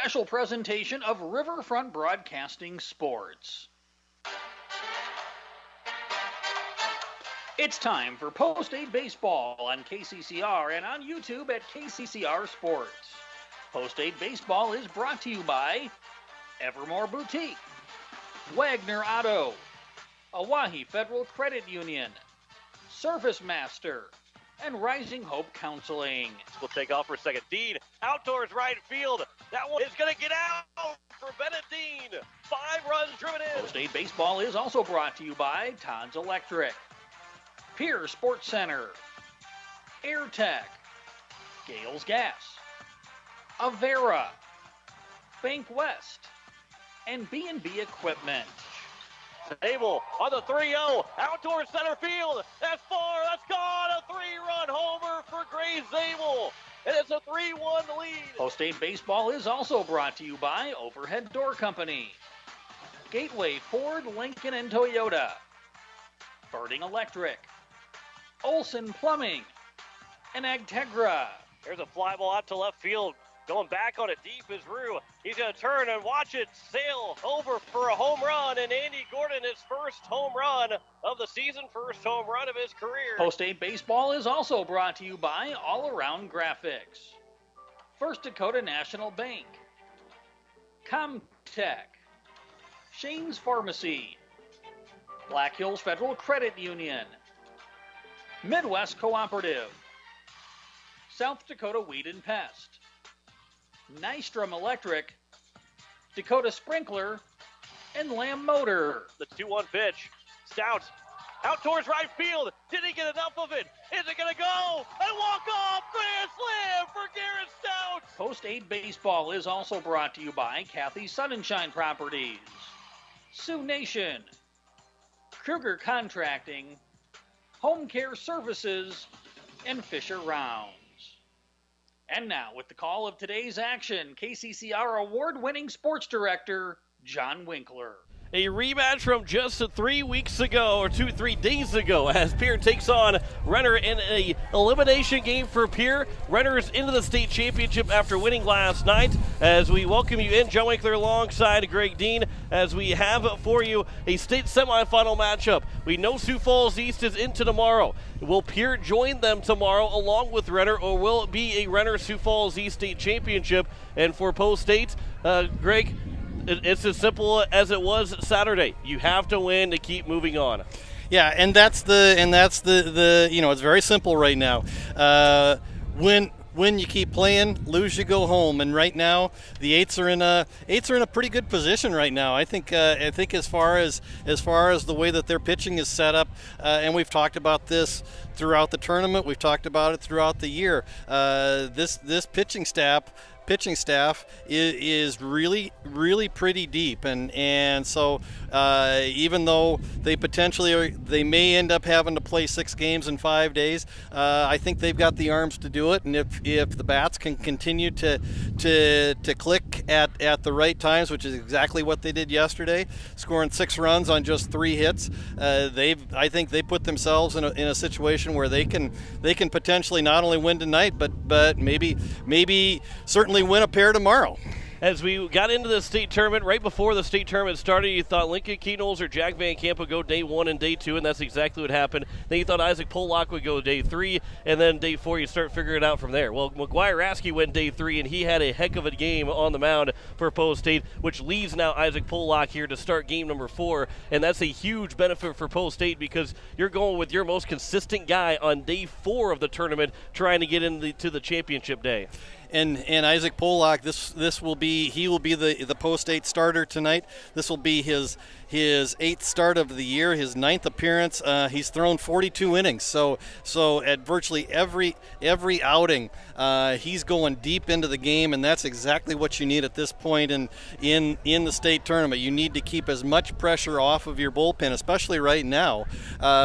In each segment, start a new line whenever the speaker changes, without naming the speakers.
special presentation of Riverfront Broadcasting Sports. It's time for Post-8 Baseball on KCCR and on YouTube at KCCR Sports. Post-8 Baseball is brought to you by Evermore Boutique, Wagner Auto, Oahe Federal Credit Union, Surface Master, and Rising Hope Counseling.
We'll take off for a second. Dean, outdoors right field. That one is going to get out for Bennett Dean. 5 runs driven in.
Post-8 Baseball is also brought to you by Todd's Electric, Pierre Sports Center, Air Tech, Gales Gas, Avera, Bank West, and B&B Equipment.
Zabel on the 3-0, outdoor center field. That's far, that's gone. A 3-run homer for Gray Zabel. And it's a 3-1 lead.
Post-8 Baseball is also brought to you by Overhead Door Company, Gateway Ford, Lincoln, and Toyota, Birding Electric, Olson Plumbing, and Agtegra.
There's a fly ball out to left field. Going back on it deep is Rue. He's going to turn and watch it sail over for a home run. And Andy Gordon, his first home run of the season, first home run of his career.
Post-8 Baseball is also brought to you by All Around Graphics, First Dakota National Bank, Comtech, Shane's Pharmacy, Black Hills Federal Credit Union, Midwest Cooperative, South Dakota Weed and Pest, Nystrom Electric, Dakota Sprinkler, and Lamb Motor.
The 2-1 pitch. Stout out towards right field. Did he get enough of it? Is it going to go? And walk off. Grand slam for Garrett Stout.
Post-8 Baseball is also brought to you by Kathy's Sunshine Properties, Sioux Nation, Kruger Contracting, Home Care Services, and Fisher Rounds. And now, with the call of today's action, KCCR award-winning sports director, John Winkler.
A rematch from just 3 weeks ago, or 3 days ago, as Pierre takes on Renner in a elimination game for Pierre. Renner's into the state championship after winning last night. As we welcome you in, John Winkler alongside Greg Dean, as we have for you a state semifinal matchup. We know Sioux Falls East is into tomorrow. Will Pierre join them tomorrow along with Renner, or will it be a Renner-Sioux Falls East state championship? And for Post-8, Greg, it's as simple as it was Saturday. You have to win to keep moving on.
Yeah, and that's the you know, it's very simple right now. Win you keep playing, lose you go home. And right now the Eights are in a pretty good position right now. I think as far as the way that their pitching is set up, and we've talked about this throughout the tournament, we've talked about it throughout the year. This pitching staff is really pretty deep, and so even though they may end up having to play 6 games in 5 days, I think they've got the arms to do it. And if the bats can continue to click at the right times, which is exactly what they did yesterday, scoring 6 runs on just 3 hits, I think they put themselves in a situation where they can potentially not only win tonight, but maybe certainly win a pair tomorrow.
As we got into the state tournament, right before the state tournament started, you thought Lincoln Keynoles or Jack Van Camp would go day 1 and day 2, and that's exactly what happened. Then you thought Isaac Pollock would go day 3, and then day 4 you start figuring it out from there. Well, McGuire Askew went day 3, and he had a heck of a game on the mound for Post-8, which leaves now Isaac Pollock here to start game number 4, and that's a huge benefit for Post-8 because you're going with your most consistent guy on day 4 of the tournament trying to get into the championship day.
And Isaac Pollock, he will be the Post-8 starter tonight. This will be his 8th start of the year, his 9th appearance. He's thrown 42 innings, so at virtually every outing, he's going deep into the game, and that's exactly what you need at this point in the state tournament. You need to keep as much pressure off of your bullpen, especially right now,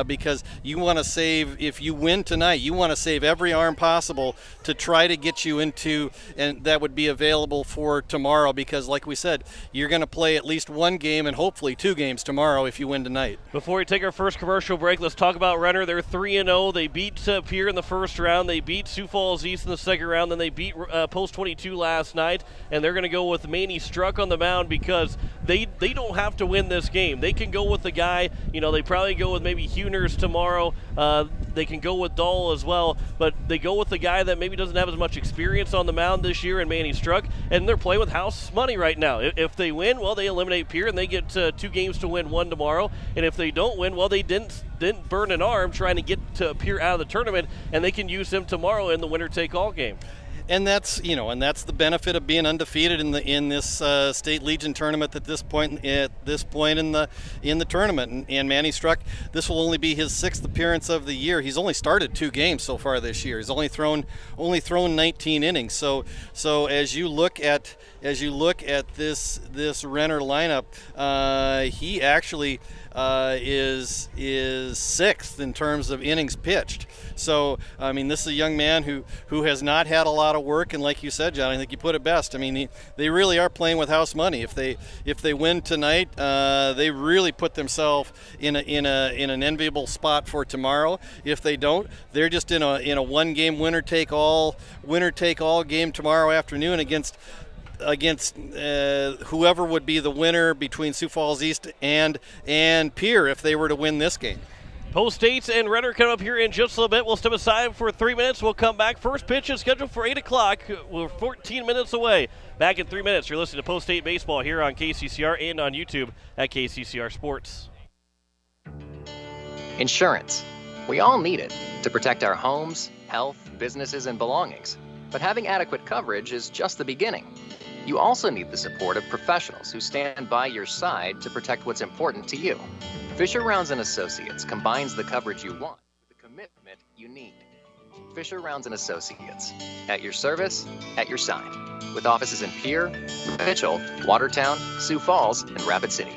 because you want to save. If you win tonight, you want to save every arm possible to try to get you into that would be available for tomorrow, because like we said, you're going to play at least one game and hopefully 2 games tomorrow if you win tonight.
Before we take our first commercial break, let's talk about Renner. They're 3-0. They beat Pierre in the first round. They beat Sioux Falls East in the second round. Then they beat Post 22 last night, and they're going to go with Manny Struck on the mound because they don't have to win this game. They can go with the guy, they probably go with maybe Hueners tomorrow. They can go with Dahl as well, but they go with the guy that maybe doesn't have as much experience on the mound this year, and Manny Struck, and they're playing with house money right now. If they win, well, they eliminate Pierre, and they get 2 games to win, 1 tomorrow. And if they don't win, well, they didn't burn an arm trying to get to Pierre out of the tournament, and they can use him tomorrow in the winner-take-all game.
And that's the benefit of being undefeated in this State Legion tournament at this point in the tournament. And Manny Struck, this will only be his 6th appearance of the year. He's only started 2 games so far this year. He's only thrown 19 innings. So as you look at this Renner lineup, he actually is 6th in terms of innings pitched. So I mean, this is a young man who has not had a lot of work, and like you said, John, I think you put it best. I mean, they really are playing with house money. If they win tonight, they really put themselves in an enviable spot for tomorrow. If they don't, they're just in a one-game winner take all game tomorrow afternoon against whoever would be the winner between Sioux Falls East and Pierre if they were to win this game.
Post State and Renner come up here in just a little bit. We'll step aside for 3 minutes. We'll come back. First pitch is scheduled for 8 o'clock. We're 14 minutes away. Back in 3 minutes. You're listening to Post State Baseball here on KCCR and on YouTube at KCCR Sports.
Insurance. We all need it to protect our homes, health, businesses, and belongings. But having adequate coverage is just the beginning. You also need the support of professionals who stand by your side to protect what's important to you. Fisher Rounds & Associates combines the coverage you want with the commitment you need. Fisher Rounds & Associates, at your service, at your side, with offices in Pierre, Mitchell, Watertown, Sioux Falls, and Rapid City.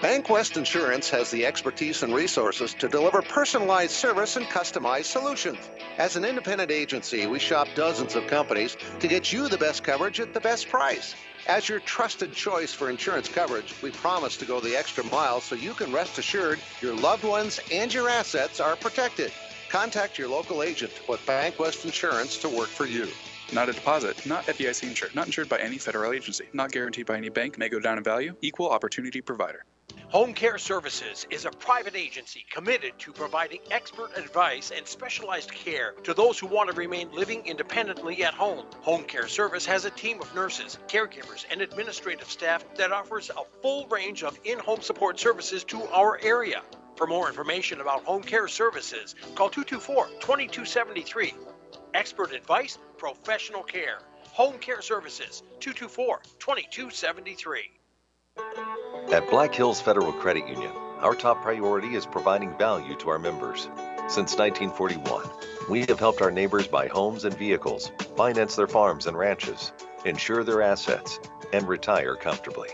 BankWest Insurance has the expertise and resources to deliver personalized service and customized solutions. As an independent agency, we shop dozens of companies to get you the best coverage at the best price. As your trusted choice for insurance coverage, we promise to go the extra mile so you can rest assured your loved ones and your assets are protected. Contact your local agent with BankWest Insurance to work for you.
Not a deposit, not FDIC insured, not insured by any federal agency, not guaranteed by any bank, may go down in value, equal opportunity provider.
Home Care Services is a private agency committed to providing expert advice and specialized care to those who want to remain living independently at home. Home Care Service has a team of nurses, caregivers, and administrative staff that offers a full range of in-home support services to our area. For more information about Home Care Services, call 224-2273. Expert advice, professional care. Home Care Services, 224-2273.
At Black Hills Federal Credit Union, our top priority is providing value to our members. Since 1941, we have helped our neighbors buy homes and vehicles, finance their farms and ranches, insure their assets, and retire comfortably.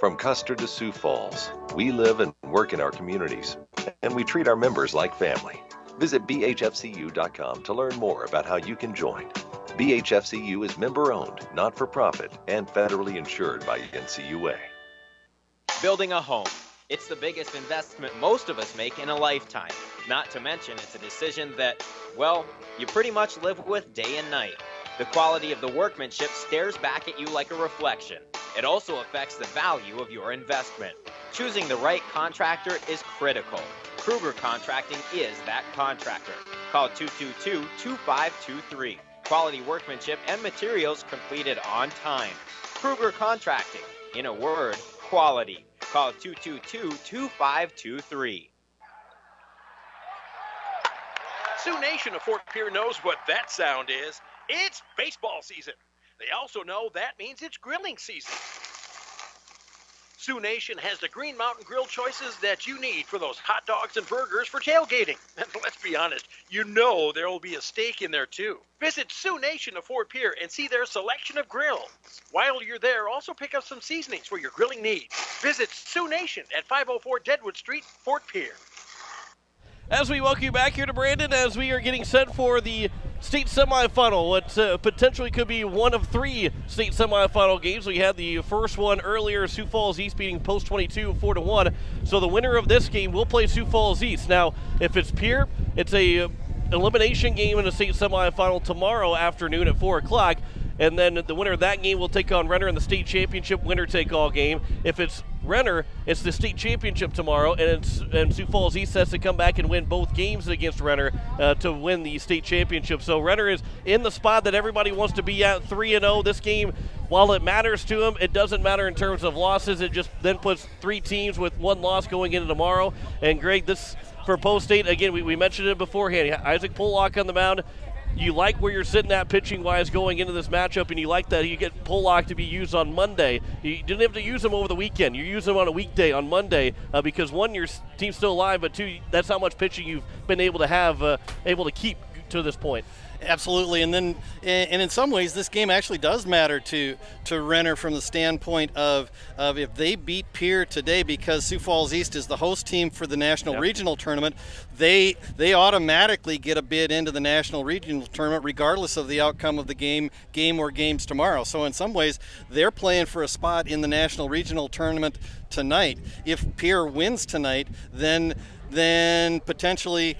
From Custer to Sioux Falls, we live and work in our communities, and we treat our members like family. Visit bhfcu.com to learn more about how you can join. BHFCU is member-owned, not-for-profit, and federally insured by NCUA.
Building a home. It's the biggest investment most of us make in a lifetime. Not to mention, it's a decision that, well, you pretty much live with day and night. The quality of the workmanship stares back at you like a reflection. It also affects the value of your investment. Choosing the right contractor is critical. Kruger Contracting is that contractor. Call 222-2523. Quality workmanship and materials completed on time. Kruger Contracting. In a word, quality. Call 222-2523.
Sioux Nation of Fort Pierre knows what that sound is. It's baseball season. They also know that means it's grilling season. Sioux Nation has the Green Mountain Grill choices that you need for those hot dogs and burgers for tailgating. And let's be honest, you know there will be a steak in there too. Visit Sioux Nation of Fort Pierre and see their selection of grills. While you're there, also pick up some seasonings for your grilling needs. Visit Sioux Nation at 504 Deadwood Street, Fort Pierre.
As we welcome you back here to Brandon, as we are getting set for the state semifinal, what potentially could be one of 3 state semifinal games. We had the first one earlier, Sioux Falls East beating Post 22 4-1. So the winner of this game will play Sioux Falls East. Now, if it's Pierre, it's a elimination game in the state semifinal tomorrow afternoon at 4 o'clock. And then the winner of that game will take on Renner in the state championship winner-take-all game. If it's Renner, it's the state championship tomorrow, and Sioux Falls East has to come back and win both games against Renner to win the state championship. So Renner is in the spot that everybody wants to be at, 3-0. This game, while it matters to them, it doesn't matter in terms of losses. It just then puts 3 teams with 1 loss going into tomorrow. And Greg, this for Post State, again, we mentioned it beforehand. Isaac Pollock on the mound. You like where you're sitting at pitching-wise going into this matchup, and you like that you get Pollock to be used on Monday. You didn't have to use him over the weekend. You use him on a weekday on Monday because, 1, your team's still alive, but 2, that's how much pitching you've been able to have, able to keep to this point.
Absolutely, and in some ways, this game actually does matter to Renner from the standpoint of if they beat Pierre today, because Sioux Falls East is the host team for the National Regional Tournament, they automatically get a bid into the National Regional Tournament regardless of the outcome of the game or games tomorrow. So in some ways, they're playing for a spot in the National Regional Tournament tonight. If Pierre wins tonight, then potentially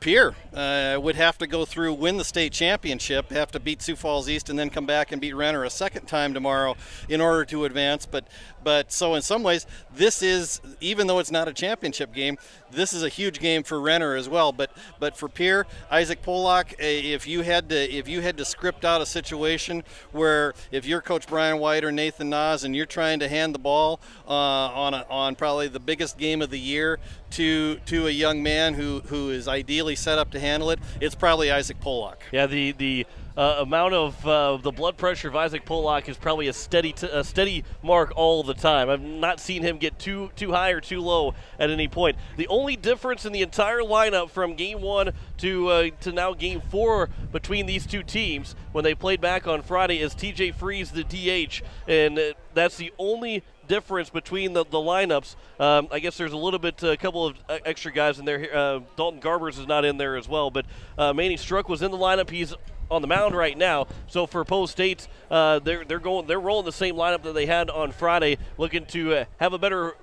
Pierre would have to go through, win the state championship, have to beat Sioux Falls East, and then come back and beat Renner a second time tomorrow in order to advance. But so in some ways, this is, even though it's not a championship game, this is a huge game for Renner as well. But for Pierre, Isaac Pollock, if you had to script out a situation where if you're Coach Brian White or Nathan Nas and you're trying to hand the ball on probably the biggest game of the year to a young man who is ideally set up to handle it, it's probably Isaac Pollock.
Yeah, the amount of the blood pressure of Isaac Pollock is probably a steady mark all the time. I've not seen him get too high or too low at any point. The only difference in the entire lineup from Game 1 to now Game 4 between these two teams when they played back on Friday is TJ Freeze, the DH, and that's the only difference between the lineups. I guess there's a couple of extra guys in there. Dalton Garbers is not in there as well, but Manny Struck was in the lineup. He's on the mound right now. So for Post State, they're rolling the same lineup that they had on Friday, looking to have a better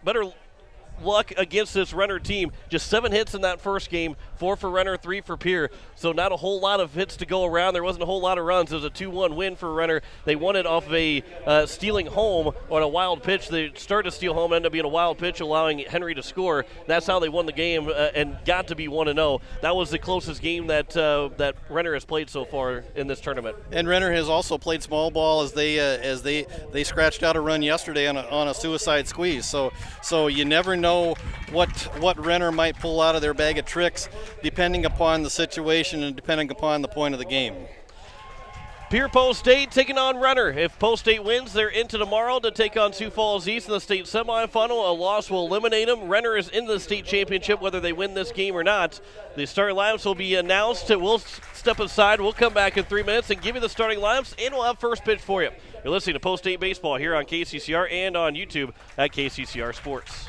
luck against this Renner team. Just 7 hits in that first game, 4 for Renner, 3 for Pierre. So not a whole lot of hits to go around. There wasn't a whole lot of runs. It was a 2-1 win for Renner. They won it off of a stealing home on a wild pitch. They started to steal home, ended up being a wild pitch, allowing Henry to score. That's how they won the game and got to be 1-0. That was the closest game that Renner has played so far in this tournament.
And Renner has also played small ball as they scratched out a run yesterday on a suicide squeeze. So you never know what Renner might pull out of their bag of tricks depending upon the situation and depending upon the point of the game.
Pierre Post State taking on Renner. If Post State wins, they're into tomorrow to take on Sioux Falls East in the state semifinal. A loss will eliminate them. Renner is in the state championship whether they win this game or not. The starting lineups will be announced. We'll step aside. We'll come back in 3 minutes and give you the starting lineups, and we'll have first pitch for you. You're listening to Post State Baseball here on KCCR and on YouTube at KCCR Sports.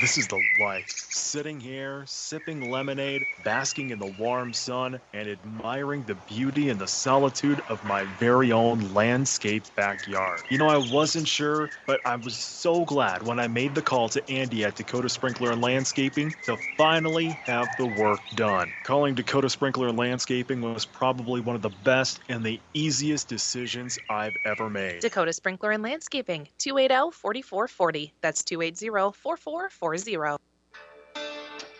This is the life. Sitting here, sipping lemonade, basking in the warm sun, and admiring the beauty and the solitude of my very own landscaped backyard. You know, I wasn't sure, but I was so glad when I made the call to Andy at Dakota Sprinkler and Landscaping to finally have the work done. Calling Dakota Sprinkler and Landscaping was probably one of the best and the easiest decisions I've ever made.
Dakota Sprinkler and Landscaping, 280-4440. That's 280-4440.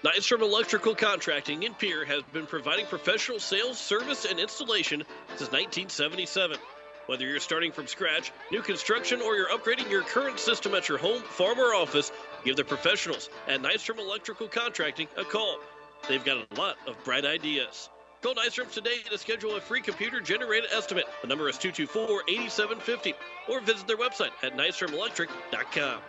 Nystrom Electrical Contracting in Pierre has been providing professional sales, service, and installation since 1977. Whether you're starting from scratch, new construction, or you're upgrading your current system at your home, farm, or office, give the professionals at Nystrom Electrical Contracting a call. They've got a lot of bright ideas. Call Nystrom today to schedule a free computer-generated estimate. The number is 224-8750, or visit their website at nystromelectric.com.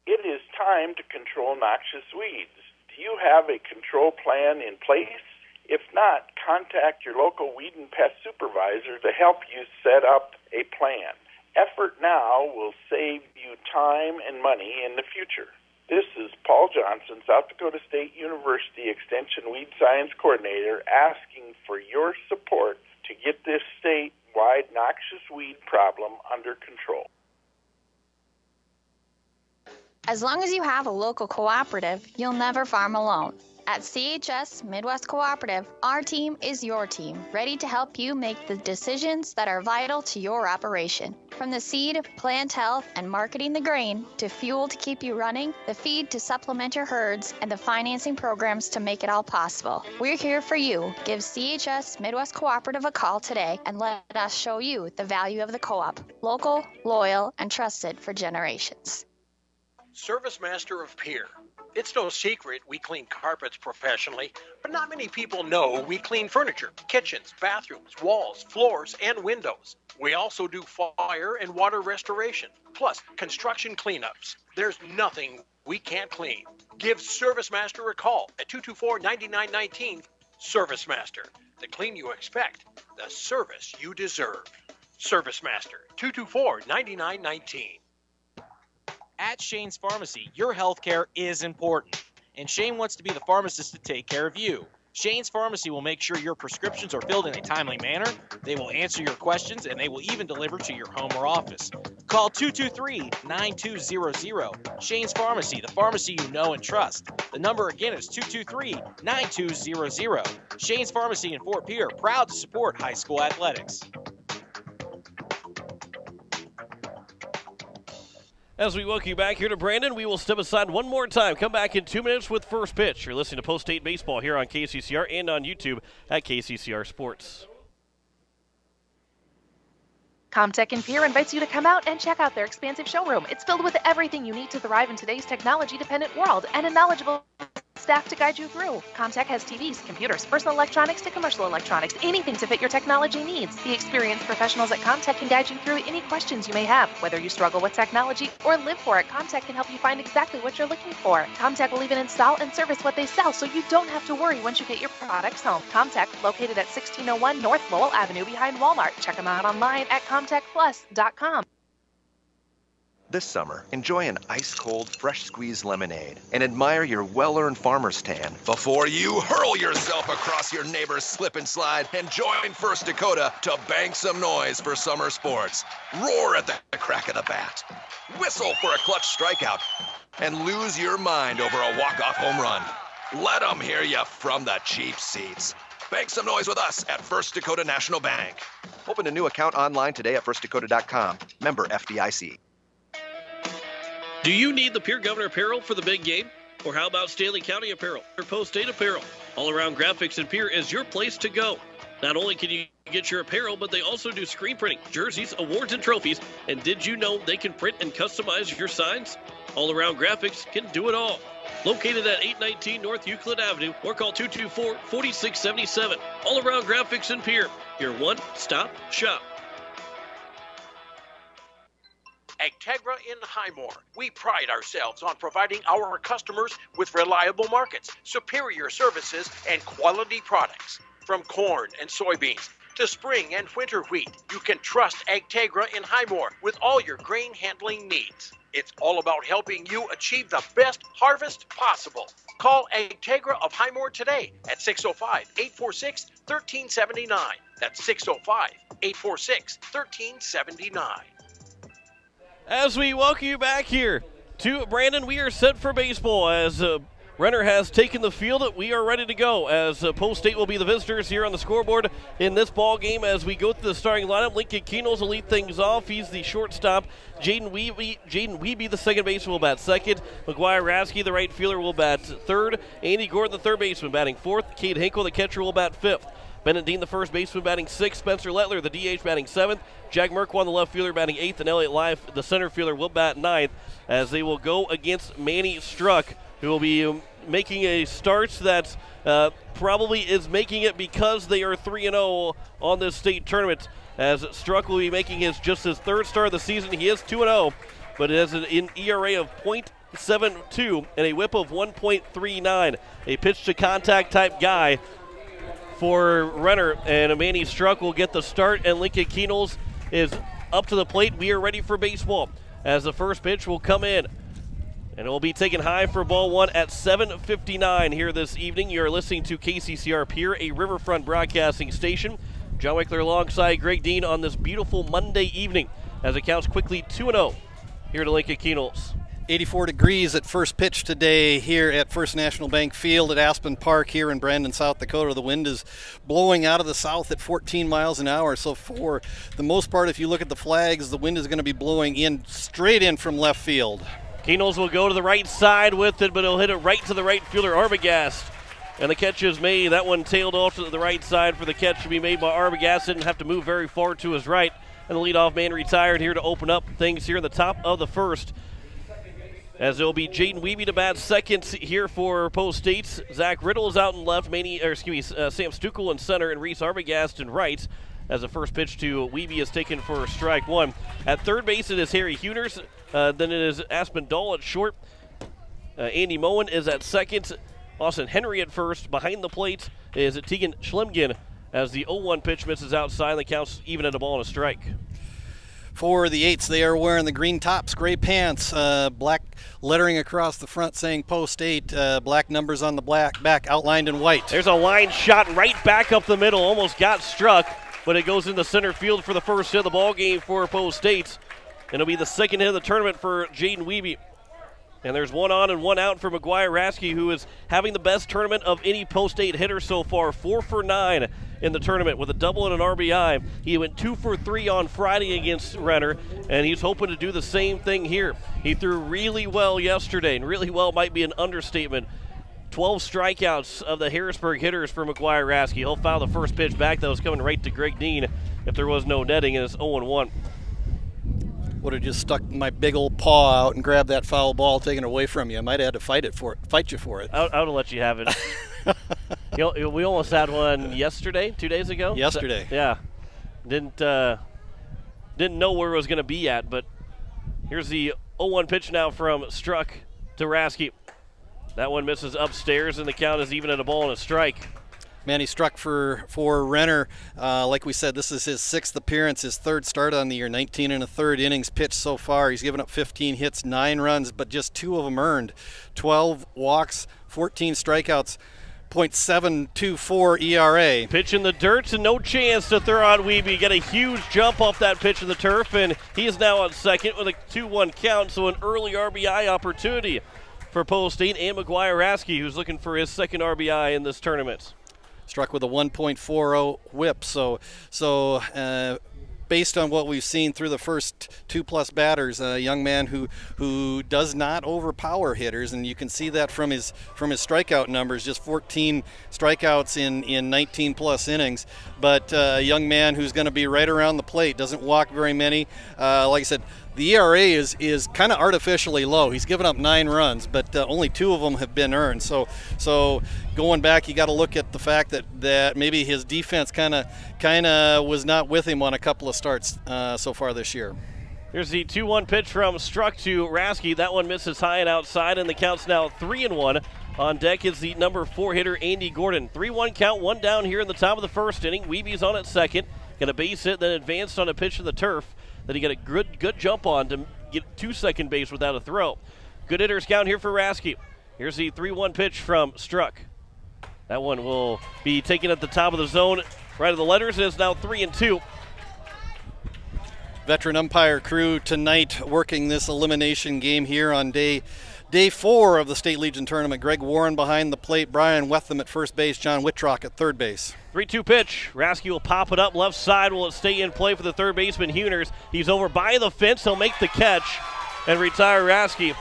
It is time to control noxious weeds. Do you have a control plan in place? If not, contact your local weed and pest supervisor to help you set up a plan. Effort now will save you time and money in the future. This is Paul Johnson, South Dakota State University Extension Weed Science Coordinator, asking for your support to get this statewide noxious weed problem under control.
As long as you have a local cooperative, you'll never farm alone. At CHS Midwest Cooperative, our team is your team, ready to help you make the decisions that are vital to your operation. From the seed, plant health, and marketing the grain, to fuel to keep you running, the feed to supplement your herds, and the financing programs to make it all possible. We're here for you. Give CHS Midwest Cooperative a call today and let us show you the value of the co-op. Local, loyal, and trusted for generations.
Service Master of Pierre. It's no secret we clean carpets professionally, but not many people know we clean furniture, kitchens, bathrooms, walls, floors, and windows. We also do fire and water restoration, plus construction cleanups. There's nothing we can't clean. Give Service Master a call at 224-9919. Service Master, the clean you expect, the service you deserve. Service Master, 224-9919.
At Shane's Pharmacy, your healthcare is important, and Shane wants to be the pharmacist to take care of you. Shane's Pharmacy will make sure your prescriptions are filled in a timely manner, they will answer your questions, and they will even deliver to your home or office. Call 223-9200. Shane's Pharmacy, the pharmacy you know and trust. The number again is 223-9200. Shane's Pharmacy in Fort Pierre, proud to support high school athletics.
As we welcome you back here to Brandon, we will step aside one more time. Come back in 2 minutes with First Pitch. You're listening to Post-State Baseball here on KCCR and on YouTube at KCCR Sports.
Comtech in Pierre invites you to come out and check out their expansive showroom. It's filled with everything you need to thrive in today's technology-dependent world and a knowledgeable staff to guide you through. Comtech has TVs, computers, personal electronics to commercial electronics, anything to fit your technology needs. The experienced professionals at Comtech can guide you through any questions you may have. Whether you struggle with technology or live for it, Comtech can help you find exactly what you're looking for. Comtech will even install and service what they sell, so you don't have to worry once you get your products home. Comtech, located at 1601 North Lowell Avenue behind Walmart. Check them out online at comtechplus.com.
This summer, enjoy an ice-cold, fresh-squeezed lemonade and admire your well-earned farmer's tan before you hurl yourself across your neighbor's slip and slide and join First Dakota to bank some noise for summer sports. Roar at the crack of the bat, whistle for a clutch strikeout, and lose your mind over a walk-off home run. Let them hear you from the cheap seats. Bank some noise with us at First Dakota National Bank. Open a new account online today at firstdakota.com. Member FDIC.
Do you need the Pierre Governor apparel for the big game? Or how about Stanley County apparel or Post-State apparel? All-Around Graphics in Pierre is your place to go. Not only can you get your apparel, but they also do screen printing, jerseys, awards, and trophies. And did you know they can print and customize your signs? All-Around Graphics can do it all. Located at 819 North Euclid Avenue, or call 224-4677. All-Around Graphics in Pierre, your one-stop shop.
Agtegra in Highmore. We pride ourselves on providing our customers with reliable markets, superior services, and quality products. From corn and soybeans to spring and winter wheat, you can trust Agtegra in Highmore with all your grain handling needs. It's all about helping you achieve the best harvest possible. Call Agtegra of Highmore today at 605-846-1379. That's 605-846-1379.
As we welcome you back here to Brandon, we are set for baseball as Renner has taken the field. We are ready to go as Post-State will be the visitors here on the scoreboard in this ball game. As we go through the starting lineup, Lincoln Keenels will lead things off. He's the shortstop. Jaden Wiebe, the second baseman, will bat second. McGuire Rasky, the right fielder, will bat third. Andy Gordon, the third baseman, batting fourth. Cade Hinkle, the catcher, will bat fifth. Bennett Dean, the first baseman, batting sixth. Spencer Lettler, the DH, batting seventh. Jack Merkwan, the left fielder, batting eighth. And Elliott Life, the center fielder, will bat ninth as they will go against Manny Struck, who will be making a start that probably is making it because they are 3-0 on this state tournament. As Struck will be making his third start of the season. He is 2-0, but it has an ERA of .72 and a whip of 1.39. A pitch-to-contact type guy for Renner, and Manny Struck will get the start, and Lincoln Keenels is up to the plate. We are ready for baseball as the first pitch will come in. And it will be taken high for ball one at 7:59 here this evening. You're listening to KCCR Pierre, a Riverfront broadcasting station. John Wickler alongside Greg Dean on this beautiful Monday evening as it counts quickly 2-0 here to Lincoln Keynoles.
84 degrees at first pitch today here at First National Bank Field at Aspen Park here in Brandon, South Dakota. The wind is blowing out of the south at 14 miles an hour. So for the most part, if you look at the flags, the wind is going to be blowing in straight in from left field.
Keynoles will go to the right side with it, but he'll hit it right to the right fielder, Arbogast. And the catch is made. That one tailed off to the right side for the catch to be made by Arbogast. Didn't have to move very far to his right. And the leadoff man retired here to open up things here in the top of the first. As it will be Jaden Wiebe to bat second here for Post States. Zach Riddle is out in left. Sam Stuckel in center and Reese Arbogast in right. As the first pitch to Wiebe is taken for strike one. At third base, it is Harry Hueners. Then it is Aspen Dahl at short. Andy Mohan is at second. Austin Henry at first. Behind the plate is Tegan Schlemgen as the 0-1 pitch misses outside. The count's even at a ball and a strike.
For the Eights, they are wearing the green tops, gray pants, black lettering across the front saying Post 8, black numbers on the back outlined in white.
There's a line shot right back up the middle, almost got struck, but it goes into center field for the first hit of the ball game for Post State. And it'll be the second hit of the tournament for Jaden Wiebe. And there's one on and one out for McGuire Raskey, who is having the best tournament of any Post 8 hitter so far, 4 for 9 in the tournament with a double and an RBI. He went 2 for 3 on Friday against Renner, and he's hoping to do the same thing here. He threw really well yesterday, and really well might be an understatement. 12 strikeouts of the Harrisburg hitters for McGuire Raskey. He'll foul the first pitch back that was coming right to Greg Dean if there was no netting, and it's 0-1.
Would have just stuck my big old paw out and grabbed that foul ball taken away from you. I might have had to fight you for it.
I would have let you have it. We almost had one yesterday, 2 days ago.
Yesterday.
So, yeah. Didn't know where it was going to be at, but here's the 0-1 pitch now from Struck to Raskey. That one misses upstairs, and the count is even at a ball and a strike.
Manny Struck for Renner. Like we said, this is his 6th appearance, his 3rd start on the year, 19 1/3 innings pitched so far. He's given up 15 hits, 9 runs, but just 2 of them earned. 12 walks, 14 strikeouts, .724 ERA.
Pitch in the dirt and no chance to throw out Wiebe. Get a huge jump off that pitch in the turf, and he is now on second with a 2-1 count, so an early RBI opportunity for Post 8 and McGuire Raskey, who's looking for his 2nd RBI in this tournament.
Struck with a 1.40 whip. So based on what we've seen through the first 2+ batters, a young man who does not overpower hitters, and you can see that from his strikeout numbers, just 14 strikeouts in 19+ innings. But a young man who's going to be right around the plate, doesn't walk very many. Like I said, the ERA is kind of artificially low. He's given up 9 runs, but only 2 of them have been earned. So going back, you got to look at the fact that maybe his defense kind of was not with him on a couple of starts so far this year.
Here's the 2-1 pitch from Struck to Raskey. That one misses high and outside, and the count's now 3-1. On deck is the number 4 hitter, Andy Gordon. 3-1 count, 1 down here in the top of the first inning. Wiebe's on at second. Got a base hit, then advanced on a pitch to the turf that he got a good jump on to get to second base without a throw. Good hitters count here for Raskey. Here's the 3-1 pitch from Struck. That one will be taken at the top of the zone, right of the letters. It is now 3-2.
Veteran umpire crew tonight working this elimination game here on day 4 of the State Legion Tournament. Greg Warren behind the plate, Brian Wetham at first base, John Wittrock at third base.
3-2 pitch. Raskey will pop it up left side. Will it stay in play for the third baseman, Hueners? He's over by the fence. He'll make the catch and retire Raskey.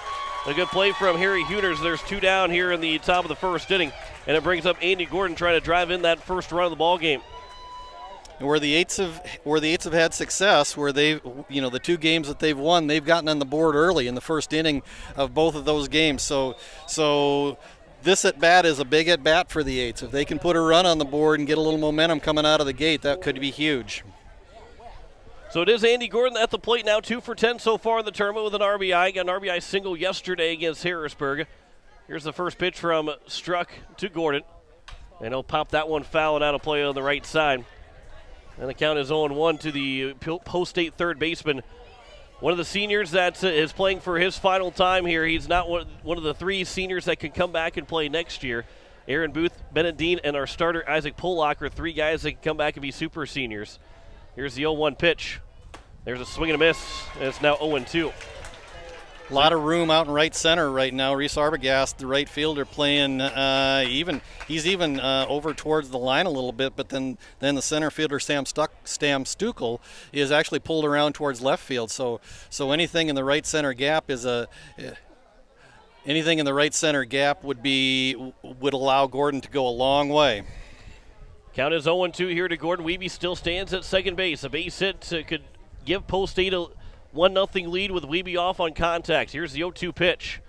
A good play from Harry Hueners. There's 2 down here in the top of the first inning, and it brings up Andy Gordon trying to drive in that first run of the ball game.
And where the Eights have had success, where the 2 games that they've won, they've gotten on the board early in the first inning of both of those games. So this at bat is a big at bat for the Eights. If they can put a run on the board and get a little momentum coming out of the gate, that could be huge.
So it is Andy Gordon at the plate now, 2 for 10 so far in the tournament with an RBI. Got an RBI single yesterday against Harrisburg. Here's the first pitch from Struck to Gordon, and he'll pop that one foul and out of play on the right side. And the count is 0-1 to the Post State third baseman, One of the seniors that is playing for his final time here. He's not one of the 3 seniors that can come back and play next year. Aaron Booth, Bennett Dean, and our starter Isaac Pollock are 3 guys that can come back and be super seniors. Here's the 0-1 pitch. There's a swing and a miss, and it's now 0-2.
A lot of room out in right center right now. Reese Arbogast, the right fielder, playing he's even over towards the line a little bit, but then the center fielder Sam Stukel is actually pulled around towards left field. So anything in the right center gap is anything in the right center gap would allow Gordon to go a long way.
Count is 0-2 here to Gordon. Wiebe still stands at second base. A base hit could give Post State a 1-0 lead with Wiebe off on contact. Here's the 0-2 pitch.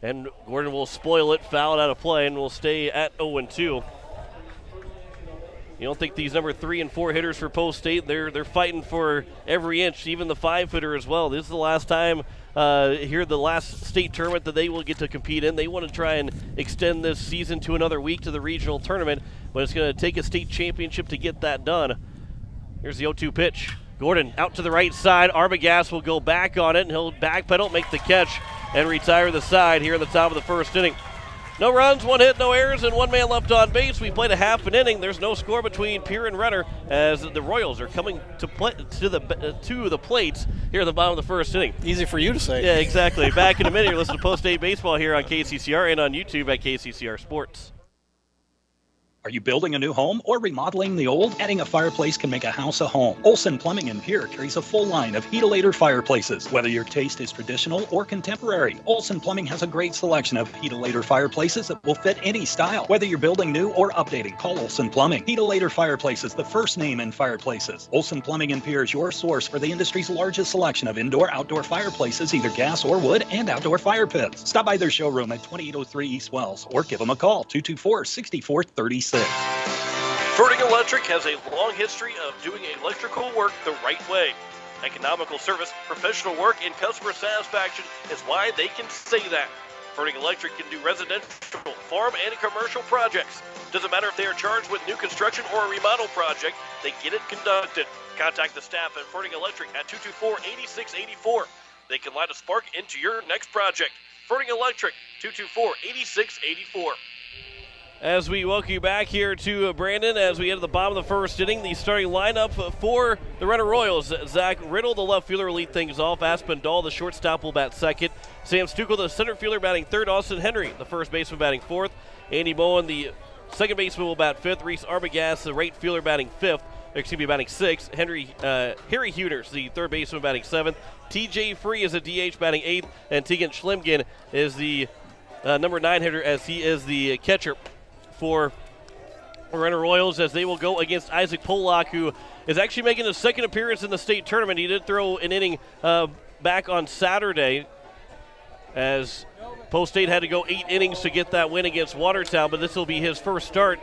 And Gordon will spoil it, foul it out of play, and will stay at 0-2. You don't think these number 3 and 4 hitters for Post State, they're fighting for every inch, even the 5-hitter as well. This is the last time here, the last state tournament that they will get to compete in. They want to try and extend this season to another week to the regional tournament, but it's going to take a state championship to get that done. Here's the 0-2 pitch. Gordon out to the right side. Arbogast will go back on it, and he'll backpedal, make the catch, and retire the side here in the top of the first inning. No runs, 1 hit, no errors, and 1 man left on base. We played a half an inning. There's no score between Pierre and Renner as the Royals are coming to the plates here at the bottom of the first inning.
Easy for you to say.
Yeah, exactly. Back in a minute, you're listening to Post State Baseball here on KCCR and on YouTube at KCCR Sports.
Are you building a new home or remodeling the old? Adding a fireplace can make a house a home. Olson Plumbing in Pierre carries a full line of Heatolator fireplaces. Whether your taste is traditional or contemporary, Olson Plumbing has a great selection of Heatolator fireplaces that will fit any style. Whether you're building new or updating, call Olson Plumbing. Heatolator Fireplaces, the first name in fireplaces. Olson Plumbing in Pierre is your source for the industry's largest selection of indoor-outdoor fireplaces, either gas or wood, and outdoor fire pits. Stop by their showroom at 2803 East Wells or give them a call, 224-6436.
Ferding Electric has a long history of doing electrical work the right way. Economical service, professional work, and customer satisfaction is why they can say that. Ferding Electric can do residential, farm, and commercial projects. Doesn't matter if they are charged with new construction or a remodel project, they get it conducted. Contact the staff at Ferding Electric at 224-8684. They can light a spark into your next project. Ferding Electric, 224-8684.
As we welcome you back here to Brandon, as we enter the bottom of the first inning, the starting lineup for the Renner Royals. Zach Riddle, the left fielder, will lead things off. Aspen Dahl, the shortstop, will bat second. Sam Stukel, the center fielder, batting third. Austin Henry, the first baseman, batting fourth. Andy Mohan, the second baseman, will bat fifth. Reese Arbogast, the right fielder, batting batting sixth. Harry Hueners, the third baseman, batting seventh. TJ Free is a DH, batting eighth. And Tegan Schlimgen is the number 9 hitter, as he is the catcher for Renner Royals, as they will go against Isaac Pollock, who is actually making his second appearance in the state tournament. He did throw an inning back on Saturday, as Post State had to go 8 innings to get that win against Watertown, but this will be his first start,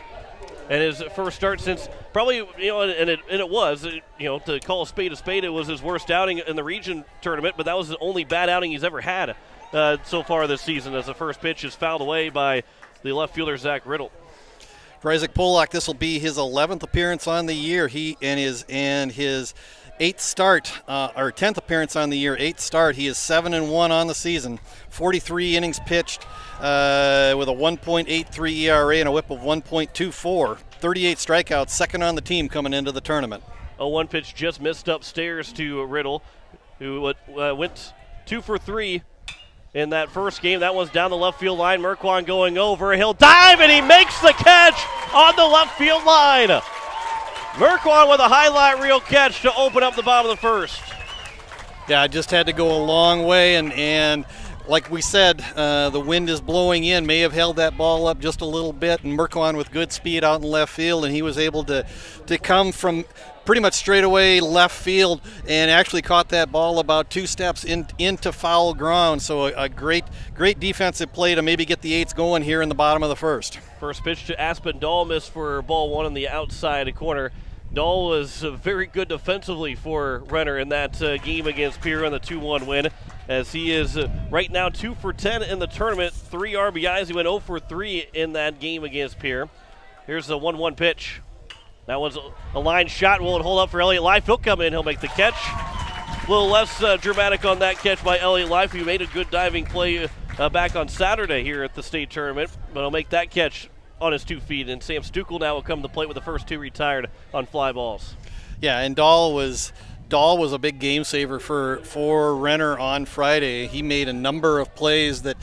and his first start since probably, and it was, to call a spade, it was his worst outing in the region tournament, but that was the only bad outing he's ever had so far this season, as the first pitch is fouled away by the left fielder, Zach Riddle.
For Isaac Pollock, this will be his 11th appearance on the year. He and his 8th start, or 10th appearance on the year, 8th start. He is 7-1 on the season. 43 innings pitched with a 1.83 ERA and a WHIP of 1.24. 38 strikeouts, second on the team coming into the tournament.
A 1 pitch just missed upstairs to Riddle, who went 2 for 3 in that first game. That one's down the left field line. Merkwan going over. He'll dive, and he makes the catch on the left field line. Merkwan with a highlight reel catch to open up the bottom of the first.
Yeah, I just had to go a long way, and like we said, the wind is blowing in. May have held that ball up just a little bit, and Merkwan with good speed out in left field, and he was able to come from pretty much straight away left field and actually caught that ball about 2 steps into foul ground. So a great defensive play to maybe get the 8s going here in the bottom of the first.
First pitch to Aspen Dahl, missed for ball 1 on the outside corner. Dahl was very good defensively for Renner in that game against Pierre on the 2-1 win, as he is right now 2 for 10 in the tournament, 3 RBIs. He went 0 for 3 in that game against Pierre. Here's the 1-1 pitch. That one's a line shot. Will it hold up for Elliott Life? He'll come in. He'll make the catch. A little less dramatic on that catch by Elliott Life, who made a good diving play back on Saturday here at the state tournament, but he'll make that catch on his 2 feet, and Sam Stukel now will come to the plate with the first 2 retired on fly balls.
Yeah, and Dahl was a big game saver for Renner on Friday. He made a number of plays that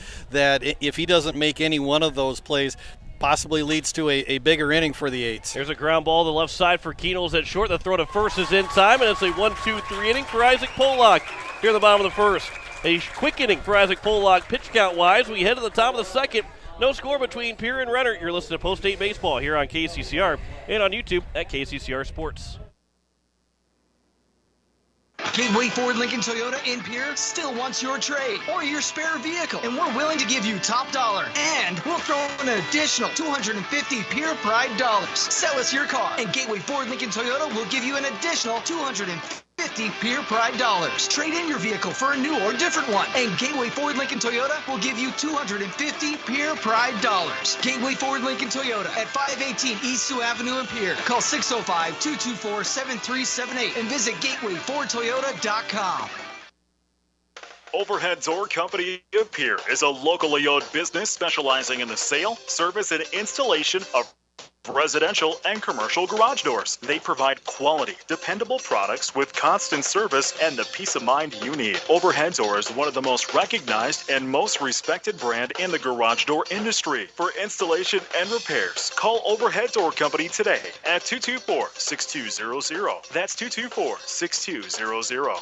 if he doesn't make any one of those plays, possibly leads to a bigger inning for the Eights.
There's a ground ball to the left side for Keenels at short. The throw to first is in time, and it's a 1-2-3 inning for Isaac Pollock here in the bottom of the first. A quick inning for Isaac Pollock pitch count-wise. We head to the top of the second. No score between Pierre and Renner. You're listening to Post-State Baseball here on KCCR and on YouTube at KCCR Sports.
Gateway Ford Lincoln Toyota in Pierre still wants your trade or your spare vehicle, and we're willing to give you top dollar. And we'll throw in an additional 250 Pierre Pride dollars. Sell us your car, and Gateway Ford Lincoln Toyota will give you an additional 250 Pierre Pride dollars. Trade in your vehicle for a new or different one, and Gateway Ford Lincoln Toyota will give you 250 Pierre Pride dollars. Gateway Ford Lincoln Toyota at 518 East Sioux Avenue in Pierre. Call 605-224-7378 and visit gatewayfordtoyota.com.
Overhead Door Company of Pierre is a locally owned business specializing in the sale, service, and installation of residential and commercial garage doors. They provide quality, dependable products with constant service and the peace of mind you need. Overhead Door is one of the most recognized and most respected brand in the garage door industry. For installation and repairs, call Overhead Door Company today at 224-6200. That's 224-6200.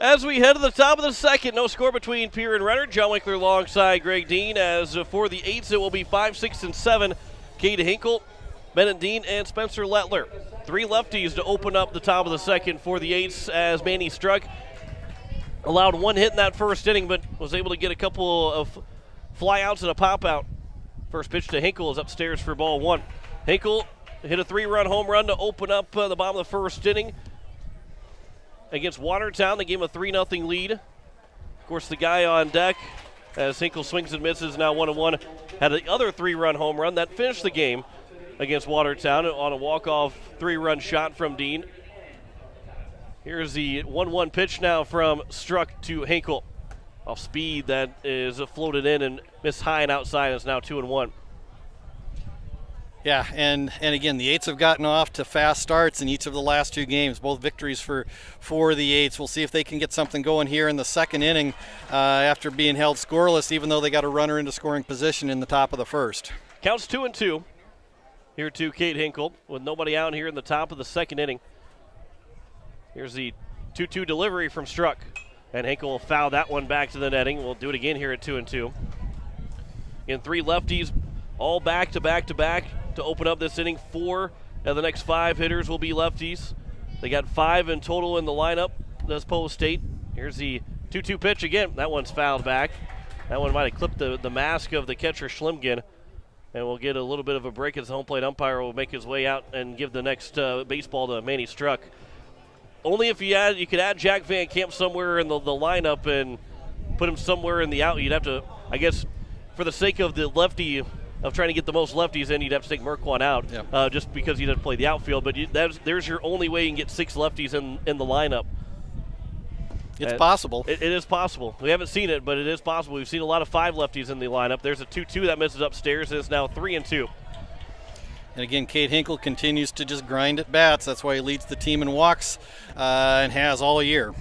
As we head to the top of the second, no score between Pierre and Renner. John Winkler alongside Greg Dean. As for the Eights, it will be 5, 6, and 7. Cade Hinkle, Bennett Dean, and Spencer Lettler. 3 lefties to open up the top of the second for the Eights as Manny Struck allowed 1 hit in that first inning, but was able to get a couple of flyouts and a pop-out. First pitch to Hinkle is upstairs for ball 1. Hinkle hit a 3-run home run to open up the bottom of the first inning against Watertown. They gave him a 3-0 lead. Of course, the guy on deck, as Hinkle swings and misses, now 1-1, had the other 3-run home run that finished the game against Watertown on a walk-off 3-run shot from Dean. Here's the 1-1 pitch now from Struck to Hinkle. Off speed that is floated in and missed high and outside. It's now 2-1.
Yeah, and again, the Eights have gotten off to fast starts in each of the last 2 games, both victories for the Eights. We'll see if they can get something going here in the second inning after being held scoreless, even though they got a runner into scoring position in the top of the first.
Counts 2-2 here to Cade Hinkle with nobody out here in the top of the second inning. Here's the 2-2 delivery from Struck, and Hinkle will foul that one back to the netting. We'll do it again here at 2-2. In 3 lefties, all back to back to back to open up this inning. 4 of the next 5 hitters will be lefties. They got 5 in total in the lineup, this Post State. Here's the 2-2 pitch again. That one's fouled back. That one might have clipped the mask of the catcher Schlimgen. And we'll get a little bit of a break as the home plate umpire will make his way out and give the next baseball to Manny Struck. Only if you could add Jack Van Camp somewhere in the lineup and put him somewhere in the out. You'd have to, I guess, for the sake of the lefty, of trying to get the most lefties in, you'd have to take Merkwan out, just because he doesn't play the outfield. But there's your only way you can get 6 lefties in the lineup.
It's possible.
It is possible. We haven't seen it, but it is possible. We've seen a lot of 5 lefties in the lineup. There's a 2-2 that misses upstairs, and it's now 3-2.
And again, Cade Hinkle continues to just grind at bats. That's why he leads the team in walks and has all year.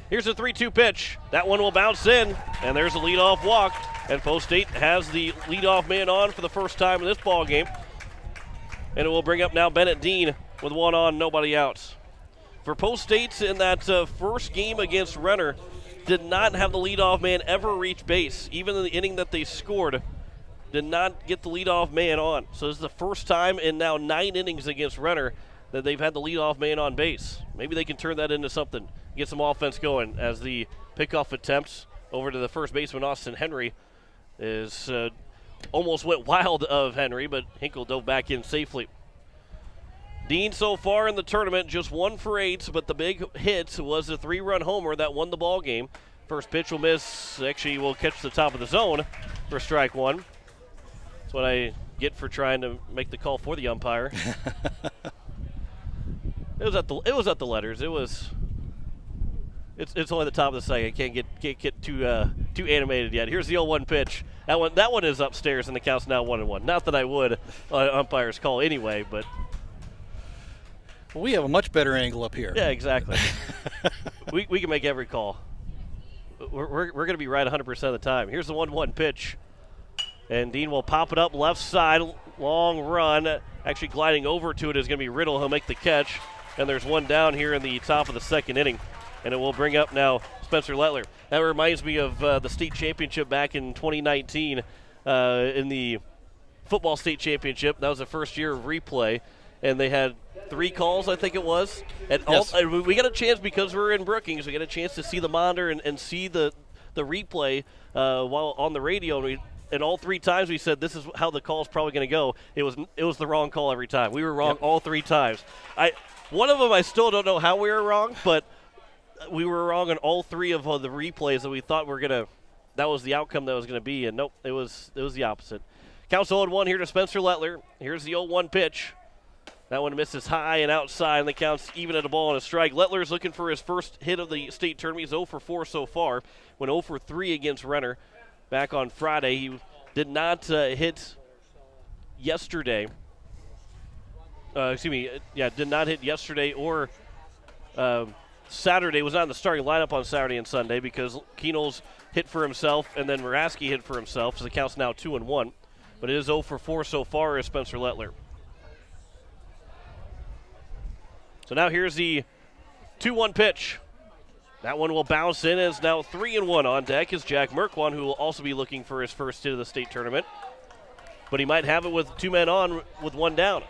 Here's a 3-2 pitch. That one will bounce in, and there's a leadoff walk. And Post State has the leadoff man on for the first time in this ball game. And it will bring up now Bennett Dean with 1 on, nobody out. For Post State in that first game against Renner, did not have the leadoff man ever reach base. Even in the inning that they scored, did not get the leadoff man on. So this is the first time in now 9 innings against Renner that they've had the leadoff man on base. Maybe they can turn that into something, get some offense going, as the pickoff attempts over to the first baseman, Austin Henry, is almost went wild of Henry, but Hinkle dove back in safely. Dean so far in the tournament just 1 for 8, but the big hit was a 3-run homer that won the ball game. First pitch will miss. Actually, will catch the top of the zone for strike 1. That's what I get for trying to make the call for the umpire. It was at the letters. It was It's only the top of the second. Can't get too animated yet. Here's the 0-1 pitch. That one is upstairs, and the count's now 1-1. Not that I would umpire's call anyway, but
we have a much better angle up here.
Yeah, exactly. we can make every call. We're going to be right 100% of the time. Here's the 1-1 pitch, and Dean will pop it up left side, long run. Actually gliding over to it is going to be Riddle. He'll make the catch, and there's one down here in the top of the second inning. And it will bring up now Spencer Lettler. That reminds me of the state championship back in 2019 in the football state championship. That was the first year of replay, and they had 3 calls, I think it was. And
yes.
We got a chance, because we're in Brookings, we got a chance to see the monitor and see the replay while on the radio. And all 3 times we said, this is how the call's probably going to go. It was the wrong call every time. We were wrong all 3 times. One of them I still don't know how we were wrong, but we were wrong on all 3 of the replays that we thought that was the outcome that was going to be, and nope, it was the opposite. Counts 0-1 here to Spencer Lettler. Here's the 0-1 pitch. That one misses high and outside, and the count's even at a ball and a strike. Lettler's looking for his first hit of the state tournament. He's 0 for 4 so far. Went 0 for 3 against Renner back on Friday. He did not hit yesterday. Did not hit yesterday or Saturday. Was not in the starting lineup on Saturday and Sunday because Keenels hit for himself and then Muraski hit for himself, so the count's now 2-1. But it is 0 for 4 so far as Spencer Lettler. So now here's the 2-1 pitch. That one will bounce in as now 3-1 on deck is Jack Merkwan, who will also be looking for his first hit of the state tournament. But he might have it with 2 men on with 1 down.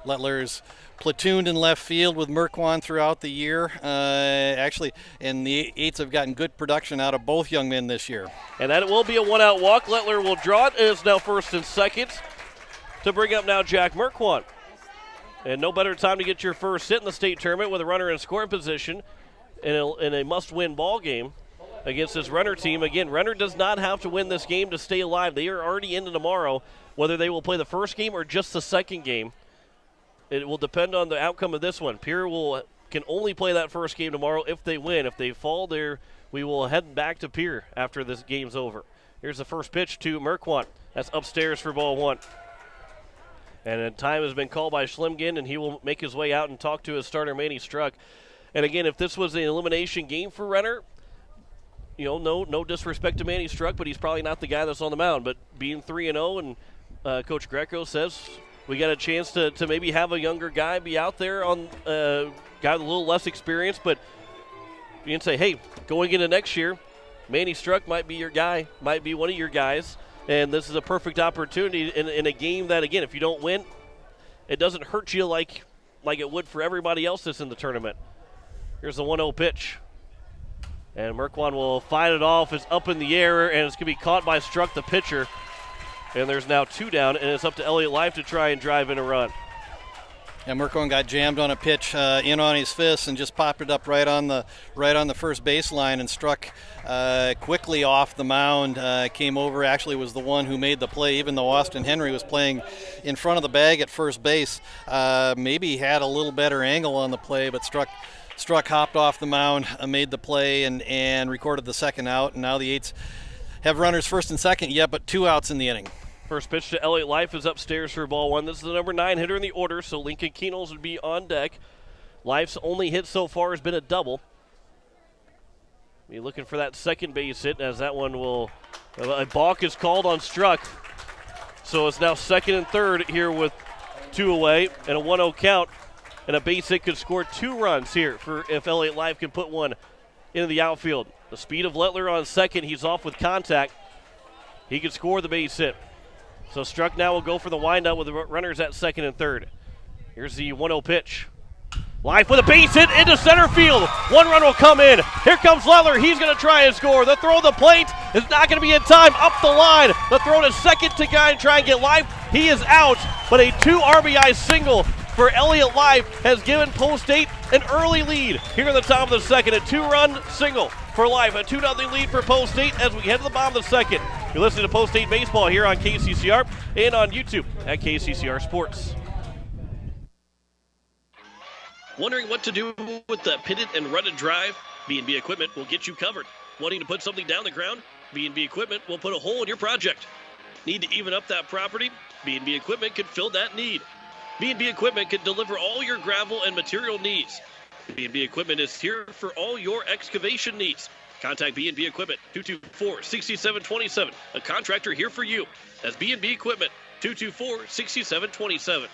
Lettler's platooned in left field with Merkwan throughout the year. And the Eights have gotten good production out of both young men this year.
And that will be a 1-out walk. Lettler will draw it. It is now first and second to bring up now Jack Merkwan. And no better time to get your first hit in the state tournament with a runner in scoring position in a must-win ball game against this Renner team. Again, Renner does not have to win this game to stay alive. They are already into tomorrow, whether they will play the first game or just the second game. It will depend on the outcome of this one. Pierre can only play that first game tomorrow if they win. If they fall there, we will head back to Pierre after this game's over. Here's the first pitch to Merkwan. That's upstairs for ball 1. And a time has been called by Schlimgen, and he will make his way out and talk to his starter, Manny Struck. And again, if this was an elimination game for Renner, no disrespect to Manny Struck, but he's probably not the guy that's on the mound. But being 3-0, and Coach Greco says we got a chance to maybe have a younger guy be out there on guy with a little less experience, but you can say, hey, going into next year, Manny Struck might be your guy, might be one of your guys, and this is a perfect opportunity in a game that, again, if you don't win, it doesn't hurt you like it would for everybody else that's in the tournament. Here's the 1-0 pitch. And Merkwan will fight it off. It's up in the air, and it's going to be caught by Struck, the pitcher. And there's now 2 down, and it's up to Elliott Life to try and drive in a run.
And Merkwan got jammed on a pitch in on his fist and just popped it up right on the first baseline, and Struck quickly off the mound. Came over, actually was the one who made the play, even though Austin Henry was playing in front of the bag at first base. Maybe he had a little better angle on the play, but Struck hopped off the mound, made the play, and recorded the second out. And now the Eights have runners first and second, but 2 outs in the inning.
First pitch to Elliott Life is upstairs for ball 1. This is the number 9 hitter in the order, so Lincoln Keenels would be on deck. Life's only hit so far has been a double. Be looking for that second base hit, as that one a balk is called on Struck. So it's now second and third here with 2 away and a 1-0 count. And a base hit could score 2 runs here if Elliott Life can put one into the outfield. The speed of Lettler on second, he's off with contact. He could score the base hit. So Struck now will go for the windup with the runners at second and third. Here's the 1-0 pitch. Life with a base hit into center field. 1 run will come in. Here comes Lettler. He's going to try and score. The throw to the plate is not going to be in time. Up the line. The throw to second to guy and try and get Life. He is out, but a 2 RBI single for Elliott Life has given Post 8 an early lead here in the top of the second. A 2-run single for Life. A 2-0 lead for Post 8 as we head to the bottom of the second. You're listening to Post 8 Baseball here on KCCR and on YouTube at KCCR Sports.
Wondering what to do with the pitted and rutted drive? B&B Equipment will get you covered. Wanting to put something down the ground? B&B Equipment will put a hole in your project. Need to even up that property? B&B Equipment can fill that need. B&B Equipment can deliver all your gravel and material needs. B&B Equipment is here for all your excavation needs. Contact B&B Equipment, 224-6727. A contractor here for you. That's B&B Equipment, 224-6727.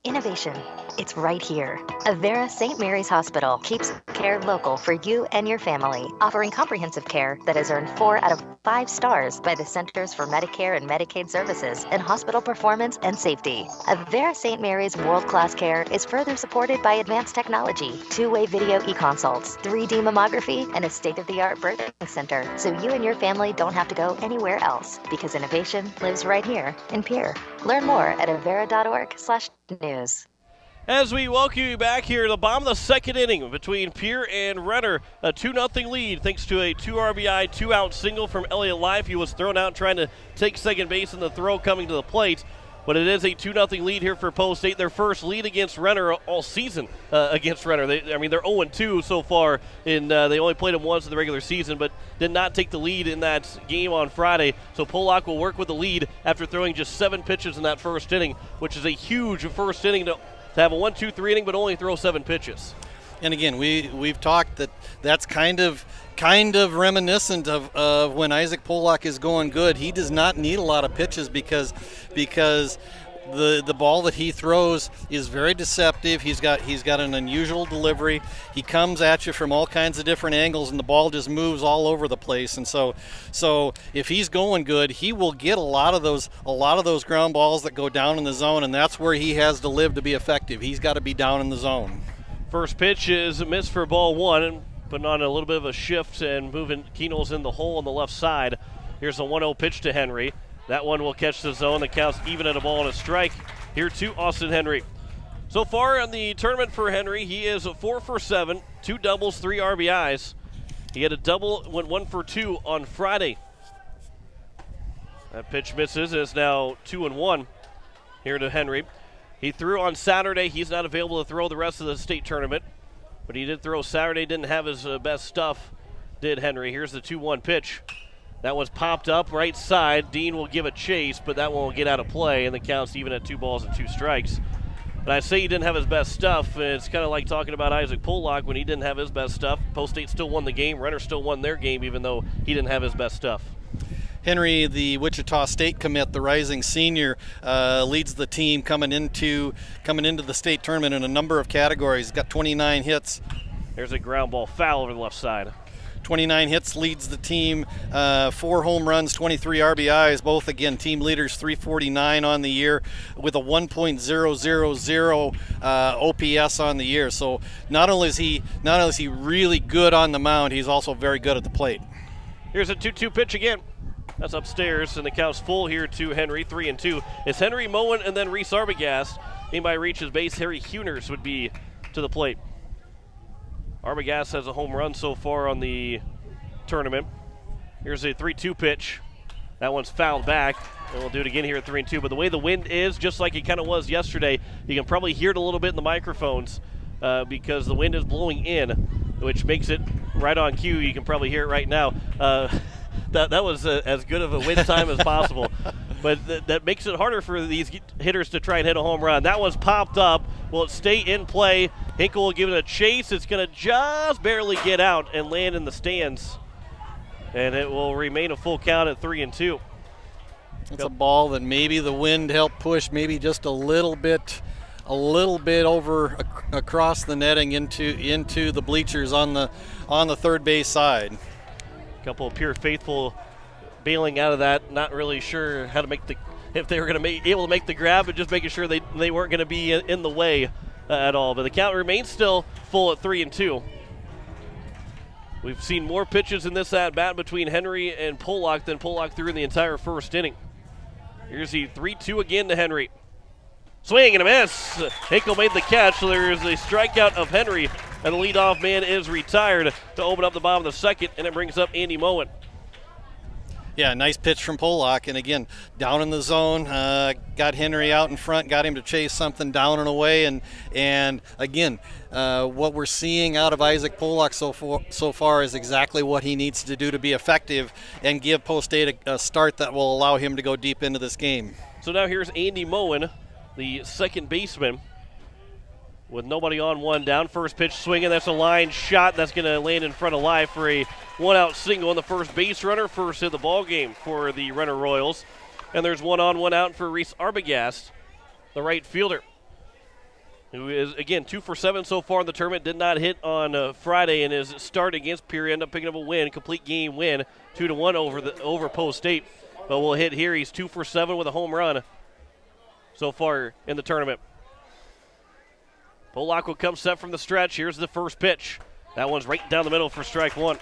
Innovation. It's right here. Avera St. Mary's Hospital keeps care local for you and your family, offering comprehensive care that has earned 4 out of 5 stars by the Centers for Medicare and Medicaid Services in hospital performance and safety. Avera St. Mary's world-class care is further supported by advanced technology, 2-way video e-consults, 3D mammography, and a state-of-the-art birthing center, so you and your family don't have to go anywhere else, because innovation lives right here in Pierre. Learn more at avera.org/news.
As we welcome you back here to the bottom of the second inning between Pierre and Renner, a 2-0 lead thanks to a 2 RBI, 2-out single from Elliott Life. He was thrown out trying to take second base in the throw coming to the plate. But it is a 2-0 lead here for Post State. Their first lead against Renner all season against Renner. They're 0-2 so far. They only played them once in the regular season, but did not take the lead in that game on Friday. So Pollock will work with the lead after throwing just 7 pitches in that first inning, which is a huge first inning to have a 1-2-3 inning, but only throw 7 pitches.
And again, we've talked that's kind of reminiscent of when Isaac Pollock is going good. He does not need a lot of pitches because the ball that he throws is very deceptive. He's got an unusual delivery. He comes at you from all kinds of different angles, and the ball just moves all over the place. And so if he's going good, he will get a lot of those ground balls that go down in the zone, and that's where he has to live to be effective. He's got to be down in the zone.
First pitch is a miss for ball 1, and putting on a little bit of a shift and moving Keno's in the hole on the left side. Here's a 1-0 pitch to Henry. That one will catch the zone. The count's even at a ball and a strike here to Austin Henry. So far in the tournament for Henry, he is 4 for 7, 2 doubles, 3 RBIs. He had a double, went 1 for 2 on Friday. That pitch misses, and it's now 2-1 here to Henry. He threw on Saturday. He's not available to throw the rest of the state tournament, but he did throw Saturday. Didn't have his best stuff, did Henry. Here's the 2-1 pitch. That one's popped up right side. Dean will give a chase, but that one will get out of play, and the count's even at 2 balls and 2 strikes. But I say he didn't have his best stuff. It's kind of like talking about Isaac Pollock when he didn't have his best stuff. Post State still won the game. Renner still won their game, even though he didn't have his best stuff.
Henry, the Wichita State commit, the rising senior, leads the team coming into the state tournament in a number of categories. He's got 29 hits.
There's a ground ball foul over the left side.
29 hits, leads the team, 4 home runs, 23 RBIs, both, again, team leaders, 349 on the year with a 1.000 OPS on the year. So not only is he really good on the mound, he's also very good at the plate.
Here's a 2-2 pitch again. That's upstairs, and the count's full here to Henry, 3-2. It's Henry, Mohan, and then Reese Arbogast. Anybody reaches base, Harry Hueners would be to the plate. Arbogast has a home run so far on the tournament. Here's a 3-2 pitch. That one's fouled back, and we'll do it again here at 3-2. But the way the wind is, just like it kind of was yesterday, you can probably hear it a little bit in the microphones because the wind is blowing in, which makes it right on cue. You can probably hear it right now. That was as good of a wind time as possible. But that makes it harder for these hitters to try and hit a home run. That one's popped up. Will it stay in play? Hinkle will give it a chase. It's going to just barely get out and land in the stands. And it will remain a full count at 3-2.
It's a ball that maybe the wind helped push maybe just a little bit over across the netting into the bleachers on the third base side.
A couple of Pierre faithful bailing out of that, not really sure how to if they were going to be able to make the grab, but just making sure they weren't going to be in the way at all. But the count remains still full at 3-2. We've seen more pitches in this at-bat between Henry and Pollock than Pollock threw in the entire first inning. Here's the 3-2 again to Henry. Swing and a miss. Hinkle made the catch, so there's a strikeout of Henry, and the leadoff man is retired to open up the bottom of the second, and it brings up Andy Mohan.
Yeah, nice pitch from Pollock, and again, down in the zone, got Henry out in front, got him to chase something down and away, and again, what we're seeing out of Isaac Pollock so far is exactly what he needs to do to be effective and give Post State a start that will allow him to go deep into this game.
So now here's Andy Mohan, the second baseman, with nobody on, one down. First pitch swinging, that's a line shot that's going to land in front of live for a one-out single on the first base runner, first hit of the ball game for the Renner Royals. And there's one on, one out for Reese Arbogast, the right fielder, who is, again, 2 for 7 so far in the tournament. Did not hit on Friday in his start against Pierre. Ended up picking up a win, complete game win, 2-1 over Post State. But we'll hit here. He's 2 for 7 with a home run so far in the tournament. Pollock will come set from the stretch. Here's the first pitch. That one's right down the middle for strike one.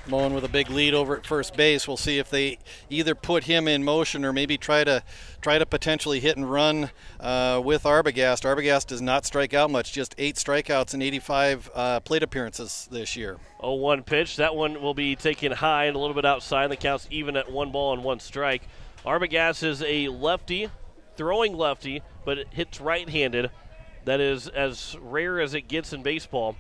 Mohan with a big lead over at first base. We'll see if they either put him in motion or maybe try to potentially hit and run with Arbogast. Arbogast does not strike out much, just 8 strikeouts and 85 plate appearances this year.
0-1 pitch. That one will be taken high and a little bit outside. The count's even at 1 ball and 1 strike. Arbogast is a lefty, throwing lefty, but it hits right-handed. That is as rare as it gets in baseball.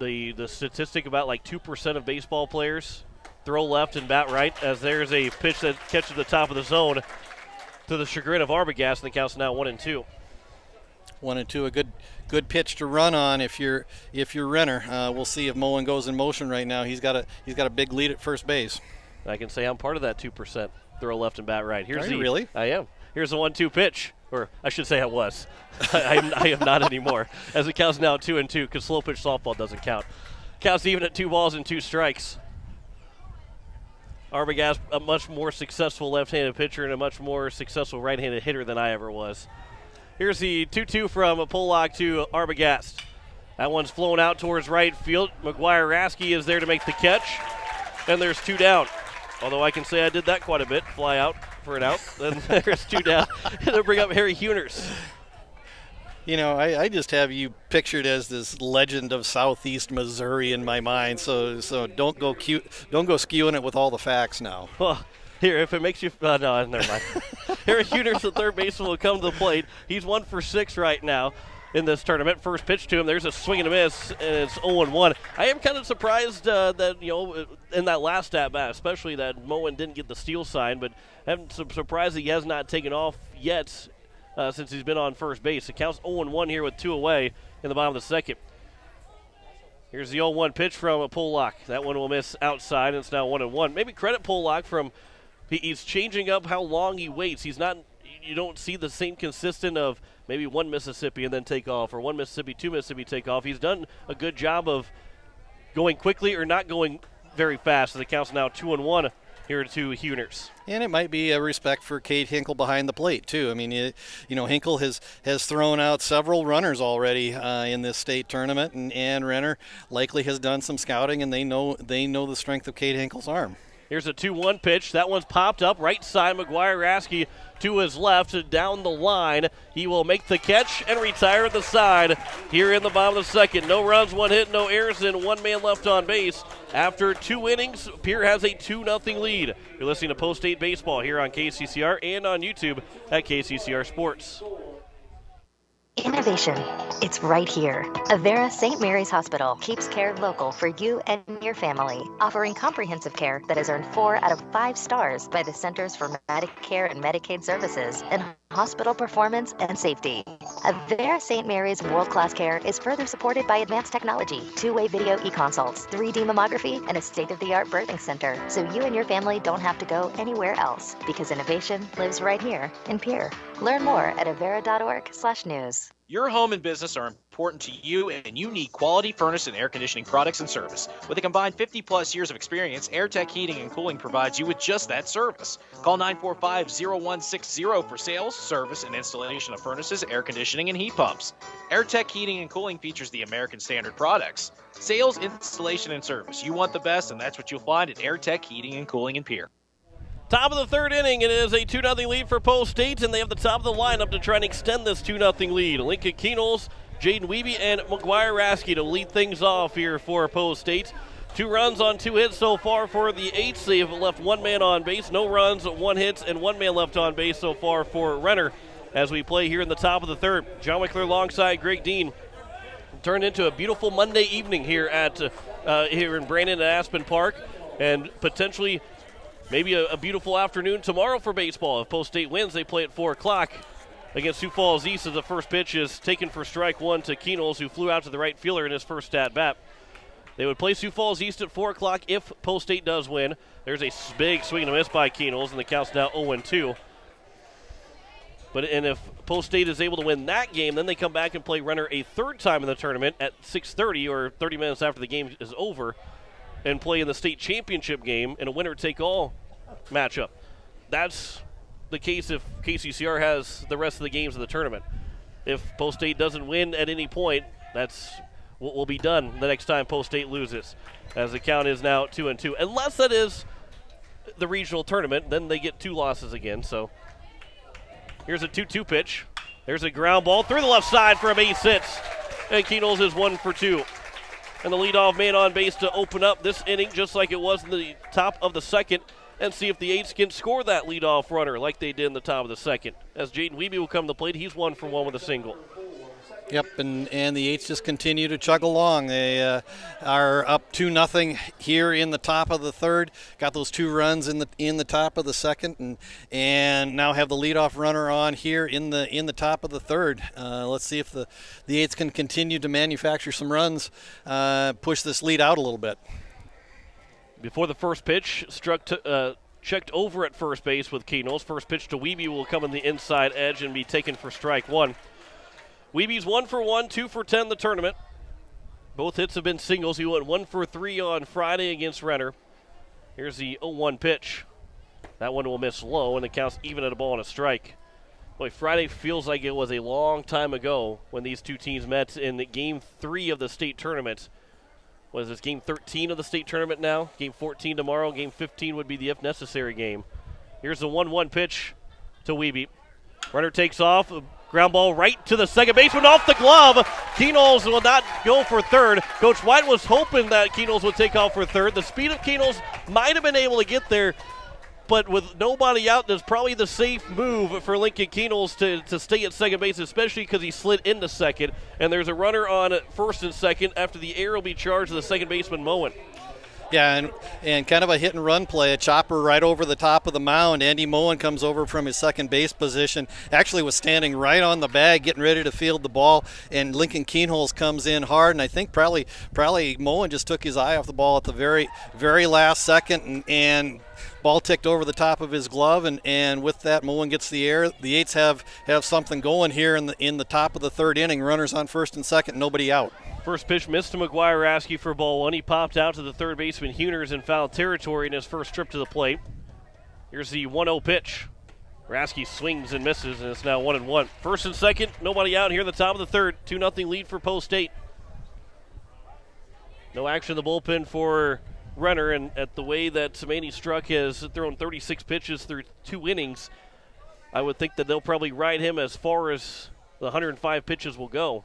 The statistic about like 2% of baseball players throw left and bat right, as there's a pitch that catches the top of the zone to the chagrin of Arbogast, and the count's now 1-2.
1-2, a good pitch to run on if you're Renner. We'll see if Mohan goes in motion right now. He's got a big lead at first base.
I can say I'm part of that 2%. Throw left and bat right.
Are you really?
I am. Here's the 1-2 pitch. Or I should say I was. I am not anymore. As it counts now 2-2, because slow pitch softball doesn't count. Counts even at 2 balls and 2 strikes. Arbogast, a much more successful left-handed pitcher and a much more successful right-handed hitter than I ever was. Here's the 2-2 from Pollock to Arbogast. That one's flown out towards right field. McGuire-Raskey is there to make the catch. And there's 2 down. Although I can say I did that quite a bit. Fly out for an out. Then there's 2 down. They'll bring up Harry Hueners.
You know, I just have you pictured as this legend of Southeast Missouri in my mind. So don't go skewing it with all the facts now.
Well, here, if it makes you no, never mind. Harry Hueners, the third baseman, will come to the plate. He's 1 for 6 right now in this tournament. First pitch to him, there's a swing and a miss, and it's 0-1. I am kind of surprised that, in that last at-bat, especially that Mohan didn't get the steal sign, but I'm surprised he has not taken off yet since he's been on first base. It counts 0-1 here with 2 away in the bottom of the second. Here's the 0-1 pitch from Pollock. That one will miss outside, and it's now 1-1. Maybe credit Pollock from he's changing up how long he waits. He's not. You don't see the same consistent of maybe 1 Mississippi and then take off, or 1 Mississippi, 2 Mississippi take off. He's done a good job of going quickly or not going very fast. So the count's now 2-1 here to Hueners.
And it might be a respect for Cade Hinkle behind the plate too. I mean, Hinkle has thrown out several runners already in this state tournament, and Renner likely has done some scouting, and they know the strength of Cade Hinkle's arm.
Here's a 2-1 pitch. That one's popped up right side. McGuire-Raskey to his left, down the line. He will make the catch and retire at the side here in the bottom of the second. No runs, 1 hit, no errors, and 1 man left on base. After 2 innings, Pierre has a 2-0 lead. You're listening to Post State Baseball here on KCCR and on YouTube at KCCR Sports.
Innovation. It's right here. Avera St. Mary's Hospital keeps care local for you and your family, offering comprehensive care that has earned 4 out of 5 stars by the Centers for Medicare and Medicaid Services in hospital performance and safety. Avera St. Mary's world-class care is further supported by advanced technology, 2-way video e-consults, 3D mammography, and a state-of-the-art birthing center, so you and your family don't have to go anywhere else, because innovation lives right here in Pierre. Learn more at avera.org/news.
Your home and business are important to you, and you need quality furnace and air conditioning products and service. With a combined 50-plus years of experience, AirTech Heating and Cooling provides you with just that service. Call 945-0160 for sales, service, and installation of furnaces, air conditioning, and heat pumps. AirTech Heating and Cooling features the American Standard products. Sales, installation, and service. You want the best, and that's what you'll find at AirTech Heating and Cooling in Pierre.
Top of the third inning, it is a 2-0 lead for Post State, and they have the top of the lineup to try and extend this 2-0 lead. Lincoln Keenels, Jaden Wiebe, and McGuire-Raskey to lead things off here for Post State. 2 runs on 2 hits so far for the Eights. They've left 1 man on base, no runs, 1 hit, and 1 man left on base so far for Renner as we play here in the top of the 3rd. John Wickler alongside Greg Dean. Turned into a beautiful Monday evening here here in Brandon at Aspen Park, and potentially maybe a beautiful afternoon tomorrow for baseball. If Post State wins, they play at 4 o'clock against Sioux Falls East as the first pitch is taken for strike 1 to Keenels, who flew out to the right fielder in his first at-bat. They would play Sioux Falls East at 4 o'clock if Post State does win. There's a big swing and a miss by Keenels, and the count's now 0-2. And if Post State is able to win that game, then they come back and play Renner a 3rd time in the tournament at 6:30 or 30 minutes after the game is over, and play in the state championship game in a winner-take-all matchup. That's the case if KCCR has the rest of the games of the tournament. If Post State doesn't win at any point, that's what will be done the next time Post State loses, as the count is now 2-2. Unless that is the regional tournament, then they get 2 losses again. So here's a 2-2 pitch. There's a ground ball through the left side for a base hit, and Keenels is 1 for 2. And the leadoff man on base to open up this inning, just like it was in the top of the 2nd, and see if the Eights can score that leadoff runner like they did in the top of the 2nd. As Jaden Wiebe will come to the plate, he's 1 for 1 with a single.
Yep, and the Eights just continue to chug along. They are up 2-0 here in the top of the 3rd. Got those 2 runs in the top of the 2nd, and now have the leadoff runner on here in the top of the 3rd. Let's see if the Eights can continue to manufacture some runs, push this lead out a little bit.
Before the first pitch, checked over at first base with Keenels. First pitch to Wiebe will come in the inside edge and be taken for strike 1. Wiebe's 1 for 1, 2 for 10 the tournament. Both hits have been singles. He went 1 for 3 on Friday against Renner. Here's the 0-1 pitch. That one will miss low, and it counts even at a ball and a strike. Boy, Friday feels like it was a long time ago when these two teams met in Game 3 of the state tournament. Was this Game 13 of the state tournament now? Game 14 tomorrow. Game 15 would be the if necessary game. Here's the 1-1 pitch to Wiebe. Renner takes off. Ground ball right to the second baseman off the glove. Keenels will not go for 3rd. Coach White was hoping that Keenels would take off for 3rd. The speed of Keenels might have been able to get there, but with nobody out, that's probably the safe move for Lincoln Keenels to stay at second base, especially because he slid into 2nd. And there's a runner on 1st and 2nd after the error will be charged to the second baseman, Mohan.
Yeah, and kind of a hit-and-run play, a chopper right over the top of the mound. Andy Mohan comes over from his second base position, actually was standing right on the bag, getting ready to field the ball, and Lincoln Keenholz comes in hard, and I think probably Mohan just took his eye off the ball at the very, very last second, and ball ticked over the top of his glove, and with that, Mohan gets the air. The Eights have something going here in the top of the 3rd inning. Runners on 1st and 2nd, nobody out.
First pitch missed to McGuire Rasky for ball 1. He popped out to the 3rd baseman Hueners in foul territory in his first trip to the plate. Here's the 1-0 pitch. Rasky swings and misses, and it's now 1-1. 1st and 2nd, nobody out here in the top of the 3rd. 2-0 lead for Post State. No action in the bullpen for Renner, and at the way that Manny Struck has thrown 36 pitches through 2 innings, I would think that they'll probably ride him as far as the 105 pitches will go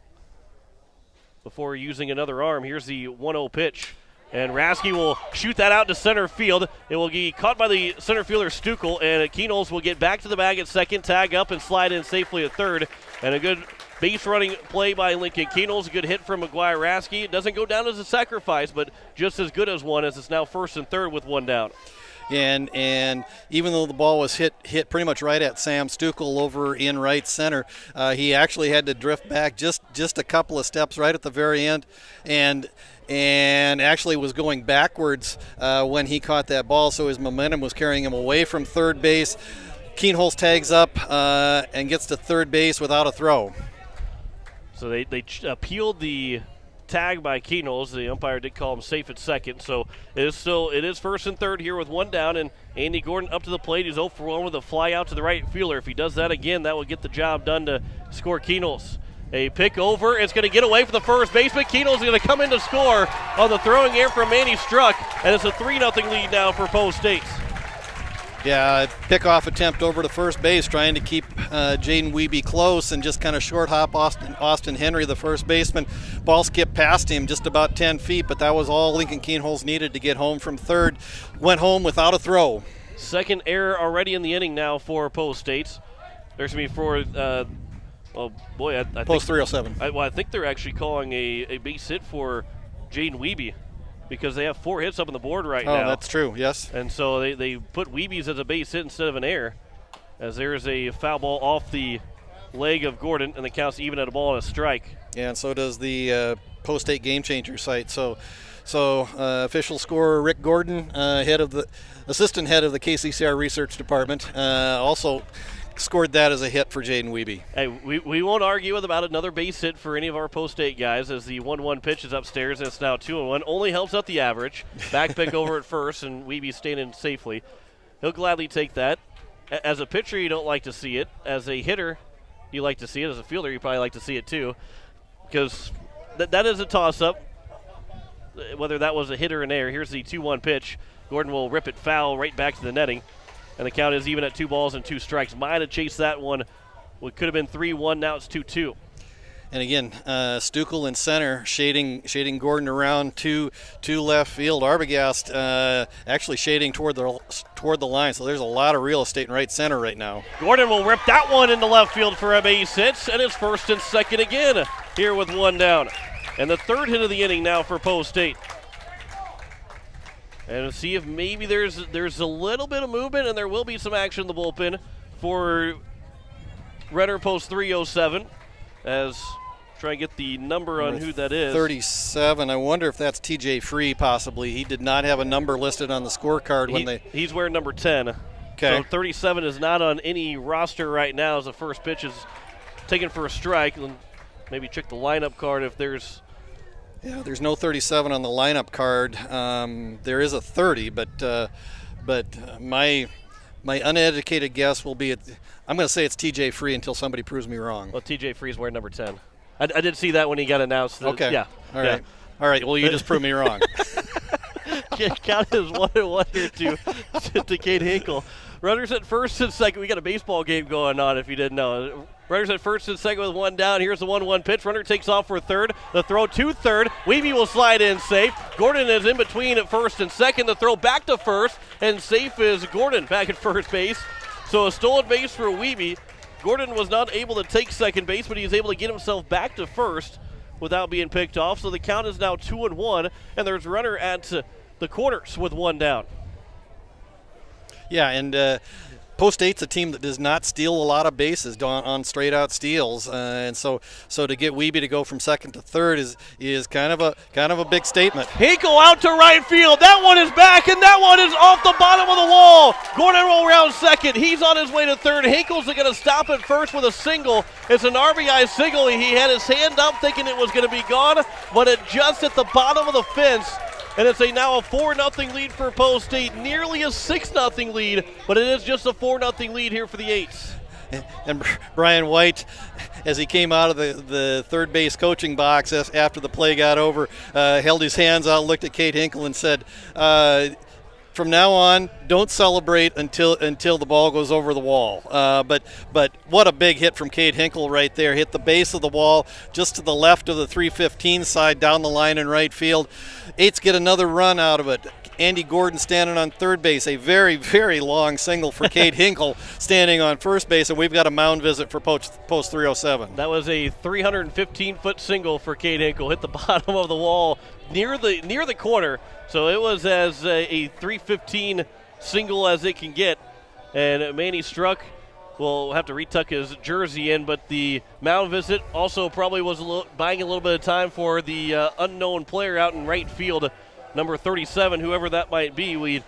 before using another arm. Here's the 1-0 pitch, and Rasky will shoot that out to center field. It will be caught by the center fielder Stukel, and Keenels will get back to the bag at 2nd, tag up, and slide in safely at 3rd. And a good base running play by Lincoln Keenels. A good hit from McGuire Rasky. It doesn't go down as a sacrifice, but just as good as one, as it's now 1st and 3rd with 1 down.
And even though the ball was hit pretty much right at Sam Stukel over in right center, he actually had to drift back just a couple of steps right at the very end, and actually was going backwards when he caught that ball, so his momentum was carrying him away from 3rd base. Keenholz tags up and gets to 3rd base without a throw.
So they appealed the tag by Keenels. The umpire did call him safe at 2nd, so it is 1st and 3rd here with 1 down, and Andy Gordon up to the plate. He's 0 for 1 with a fly out to the right fielder. If he does that again, that will get the job done to score Keenels. A pick over. It's going to get away from the first baseman. Keenels is going to come in to score on the throwing error from Manny Struck, and it's a 3-0 lead now for Post State.
Yeah, pickoff attempt over to first base, trying to keep Jaden Wiebe close and just kind of short hop Austin Henry, the first baseman. Ball skipped past him just about 10 feet, but that was all Lincoln Keenholz needed to get home from third. Went home without a throw.
Second error already in the inning now for Post State. There's going to be for, I
Post 307.
I think they're actually calling a base hit for Jaden Wiebe because they have 4 hits up on the board right now.
Oh, that's true, yes.
And so they put Wiebe's as a base hit instead of an error, as there's a foul ball off the leg of Gordon, and the count's even at a ball and a strike.
Yeah, and so does the Post State Game Changer site. So official scorer Rick Gordon, assistant head of the KCCR Research Department, also scored that as a hit for Jaden Wiebe.
Hey, we won't argue about another base hit for any of our Post State guys, as the 1-1 pitch is upstairs, and it's now 2-1. Only helps out the average. Back pick over at first, and Wiebe staying in safely. He'll gladly take that. As a pitcher, you don't like to see it. As a hitter, you like to see it. As a fielder, you probably like to see it too, because that is a toss-up, whether that was a hit or an error. Here's the 2-1 pitch. Gordon will rip it foul right back to the netting. And the count is even at 2 balls and 2 strikes. Might have chased that one. What could have been 3-1, now it's 2-2.
And again, Stukel in center, shading Gordon around to left field. Arbogast actually shading toward the line. So there's a lot of real estate in right center right now.
Gordon will rip that one into left field for a base hit, and it's first and second again here with 1 down. And the third hit of the inning now for Post State. And see if maybe there's a little bit of movement, and there will be some action in the bullpen for Renner Post 307. As try and get the number on who that is.
37. I wonder if that's TJ Free possibly. He did not have a number listed on the scorecard
He's wearing number 10.
Okay.
So 37 is not on any roster right now, as the first pitch is taken for a strike. And maybe check the lineup card if there's.
Yeah, there's no 37 on the lineup card. There is a 30, but my uneducated guess will be I'm going to say it's TJ Free until somebody proves me wrong.
Well, TJ Free's wearing number 10. I did see that when he got announced.
Okay.
Yeah.
All right. All right. Well, you just proved me wrong.
Count is 1-1 here to Kate Hinkle. Runners at first and second. We got a baseball game going on, if you didn't know. Runners at first and second with 1 down. Here's the 1-1 pitch. Runner takes off for third. The throw to third. Wiebe will slide in safe. Gordon is in between at first and second. The throw back to first, and safe is Gordon back at first base. So a stolen base for Wiebe. Gordon was not able to take second base, but he was able to get himself back to first without being picked off. So the count is now 2-1, and there's a runner at the corners with 1 down.
Yeah, and Post State's a team that does not steal a lot of bases on straight-out steals, and so to get Wiebe to go from second to third is kind of a big statement.
Hinkle out to right field. That one is back, and that one is off the bottom of the wall. Gordon will round second. He's on his way to third. Hinkle's going to stop at first with a single. It's an RBI single. He had his hand up thinking it was going to be gone, but it just at the bottom of the fence. And it's now a 4-0 lead for Post State, nearly a 6-0 lead, but it is just a 4-0 lead here for the Eights.
And Brian White, as he came out of the third base coaching box after the play got over, held his hands out, looked at Kate Hinkle and said, from now on, don't celebrate until the ball goes over the wall. But what a big hit from Kate Hinkle right there. Hit the base of the wall just to the left of the 315 side down the line in right field. Eights get another run out of it. Andy Gordon standing on third base. A very, very long single for Kate Hinkle standing on first base, and we've got a mound visit for Post 307.
That was a 315-foot single for Kate Hinkle. Hit the bottom of the wall near the corner. So it was as a 315 single as it can get. And Manny Struck will have to retuck his jersey in, but the mound visit also probably was buying a little bit of time for the unknown player out in right field, number 37, whoever that might be.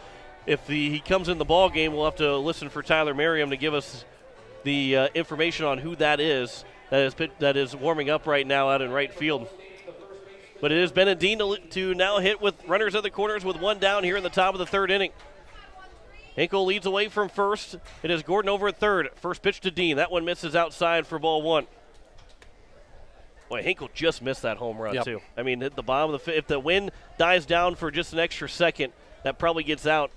If he comes in the ball game, we'll have to listen for Tyler Merriam to give us the information on who that is that is warming up right now out in right field. But it is Benedine to now hit with runners at the corners with 1 down here in the top of the third inning. Hinkle leads away from first. It is Gordon over at third. First pitch to Dean. That one misses outside for ball 1. Boy, Hinkle just missed that home run, too. I mean, hit the bottom of if the wind dies down for just an extra second, that probably gets out.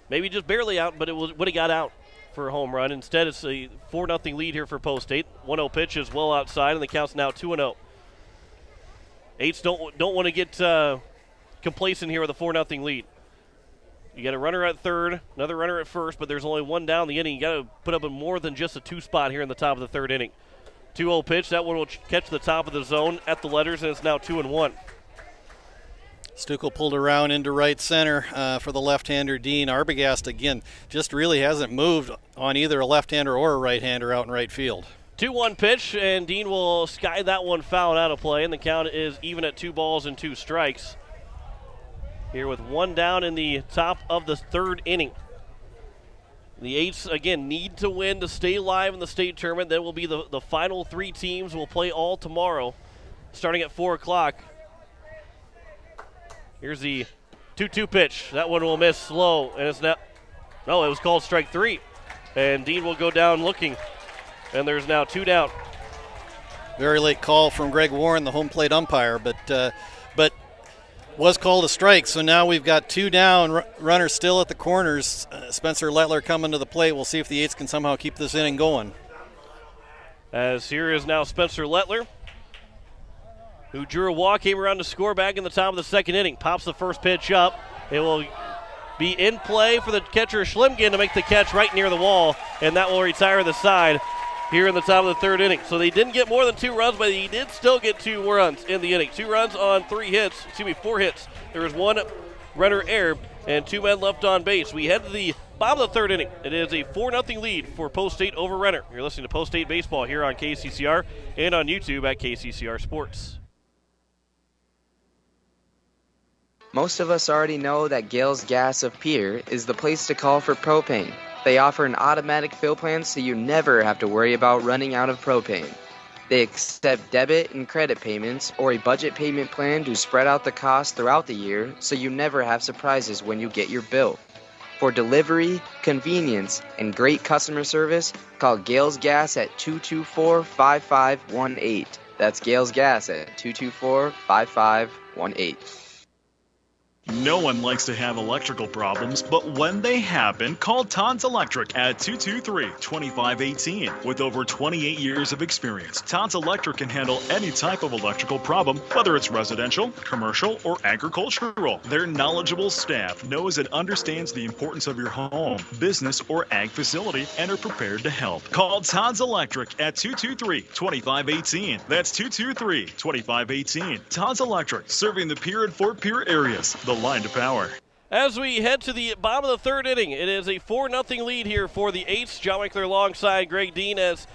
Maybe just barely out, but it would have got out. for a home run. Instead, it's a 4-0 lead here for Post State. 1-0 pitch is well outside, and the count's now 2-0. Eights don't want to get complacent here with a 4-0 lead. You got a runner at third, another runner at first, but there's only one down the inning. You got to put up a more than just a 2 spot here in the top of the third inning. 2-0 pitch. That one will catch the top of the zone at the letters, and it's now 2-1.
Stuckel pulled around into right center for the left-hander, Dean. Arbogast, again, just really hasn't moved on either a left-hander or a right-hander out in right field.
2-1 pitch, and Dean will sky that one foul out of play, and the count is even at 2 balls and 2 strikes. Here with one down in the top of the third inning. The Eights, again, need to win to stay live in the state tournament. That will be the final 3 teams will play all tomorrow, starting at 4 o'clock. Here's the 2-2 pitch. That one will miss slow, and it's now, no, it was called strike 3. And Dean will go down looking, and there's now 2 down.
Very late call from Greg Warren, the home plate umpire, but was called a strike, so now we've got 2 down, runners still at the corners. Spencer Lettler coming to the plate. We'll see if the Eights can somehow keep this inning going.
As here is now Spencer Lettler, who drew a walk, came around to score back in the top of the second inning. Pops the first pitch up. It will be in play for the catcher Schlimgen to make the catch right near the wall, and that will retire the side here in the top of the third inning. So they didn't get more than 2 runs, but he did still get 2 runs in the inning. 2 runs on 4 hits. There was 1 runner error and 2 men left on base. We head to the bottom of the third inning. It is a 4-0 lead for Post State over Renner. You're listening to Post State Baseball here on KCCR and on YouTube at KCCR Sports.
Most of us already know that Gales Gas of Pierre is the place to call for propane. They offer an automatic fill plan so you never have to worry about running out of propane. They accept debit and credit payments or a budget payment plan to spread out the cost throughout the year so you never have surprises when you get your bill. For delivery, convenience, and great customer service, call Gales Gas at 224-5518. That's Gales Gas at 224-5518.
No one likes to have electrical problems, but when they happen, call Todd's Electric at 223-2518. With over 28 years of experience, Todd's Electric can handle any type of electrical problem, whether it's residential, commercial, or agricultural. Their knowledgeable staff knows and understands the importance of your home, business, or ag facility and are prepared to help. Call Todd's Electric at 223-2518. That's 223-2518. Todd's Electric, serving the Pierre and Fort Pierre areas. The line to power.
As we head to the bottom of the third inning, it is a 4-0 lead here for the Eights. John Winkler alongside Greg Dean, as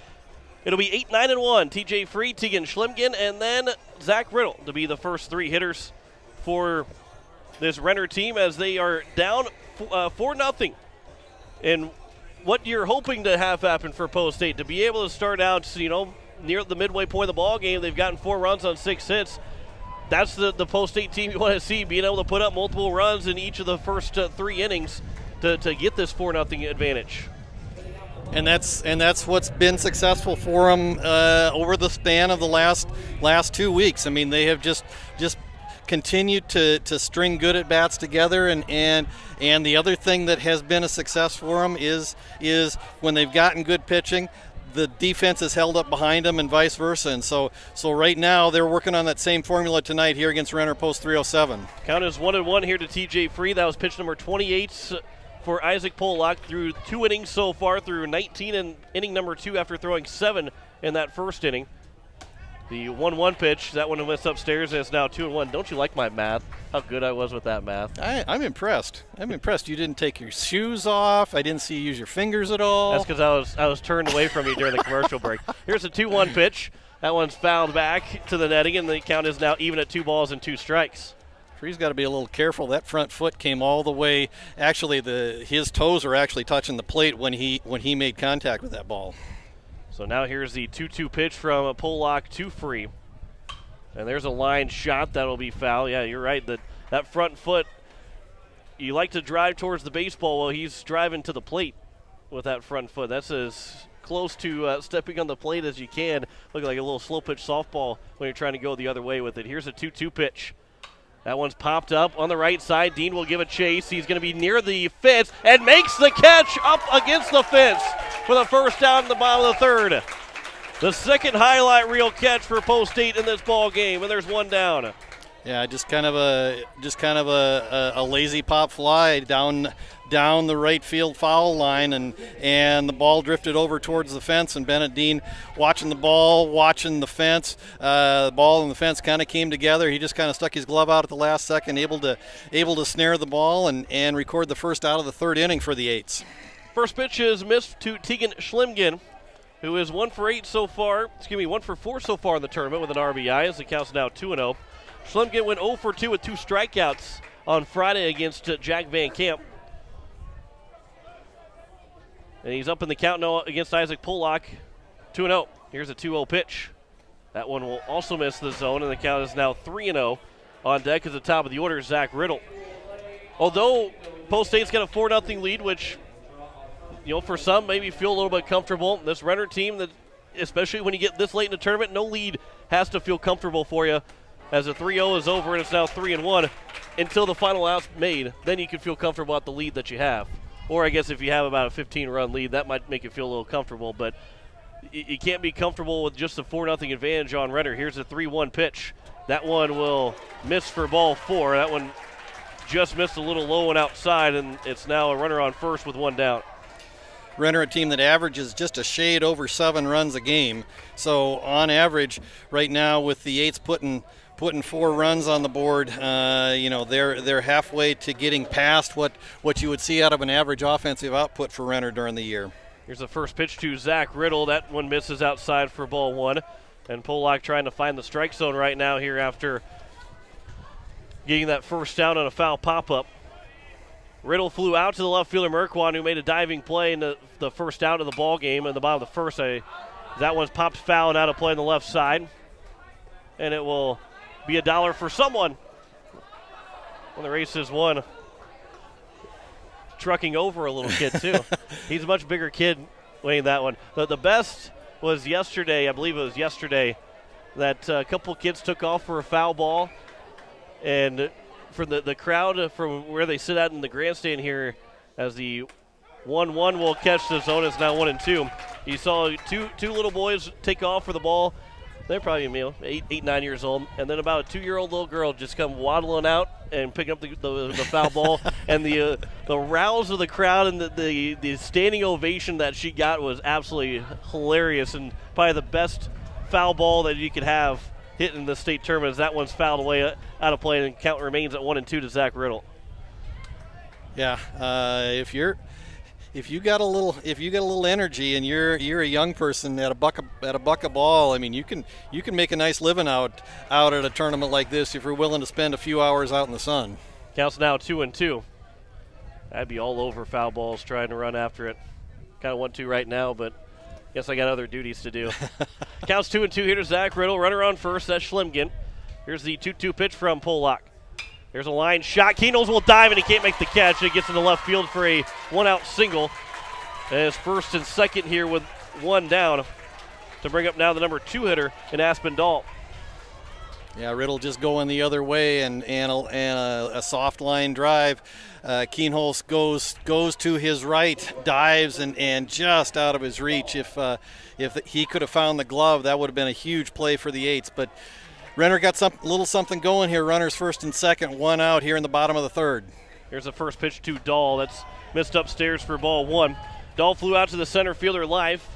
it'll be 8-9-1. TJ Free, Tegan Schlimgen, and then Zach Riddle to be the first 3 hitters for this Renner team as they are down 4-0. And what you're hoping to have happen for Post State, to be able to start out, near the midway point of the ball game, they've gotten 4 runs on 6 hits. That's the Post State team you want to see, being able to put up multiple runs in each of the first 3 innings to get this 4-0 advantage.
And that's what's been successful for them over the span of the last 2 weeks. I mean, they have just continued to string good at bats together, and the other thing that has been a success for them is when they've gotten good pitching, the defense is held up behind them and vice versa. And so right now they're working on that same formula tonight here against Renner Post 307.
Count is 1-1 here to TJ Free. That was pitch number 28 for Isaac Pollock through 2 innings so far, through 19 in inning number 2 after throwing 7 in that first inning. The 1-1 pitch, that one went upstairs, and it's now 2-1. Don't you like my math? How good I was with that math.
I'm impressed. You didn't take your shoes off. I didn't see you use your fingers at all.
That's because I was turned away from you during the commercial break. Here's a 2-1 pitch. That one's fouled back to the netting, and the count is now even at 2 balls and 2 strikes.
Free's got to be a little careful. That front foot came all the way. Actually, his toes were actually touching the plate when he made contact with that ball.
So now here's the 2-2 pitch from Pollock to Free. And there's a line shot that'll be foul. Yeah, you're right. That front foot, you like to drive towards the baseball. Well, he's driving to the plate with that front foot. That's as close to stepping on the plate as you can. Look like a little slow pitch softball when you're trying to go the other way with it. Here's a 2-2 pitch. That one's popped up on the right side. Dean will give a chase. He's going to be near the fence and makes the catch up against the fence for the first down in the bottom of the third. The second highlight reel catch for Post State in this ball game, and there's one down.
Yeah, just kind of a lazy pop fly down the right field foul line, and the ball drifted over towards the fence, and Bennett Dean watching the ball, watching the fence. The ball and the fence kind of came together. He just kind of stuck his glove out at the last second, able to snare the ball and record the first out of the third inning for the Eights.
First pitch is missed to Tegan Schlimgen, who is 1 for 4 so far in the tournament with an RBI, as the count's now 2-0. Schlimgen went 0 for 2 with 2 strikeouts on Friday against Jack Van Camp. And he's up in the count now against Isaac Pollock, 2-0. Here's a 2-0 pitch. That one will also miss the zone, and the count is now 3-0. On deck is the top of the order, Zach Riddle. Although Post State's got a 4-0 lead, which, for some maybe feel a little bit comfortable. This Renner team, that especially when you get this late in the tournament, no lead has to feel comfortable for you. As the 3-0 is over and it's now 3-1 until the final out's made, then you can feel comfortable at the lead that you have. Or I guess if you have about a 15-run lead, that might make you feel a little comfortable. But you can't be comfortable with just a 4-0 advantage on Renner. Here's a 3-1 pitch. That one will miss for ball 4. That one just missed a little low and outside, and it's now a runner on first with one down.
Renner, a team that averages just a shade over 7 runs a game. So on average, right now with the Eights putting 4 runs on the board, they're halfway to getting past what you would see out of an average offensive output for Renner during the year.
Here's the first pitch to Zach Riddle. That one misses outside for ball 1. And Pollock trying to find the strike zone right now here after getting that first down on a foul pop-up. Riddle flew out to the left fielder Merkwan, who made a diving play in the first out of the ball game. In the bottom of the first, that one's popped foul and out of play on the left side. And it will be $1 for someone when the race is won. Trucking over a little kid, too. He's a much bigger kid winning that one. But the best was yesterday, I believe it was yesterday, that a couple kids took off for a foul ball. And for the crowd from where they sit at in the grandstand here, as the 1-1 will catch the zone, it's now 1-2. You saw two little boys take off for the ball. They're probably 8, 9 years old, and then about a 2-year-old little girl just come waddling out and picking up the foul ball. And the rouse of the crowd and the standing ovation that she got was absolutely hilarious, and probably the best foul ball that you could have hit in the state tournament as that one's fouled away out of play, and count remains at 1-2 to Zach Riddle.
Yeah, if you got a little energy and you're a young person at a buck of ball, I mean you can make a nice living out at a tournament like this if you're willing to spend a few hours out in the sun.
Counts now 2-2. I'd be all over foul balls trying to run after it. Kind of want to right now, but guess I got other duties to do. Counts 2-2 here to Zach Riddle. Runner on first, that's Schlimgen. Here's the 2-2 pitch from Pollock. There's a line shot. Keenels will dive, and he can't make the catch. It gets into left field for a one-out single. And it's first and second here with one down to bring up now the number 2 hitter in Aspen Dahl.
Yeah, Riddle just going the other way and a soft line drive. Keenholz goes to his right, dives and just out of his reach. If he could have found the glove, that would have been a huge play for the Eights. But Renner got little something going here. Runners first and second, one out here in the bottom of the third.
Here's the first pitch to Dahl. That's missed upstairs for ball 1. Dahl flew out to the center fielder Life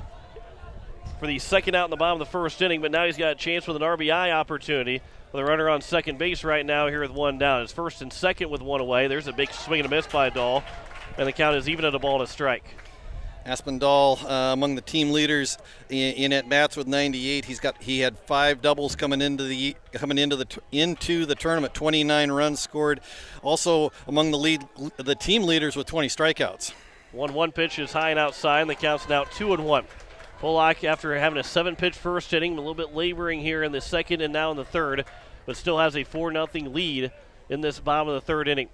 for the second out in the bottom of the first inning, but now he's got a chance with an RBI opportunity with a runner on second base right now here with one down. It's first and second with one away. There's a big swing and a miss by Dahl, and the count is even at a ball and a strike.
Aspen Dahl among the team leaders in at bats with 98. He had 5 doubles coming into the tournament. 29 runs scored. Also among the team leaders with 20 strikeouts.
1-1 pitch is high and outside, and the count's now 2-1. Pollock, after having a 7-pitch first inning, a little bit laboring here in the second and now in the third, but still has a 4-0 lead in this bottom of the third inning.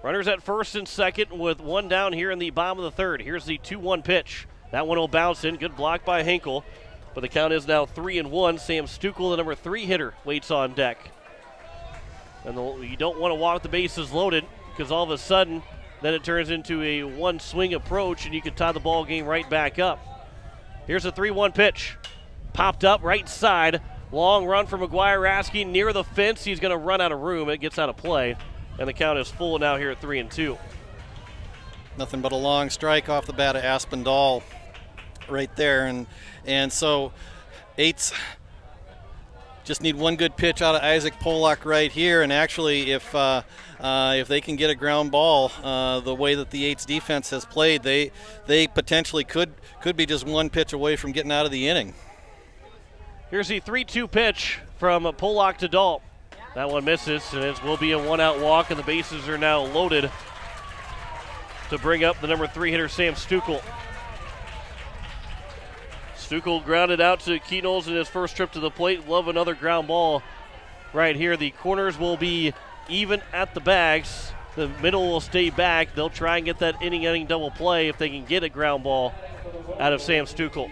Runners at first and second with one down here in the bottom of the third. Here's the 2-1 pitch. That one will bounce in. Good block by Henkel, but the count is now 3-1. Sam Stukel, the number 3 hitter, waits on deck. And you don't want to walk the bases loaded because all of a sudden then it turns into a one-swing approach and you can tie the ball game right back up. Here's a 3-1 pitch. Popped up right side. Long run for McGuire-Raskey near the fence. He's going to run out of room. It gets out of play. And the count is full now here at 3-2.
Nothing but a long strike off the bat of Aspinall right there. And so Eights just need one good pitch out of Isaac Polak right here. And actually, if they can get a ground ball the way that the Eights defense has played, they potentially could be just one pitch away from getting out of the inning.
Here's the 3-2 pitch from Polak to Dahl. That one misses, and it will be a one-out walk, and the bases are now loaded to bring up the number 3 hitter, Sam Stukel. Stukel grounded out to Keynoles in his first trip to the plate. Love another ground ball right here. The corners will be even at the bags. The middle will stay back. They'll try and get that inning double play if they can get a ground ball out of Sam Stukel.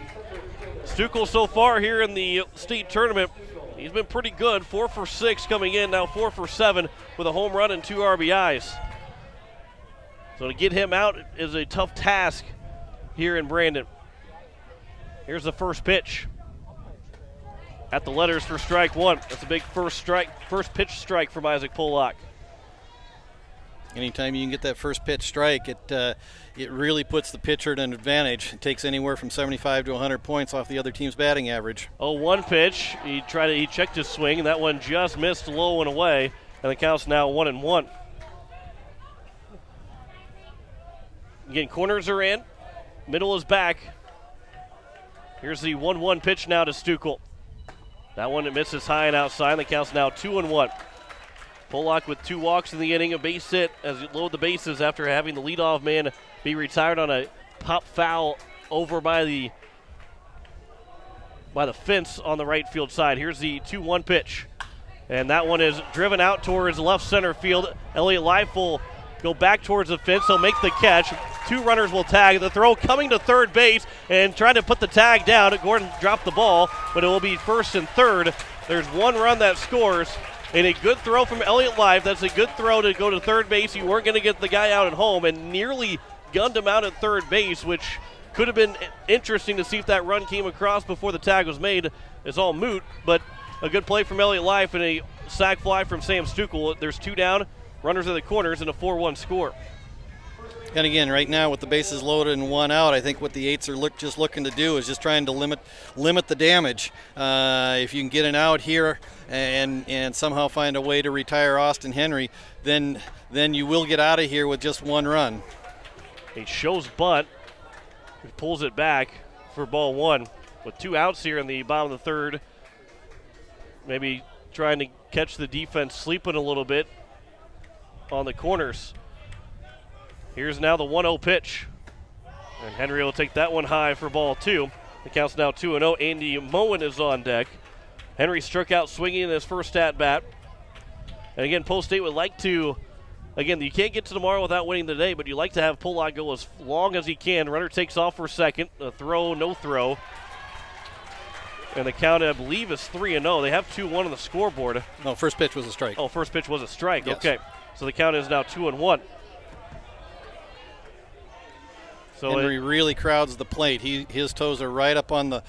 Stukel so far here in the state tournament, he's been pretty good. 4 for 6 coming in, now 4 for 7 with a home run and 2 RBIs. So to get him out is a tough task here in Brandon. Here's the first pitch. At the letters for strike one. That's a big first pitch strike from Isaac Polak.
Anytime you can get that first pitch strike, it really puts the pitcher at an advantage. It takes anywhere from 75 to 100 points off the other team's batting average.
0-1 pitch. He checked his swing, and that one just missed low and away, and the count's now 1-1. Again, corners are in. Middle is back. Here's the 1-1 pitch now to Stukel. That one misses high and outside. The count's now 2-1. Polak with 2 walks in the inning, a base hit as he load the bases after having the leadoff man be retired on a pop foul over by the fence on the right field side. Here's the 2-1 pitch. And that one is driven out towards left center field. Elliott Life will go back towards the fence. He'll make the catch. 2 runners will tag. The throw coming to third base and trying to put the tag down. Gordon dropped the ball, but it will be first and third. There's 1 run that scores. And a good throw from Elliott Life. That's a good throw to go to third base. You weren't going to get the guy out at home and nearly gunned him out at third base, which could have been interesting to see if that run came across before the tag was made. It's all moot, but a good play from Elliott Life and a sac fly from Sam Stukel. There's 2 down, runners at the corners, and a 4-1 score.
And again, right now with the bases loaded and 1 out, I think what the Eights are just looking to do is just trying to limit the damage. If you can get an out here and somehow find a way to retire Austin Henry, then you will get out of here with just 1 run.
He shows bunt. He pulls it back for ball 1 with 2 outs here in the bottom of the third. Maybe trying to catch the defense sleeping a little bit on the corners. Here's now the 1-0 pitch. And Henry will take that one high for ball 2. The count's now 2-0. Andy Mohan is on deck. Henry struck out swinging in his first at-bat. And again, Post State would like to, again, you can't get to tomorrow without winning today, but you like to have Polak go as long as he can. Runner takes off for second. A throw, no throw. And the count, I believe, is 3-0. They have 2-1 on the scoreboard.
No, first pitch was a strike.
Oh, first pitch was a strike.
Yes.
Okay. So the count is now 2-1. So
Henry really crowds the plate. His toes are right up on the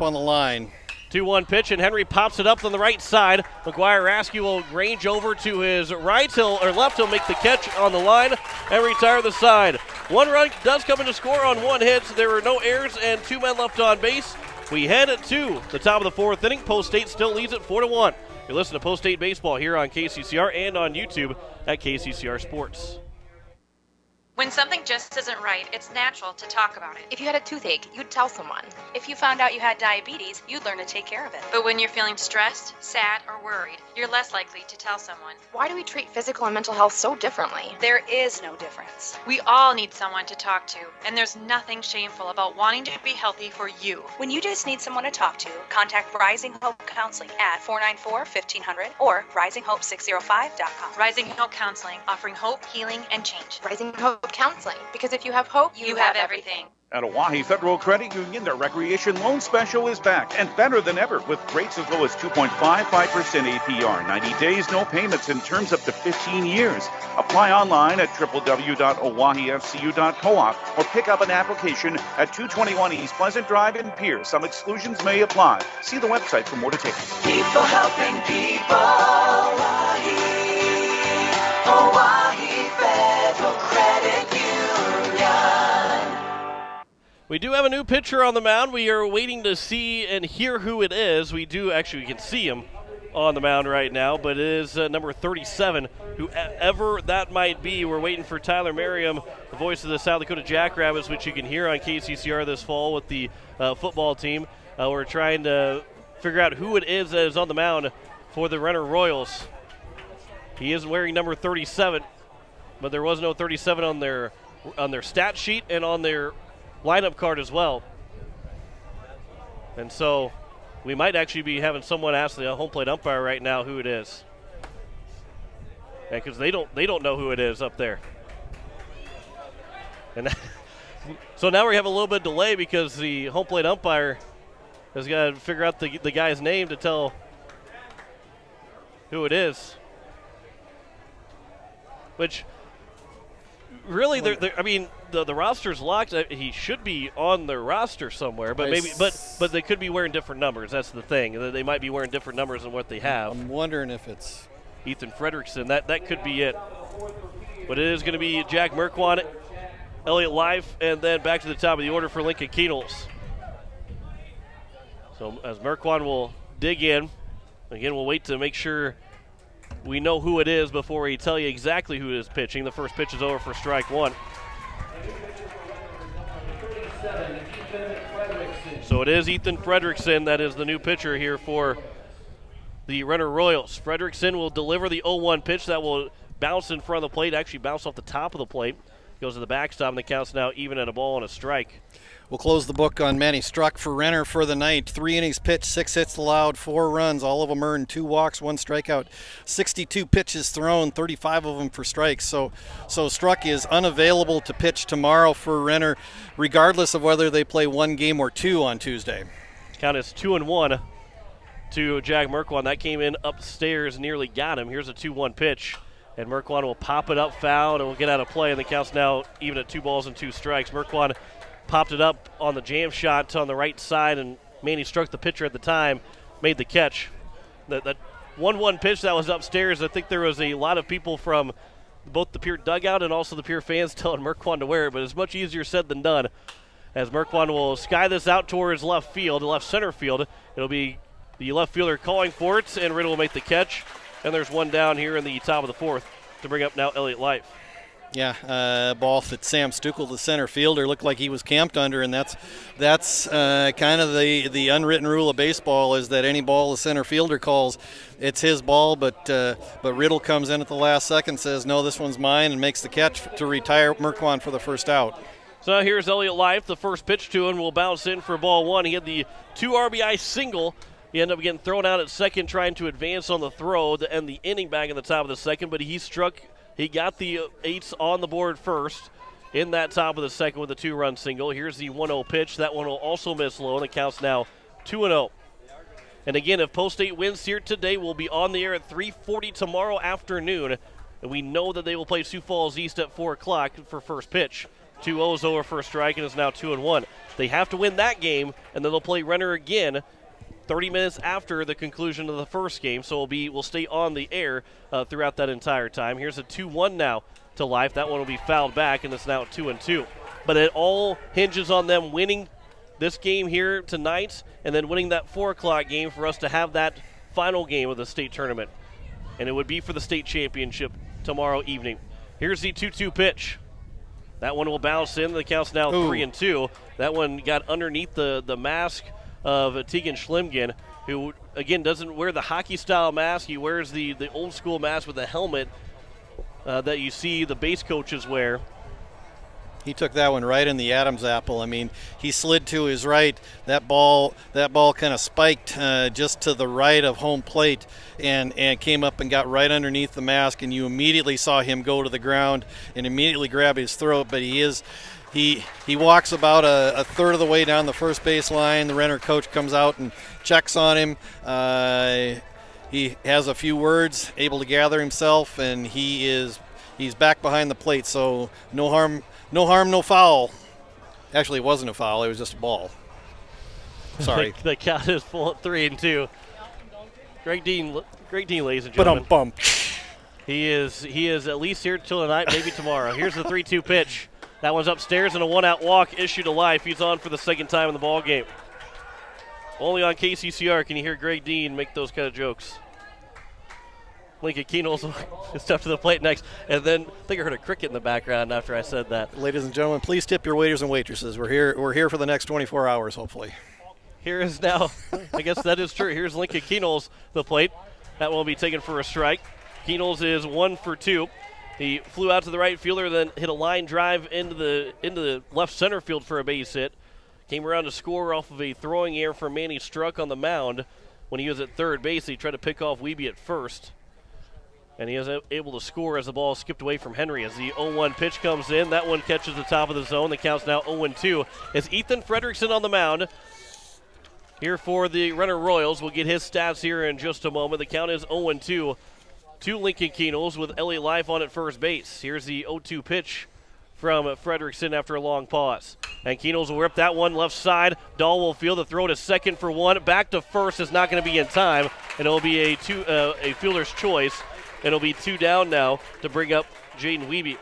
line.
2-1 pitch, and Henry pops it up on the right side. McGuire-Raskey will range over to his right or left. He'll make the catch on the line and retire the side. 1 run does come in to score on 1 hit, so there were no errors and 2 men left on base. We head to the top of the 4th inning. Post State still leads it 4-1. You're listening to Post State Baseball here on KCCR and on YouTube at KCCR Sports.
When something just isn't right, it's natural to talk about it.
If you had a toothache, you'd tell someone.
If you found out you had diabetes, you'd learn to take care of it. But when you're feeling stressed, sad, or worried, you're less likely to tell someone.
Why do we treat physical and mental health so differently?
There is no difference. We all need someone to talk to, and there's nothing shameful about wanting to be healthy for you.
When you just need someone to talk to, contact Rising Hope Counseling at 494-1500 or risinghope605.com.
Rising Hope Counseling, offering hope, healing, and change.
Rising Hope Counseling, because if you have hope,
you have everything.
At Oahe Federal Credit Union, their Recreation Loan Special is back and better than ever with rates as low as 2.55% APR. 90 days, no payments, and terms up to 15 years. Apply online at www.oahefcu.coop or pick up an application at 221 East Pleasant Drive in Pierre. Some exclusions may apply. See the website for more details.
People helping people. Oahe Federal Credit Union.
We do have a new pitcher on the mound. We are waiting to see and hear who it is. We can see him on the mound right now, but it is number 37, whoever that might be. We're waiting for Tyler Merriam, the voice of the South Dakota Jackrabbits, which you can hear on KCCR this fall with the football team. We're trying to figure out who it is that is on the mound for the Renner Royals. He is wearing number 37, but there was no 37 on their stat sheet and on their lineup card as well. And so we might actually be having someone ask the home plate umpire right now who it is. Because they don't know who it is up there. And so now we have a little bit of delay because the home plate umpire has got to figure out the guy's name to tell who it is. Which really, the roster's locked. He should be on the roster somewhere, but but they could be wearing different numbers. That's the thing. They might be wearing different numbers than what they have.
I'm wondering if it's
Ethan Fredrickson. That could be it. But it is going to be Jack Merkwan, Elliott Life, and then back to the top of the order for Lincoln Keenels. So as Merkwan will dig in, again, we'll wait to make sure we know who it is before we tell you exactly who is pitching. The first pitch is over for strike one. So it is Ethan Fredrickson that is the new pitcher here for the Renner Royals. Fredrickson will deliver the 0-1 pitch that will bounce in front of the plate, actually bounce off the top of the plate. Goes to the backstop, and the count's now even at a ball and a strike.
We'll close the book on Manny Struck for Renner for the night. 3 innings pitched, 6 hits allowed, 4 runs. All of them earned 2 walks, 1 strikeout. 62 pitches thrown, 35 of them for strikes. So Struck is unavailable to pitch tomorrow for Renner, regardless of whether they play 1 game or 2 on Tuesday.
Count is 2-1 to Jack Merkwan. That came in upstairs, nearly got him. Here's a 2-1 pitch. And Merkwan will pop it up foul and will get out of play. And the count's now even at 2 balls and 2 strikes. Merkwan popped it up on the jam shot on the right side, and Manny Struck, the pitcher at the time, made the catch. That 1-1 pitch that was upstairs, I think there was a lot of people from both the Pierre dugout and also the Pierre fans telling Merkwan to wear it, but it's much easier said than done. As Merkwan will sky this out towards left center field. It'll be the left fielder calling for it, and Riddle will make the catch. And there's one down here in the top of the 4th to bring up now Elliott Life.
Yeah, ball that Sam Stuckel, the center fielder, looked like he was camped under, and that's kind of the unwritten rule of baseball, is that any ball the center fielder calls, it's his ball, but Riddle comes in at the last second, says, no, this one's mine, and makes the catch to retire Merkwan for the first out.
So now here's Elliott Life. The first pitch to him will bounce in for ball 1. He had the 2 RBI single. He ended up getting thrown out at second, trying to advance on the throw to end the inning back in the top of the second, but he got the 8s on the board first in that top of the second with a 2-run single. Here's the 1-0 pitch. That one will also miss low, and it counts now 2-0. And again, if Post 8 wins here today, we'll be on the air at 3:40 tomorrow afternoon, and we know that they will play Sioux Falls East at 4 o'clock for first pitch. 2-0 over for a strike, and it's now 2-1. They have to win that game, and then they'll play Renner again 30 minutes after the conclusion of the first game, so we'll stay on the air throughout that entire time. Here's a 2-1 now to Life. That one will be fouled back, and it's now 2-2. But it all hinges on them winning this game here tonight and then winning that 4 o'clock game for us to have that final game of the state tournament. And it would be for the state championship tomorrow evening. Here's the 2-2 pitch. That one will bounce in. The count's now 3-2. That one got underneath the mask of Tegan Schlimgen, who, again, doesn't wear the hockey-style mask. He wears the old-school mask with the helmet that you see the base coaches wear.
He took that one right in the Adam's apple. I mean, he slid to his right. That ball kind of spiked just to the right of home plate and came up and got right underneath the mask, and you immediately saw him go to the ground and immediately grab his throat. But he is He walks about a third of the way down the first base line. The Renner coach comes out and checks on him. He has a few words, able to gather himself, and he's back behind the plate. So no harm, no foul. Actually, it wasn't a foul. It was just a ball. Sorry.
The count is full at 3-2. Greg Dean, ladies and gentlemen.
Bum.
He is at least here till tonight, maybe tomorrow. Here's the 3-2 pitch. That one's upstairs and a one-out walk issued to life. He's on for the second time in the ball game. Only on KCCR can you hear Greg Dean make those kind of jokes. Lincoln Keenels will step to the plate next. And then I think I heard a cricket in the background after I said that.
Ladies and gentlemen, please tip your waiters and waitresses. We're here for the next 24 hours, hopefully.
Here is now, I guess that is true. Here's Lincoln Keenels, the plate. That will be taken for a strike. Keenels is 1 for 2. He flew out to the right fielder, then hit a line drive into the left center field for a base hit. Came around to score off of a throwing error from Manny Struck on the mound when he was at third base. He tried to pick off Wiebe at first. And he was able to score as the ball skipped away from Henry. As the 0-1 pitch comes in, that one catches the top of the zone. The count's now 0-2. As Ethan Fredrickson on the mound here for the Renner Royals. We'll get his stats here in just a moment. The count is 0-2 to Lincoln Keenels with Elliott Life on at first base. Here's the 0-2 pitch from Fredrickson after a long pause. And Keenels will rip that one left side. Dahl will field the throw to second for one. Back to first is not going to be in time, and it will be a fielder's choice. It'll be 2 down now to bring up Jaden Wiebe.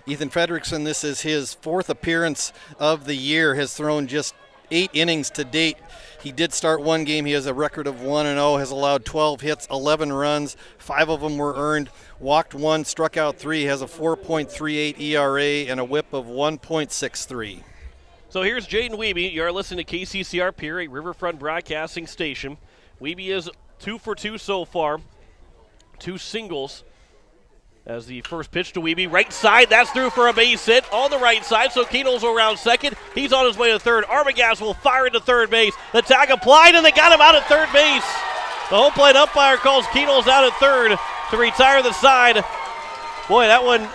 Ethan Fredrickson, this is his 4th appearance of the year, has thrown just 8 innings to date. He did start one game. He has a record of 1-0, has allowed 12 hits, 11 runs, 5 of them were earned, walked 1, struck out 3, has a 4.38 ERA and a whip of 1.63.
So here's Jaden Wiebe. You are listening to KCCR Pierre, a Riverfront broadcasting station. Wiebe is 2 for 2 so far. 2 singles as the first pitch to Wiebe. Right side, that's through for a base hit on the right side, so Keenels will round second. He's on his way to third. Arbogast will fire into third base. The tag applied, and they got him out at third base. The home plate umpire calls Keenels out at third to retire the side. Boy, that one,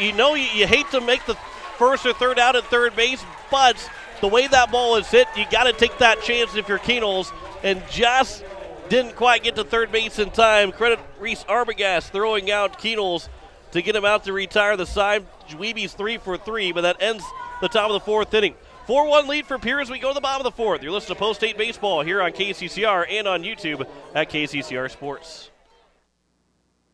you hate to make the first or third out at third base, but the way that ball is hit, you got to take that chance if you're Keenels, and just didn't quite get to third base in time. Credit Reese Arbogast throwing out Keenels to get him out to retire the side. Wiebe's 3 for 3, but that ends the top of the 4th inning. 4-1 lead for Pierre as we go to the bottom of the 4th. You're listening to Post-State Baseball here on KCCR and on YouTube at KCCR Sports.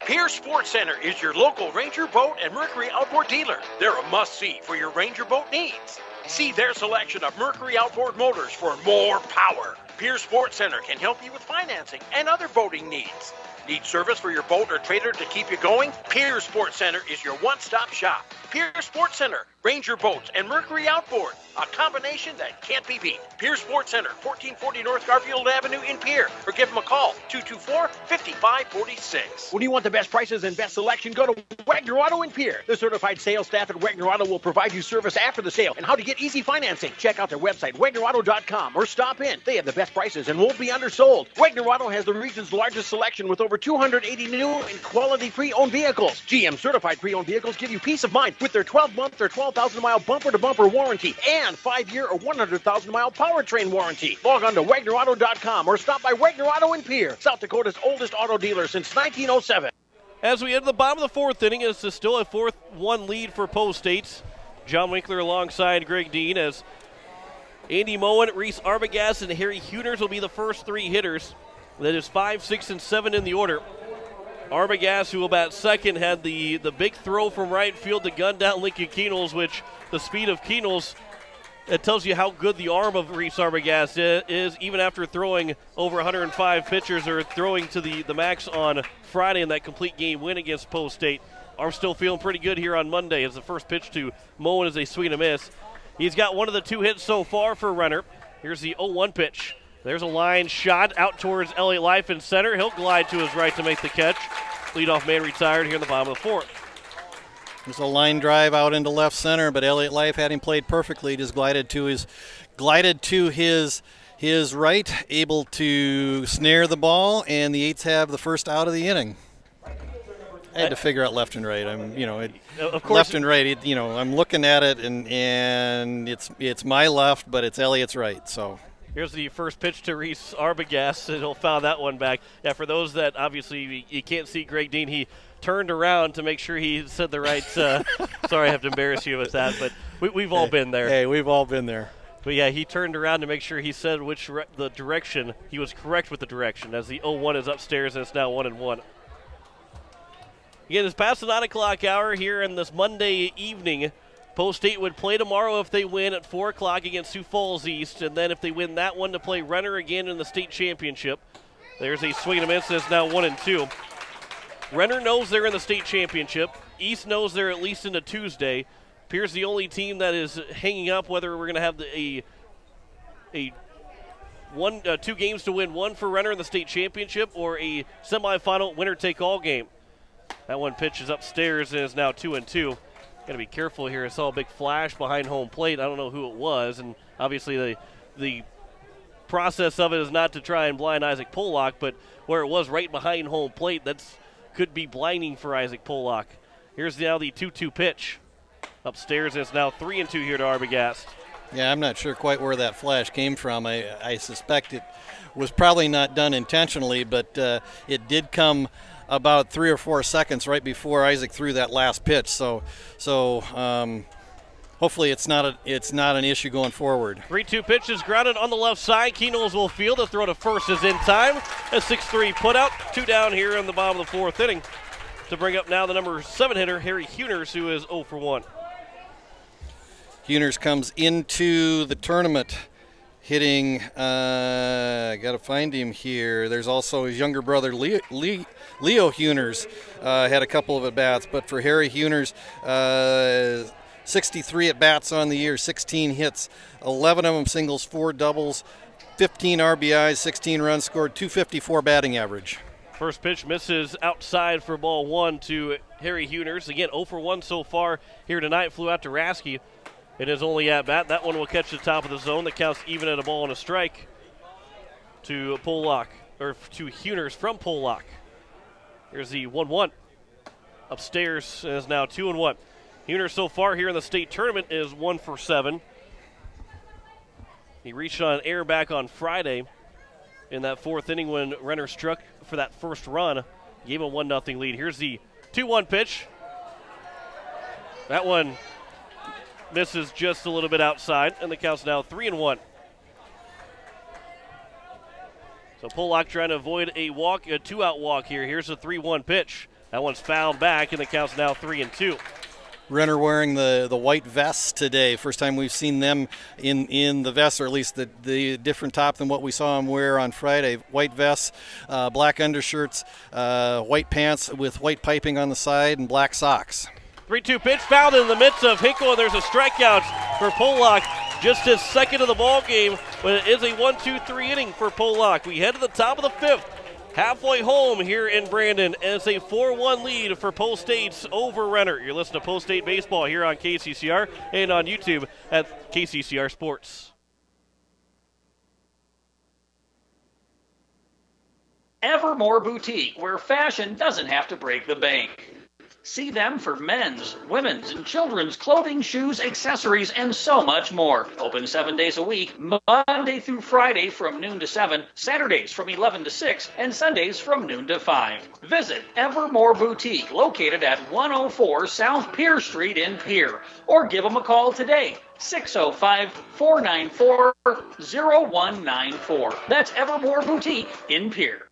Pierre Sports Center is your local Ranger Boat and Mercury Outboard dealer. They're a must-see for your Ranger boat needs. See their selection of Mercury outboard motors for more power. Pierre Sports Center can help you with financing and other boating needs. Need service for your boat or trailer to keep you going? Pierre Sports Center is your one-stop shop. Pierre Sports Center, Ranger Boats, and Mercury Outboard. A combination that can't be beat. Pierre Sports Center, 1440 North Garfield Avenue in Pierre. Or give them a call, 224-5546. When you want the best prices and best selection, go to Wagner Auto in Pierre. The certified sales staff at Wagner Auto will provide you service after the sale and how to get easy financing. Check out their website, WagnerAuto.com, or stop in. They have the best prices and won't be undersold. Wagner Auto has the region's largest selection with over 280 new and quality pre-owned vehicles. GM certified pre-owned vehicles give you peace of mind with their 12-month or 12,000-mile bumper-to-bumper warranty and 5-year or 100,000-mile powertrain warranty. Log on to WagnerAuto.com or stop by Wagner Auto in Pierre, South Dakota's oldest auto dealer since 1907.
As we enter the bottom of the 4th inning, it's still a 4-1 lead for Post State. John Winkler alongside Greg Dean as Andy Mohan, Reese Arbogast, and Harry Hueners will be the first 3 hitters. That is 5, 6, and 7 in the order. Arbogast, who will bat second, had the big throw from right field to gun down Lincoln Keenels, which the speed of Keenels, it tells you how good the arm of Reese Arbogast is, even after throwing over 105 pitchers or throwing to the max on Friday in that complete game win against Post State. Arm's still feeling pretty good here on Monday as the first pitch to Mohan is a swing and a miss. He's got one of the 2 hits so far for Renner. Here's the 0-1 pitch. There's a line shot out towards Elliott Life in center. He'll glide to his right to make the catch. Leadoff man retired here in the bottom of the 4th.
There's a line drive out into left center, but Elliott Life had him played perfectly. Just glided to his right, able to snare the ball, and the Eights have the first out of the inning. I had to figure out left and right.
Of course,
left and right. I'm looking at it, and it's my left, but it's Elliott's right. So
here's the first pitch to Reese Arbogast, and he'll foul that one back. Yeah, for those that obviously you can't see Greg Dean, he turned around to make sure he said the right. Sorry, I have to embarrass you with that, but we've all been there.
Hey, we've all been there.
But yeah, he turned around to make sure he said the direction. He was correct with the direction, as the 0-1 is upstairs, and it's now 1-1. Again, it's past the 9 o'clock hour here on this Monday evening. Post State would play tomorrow if they win at 4 o'clock against Sioux Falls East, and then if they win that one, to play Renner again in the state championship. There's a swing and a miss, and it's now 1-2. Renner knows they're in the state championship. East knows they're at least into Tuesday. Pierre's the only team that is hanging up whether we're going to have two games to win, one for Renner in the state championship or a semifinal winner-take-all game. That one pitch is upstairs and is now 2-2. Got to be careful here. I saw a big flash behind home plate. I don't know who it was, and obviously the process of it is not to try and blind Isaac Pollock, but where it was right behind home plate, could be blinding for Isaac Pollock. Here's now the 2-2 pitch. Upstairs, and it's now 3-2 here to Arbogast.
Yeah, I'm not sure quite where that flash came from. I suspect it was probably not done intentionally, but it did come about 3 or 4 seconds right before Isaac threw that last pitch. So hopefully it's not an issue going forward.
3-2 pitch is grounded on the left side. Keynoles will field. The throw to first is in time. A 6-3 put out. 2 down here in the bottom of the 4th inning to bring up now the number 7 hitter, Harry Hueners, who is 0 for 1.
Hueners comes into the tournament hitting, got to find him here. There's also his younger brother, Leo Hueners, had a couple of at-bats. But for Harry Hueners, 63 at-bats on the year, 16 hits, 11 of them singles, 4 doubles, 15 RBIs, 16 runs scored, .254 batting average.
First pitch misses outside for ball 1 to Harry Hueners. Again, 0 for 1 so far here tonight. Flew out to Rasky. It is only at bat. That one will catch the top of the zone. That counts even at a ball and a strike to Pollock, or to Hueners from Pollock. Here's the 1-1. Upstairs is now 2-1. Hueners so far here in the state tournament is 1 for 7. He reached on air back on Friday in that 4th inning when Renner struck for that first run. Gave him a 1-0 lead. Here's the 2-1 pitch. That one misses just a little bit outside, and the count's now 3-1. So Pollock trying to avoid a 2-out walk here. Here's a 3-1 pitch. That one's fouled back, and the count's now 3-2.
Renner wearing the white vests today. First time we've seen them in the vests, or at least the different top than what we saw them wear on Friday. White vests, black undershirts, white pants with white piping on the side, and black socks.
3-2 pitch fouled in the midst of Hinkle, and there's a strikeout for Pollock. Just his second of the ball game, but it is a 1-2-3 inning for Pollock. We head to the top of the 5th. Halfway home here in Brandon, and it's a 4-1 lead for Post State's over Renner. You're listening to Post State Baseball here on KCCR and on YouTube at KCCR Sports.
Evermore Boutique, where fashion doesn't have to break the bank. See them for men's, women's, and children's clothing, shoes, accessories, and so much more. Open 7 days a week, Monday through Friday from noon to 7, Saturdays from 11 to 6, and Sundays from noon to 5. Visit Evermore Boutique, located at 104 South Pierre Street in Pierre, or give them a call today, 605-494-0194. That's Evermore Boutique in Pierre.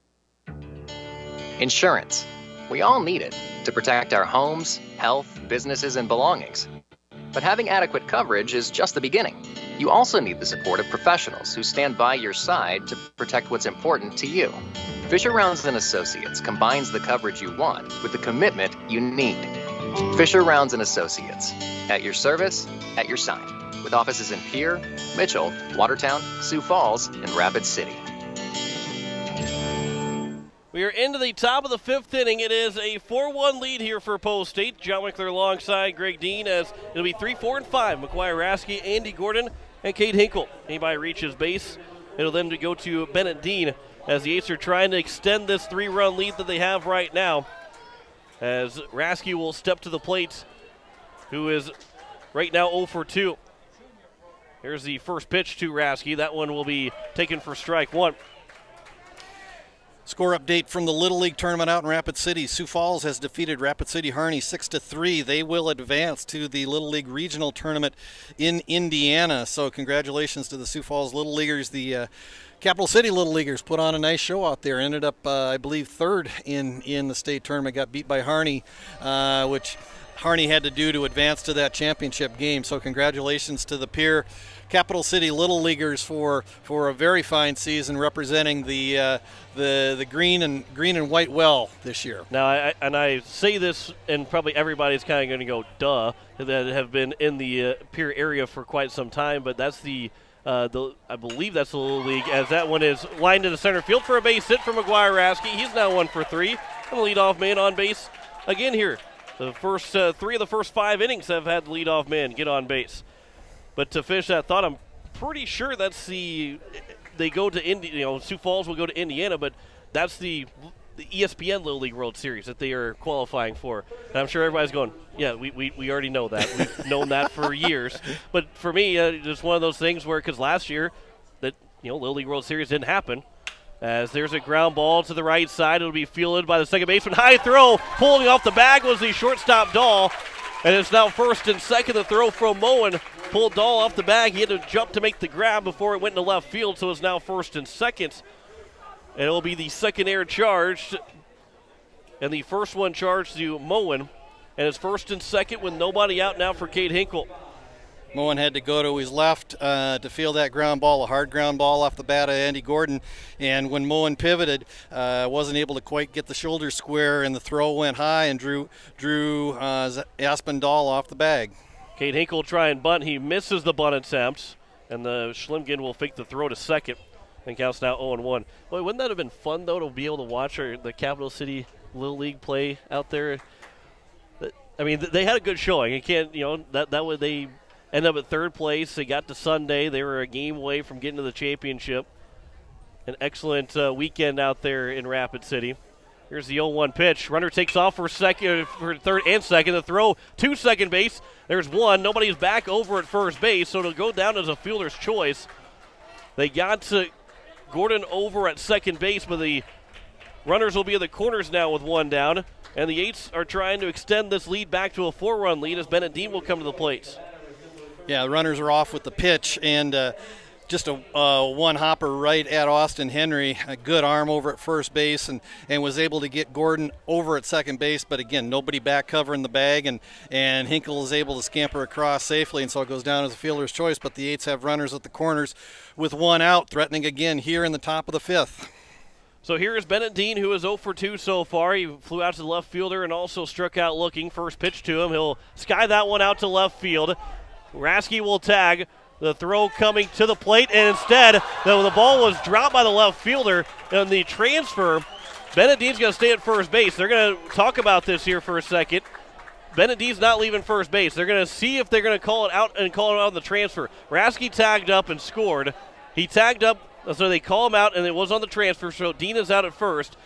Insurance. We all need it to protect our homes, health, businesses, and belongings. But having adequate coverage is just the beginning. You also need the support of professionals who stand by your side to protect what's important to you. Fisher Rounds & Associates combines the coverage you want with the commitment you need. Fisher Rounds & Associates, at your service, at your side, with offices in Pierre, Mitchell, Watertown, Sioux Falls, and Rapid City.
We are into the top of the 5th inning. It is a 4-1 lead here for Post State. John Wickler alongside Greg Dean, as it'll be 3, 4, and 5. McGuire Rasky, Andy Gordon, and Cade Hinkle. Anybody reaches base, it'll then go to Bennett Dean, as the Aces are trying to extend this 3-run lead that they have right now. as Rasky will step to the plate, who is right now 0 for 2. Here's the first pitch to Rasky. That one will be taken for strike one.
Score update from the Little League tournament out in Rapid City. Sioux Falls has defeated Rapid City Harney 6-3. They will advance to the Little League regional tournament in Indiana. So congratulations to the Sioux Falls Little Leaguers. The Capital City Little Leaguers put on a nice show out there. Ended up, I believe, third in the state tournament. Got beat by Harney, which Harney had to do to advance to that championship game. So congratulations to the Pierre Capital City Little Leaguers for a very fine season representing the green and white well this year.
Now, I say this, and probably everybody's kind of going to go, duh, that have been in the Pierre area for quite some time, but that's I believe that's the Little League, as that one is lined into center field for a base hit from McGuire Rasky. He's now 1 for 3. And the leadoff man on base again here. The first 3 of the first 5 innings have had the leadoff man get on base. But to finish that thought, I'm pretty sure that's they go to Sioux Falls will go to Indiana, but that's the ESPN Little League World Series that they are qualifying for. And I'm sure everybody's going, yeah, we already know that. We've known that for years. But for me, it's one of those things where, because last year, that Little League World Series didn't happen. As there's a ground ball to the right side, it'll be fielded by the second baseman. High throw, pulling off the bag was the shortstop Dahl. And it's now first and second. The throw from Mohan pulled Dahl off the bag. He had to jump to make the grab before it went into left field, so it's now first and second. And it'll be the second air charged. And the first one charged to Mohan. And it's first and second with nobody out now for Cade Hinkle.
Mohan had to go to his left to field that ground ball, a hard ground ball off the bat of Andy Gordon. And when Mohan pivoted, wasn't able to quite get the shoulder square, and the throw went high and drew Aspen Dahl off the bag.
Cade Hinkle will try and bunt. He misses the bunt attempt, and the Schlimgen will fake the throw to second, and counts now 0-1. Boy, wouldn't that have been fun, though, to be able to watch the Capital City Little League play out there? I mean, they had a good showing. You can't, that way they end up at third place. They got to Sunday. They were a game away from getting to the championship. An excellent weekend out there in Rapid City. Here's the 0-1 pitch. Runner takes off for third and second. The throw to second base. There's one. Nobody's back over at first base, so it'll go down as a fielder's choice. They got Gordon over at second base, but the runners will be in the corners now with one down. And the Eights are trying to extend this lead back to a 4-run lead as Bennett Dean will come to the plate.
Yeah, the runners are off with the pitch, and just a one-hopper right at Austin Henry. A good arm over at first base, and was able to get Gordon over at second base. But again, nobody back covering the bag, and Hinkle is able to scamper across safely, and so it goes down as a fielder's choice. But the Eights have runners at the corners with one out, threatening again here in the top of the fifth.
So here is Bennett Dean, who is 0 for 2 so far. He flew out to the left fielder and also struck out looking. First pitch to him. He'll sky that one out to left field. Rasky will tag. The throw coming to the plate, and instead, the ball was dropped by the left fielder. And the transfer, Bennett Dean's going to stay at first base. They're going to talk about this here for a second. Bennett Dean's not leaving first base. They're going to see if they're going to call it out and call it out on the transfer. Rasky tagged up and scored. He tagged up, so they call him out, and it was on the transfer, so Dean is out at first.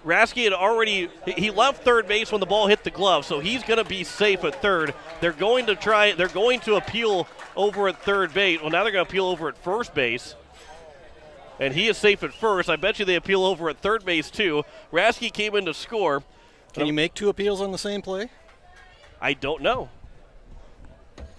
Rasky he left third base when the ball hit the glove, so he's going to be safe at third. They're going to appeal over at third base. Well, now they're going to appeal over at first base. And he is safe at first. I bet you they appeal over at third base too. Rasky came in to score.
Can you make two appeals on the same play?
I don't know.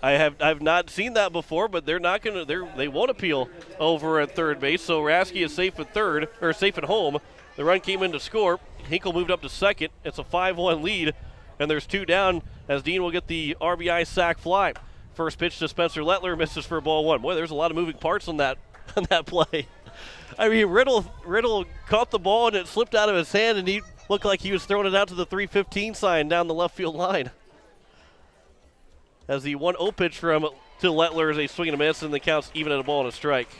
I've not seen that before, but they won't appeal over at third base. So Rasky is safe at third, or safe at home. The run came in to score. Hinkle moved up to second. It's a 5-1 lead, and there's two down as Dean will get the RBI sac fly. First pitch to Spencer Lettler, misses for ball one. Boy, there's a lot of moving parts on that play. I mean, Riddle caught the ball and it slipped out of his hand, and he looked like he was throwing it out to the 315 sign down the left field line. As the 1-0 pitch to Lettler is a swing and a miss, and the count's even at a ball and a strike.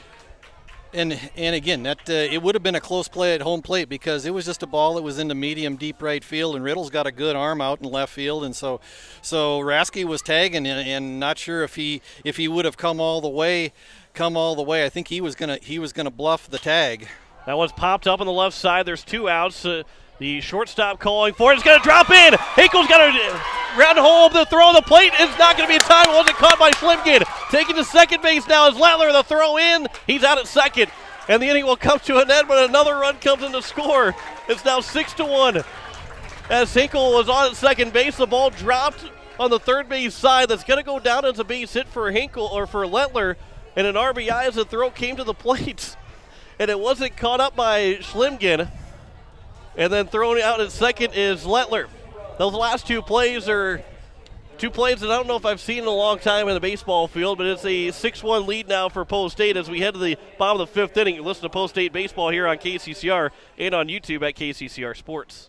And again, that it would have been a close play at home plate because it was just a ball that was into medium deep right field, and Riddle's got a good arm out in left field, and so Rasky was tagging, and not sure if he would have come all the way. I think he was gonna bluff the tag.
That one's popped up on the left side. There's two outs. The shortstop calling for it. It's going to drop in. Hinkle's got a round hole. The throw on the plate is not going to be in time. It wasn't caught by Schlimgen. Taking to second base now is Lettler. The throw in. He's out at second. And the inning will come to an end, but another run comes in to score. It's now 6-1. As Hinkle was on at second base, the ball dropped on the third base side. That's going to go down as a base hit for Hinkle or for Lettler. And an RBI as the throw came to the plate. And it wasn't caught up by Schlimgen. And then thrown out at second is Lettler. Those last two plays are two plays that I don't know if I've seen in a long time in the baseball field, but it's a 6-1 lead now for Post State as we head to the bottom of the fifth inning. You listen to Post State Baseball here on KCCR and on YouTube at KCCR Sports.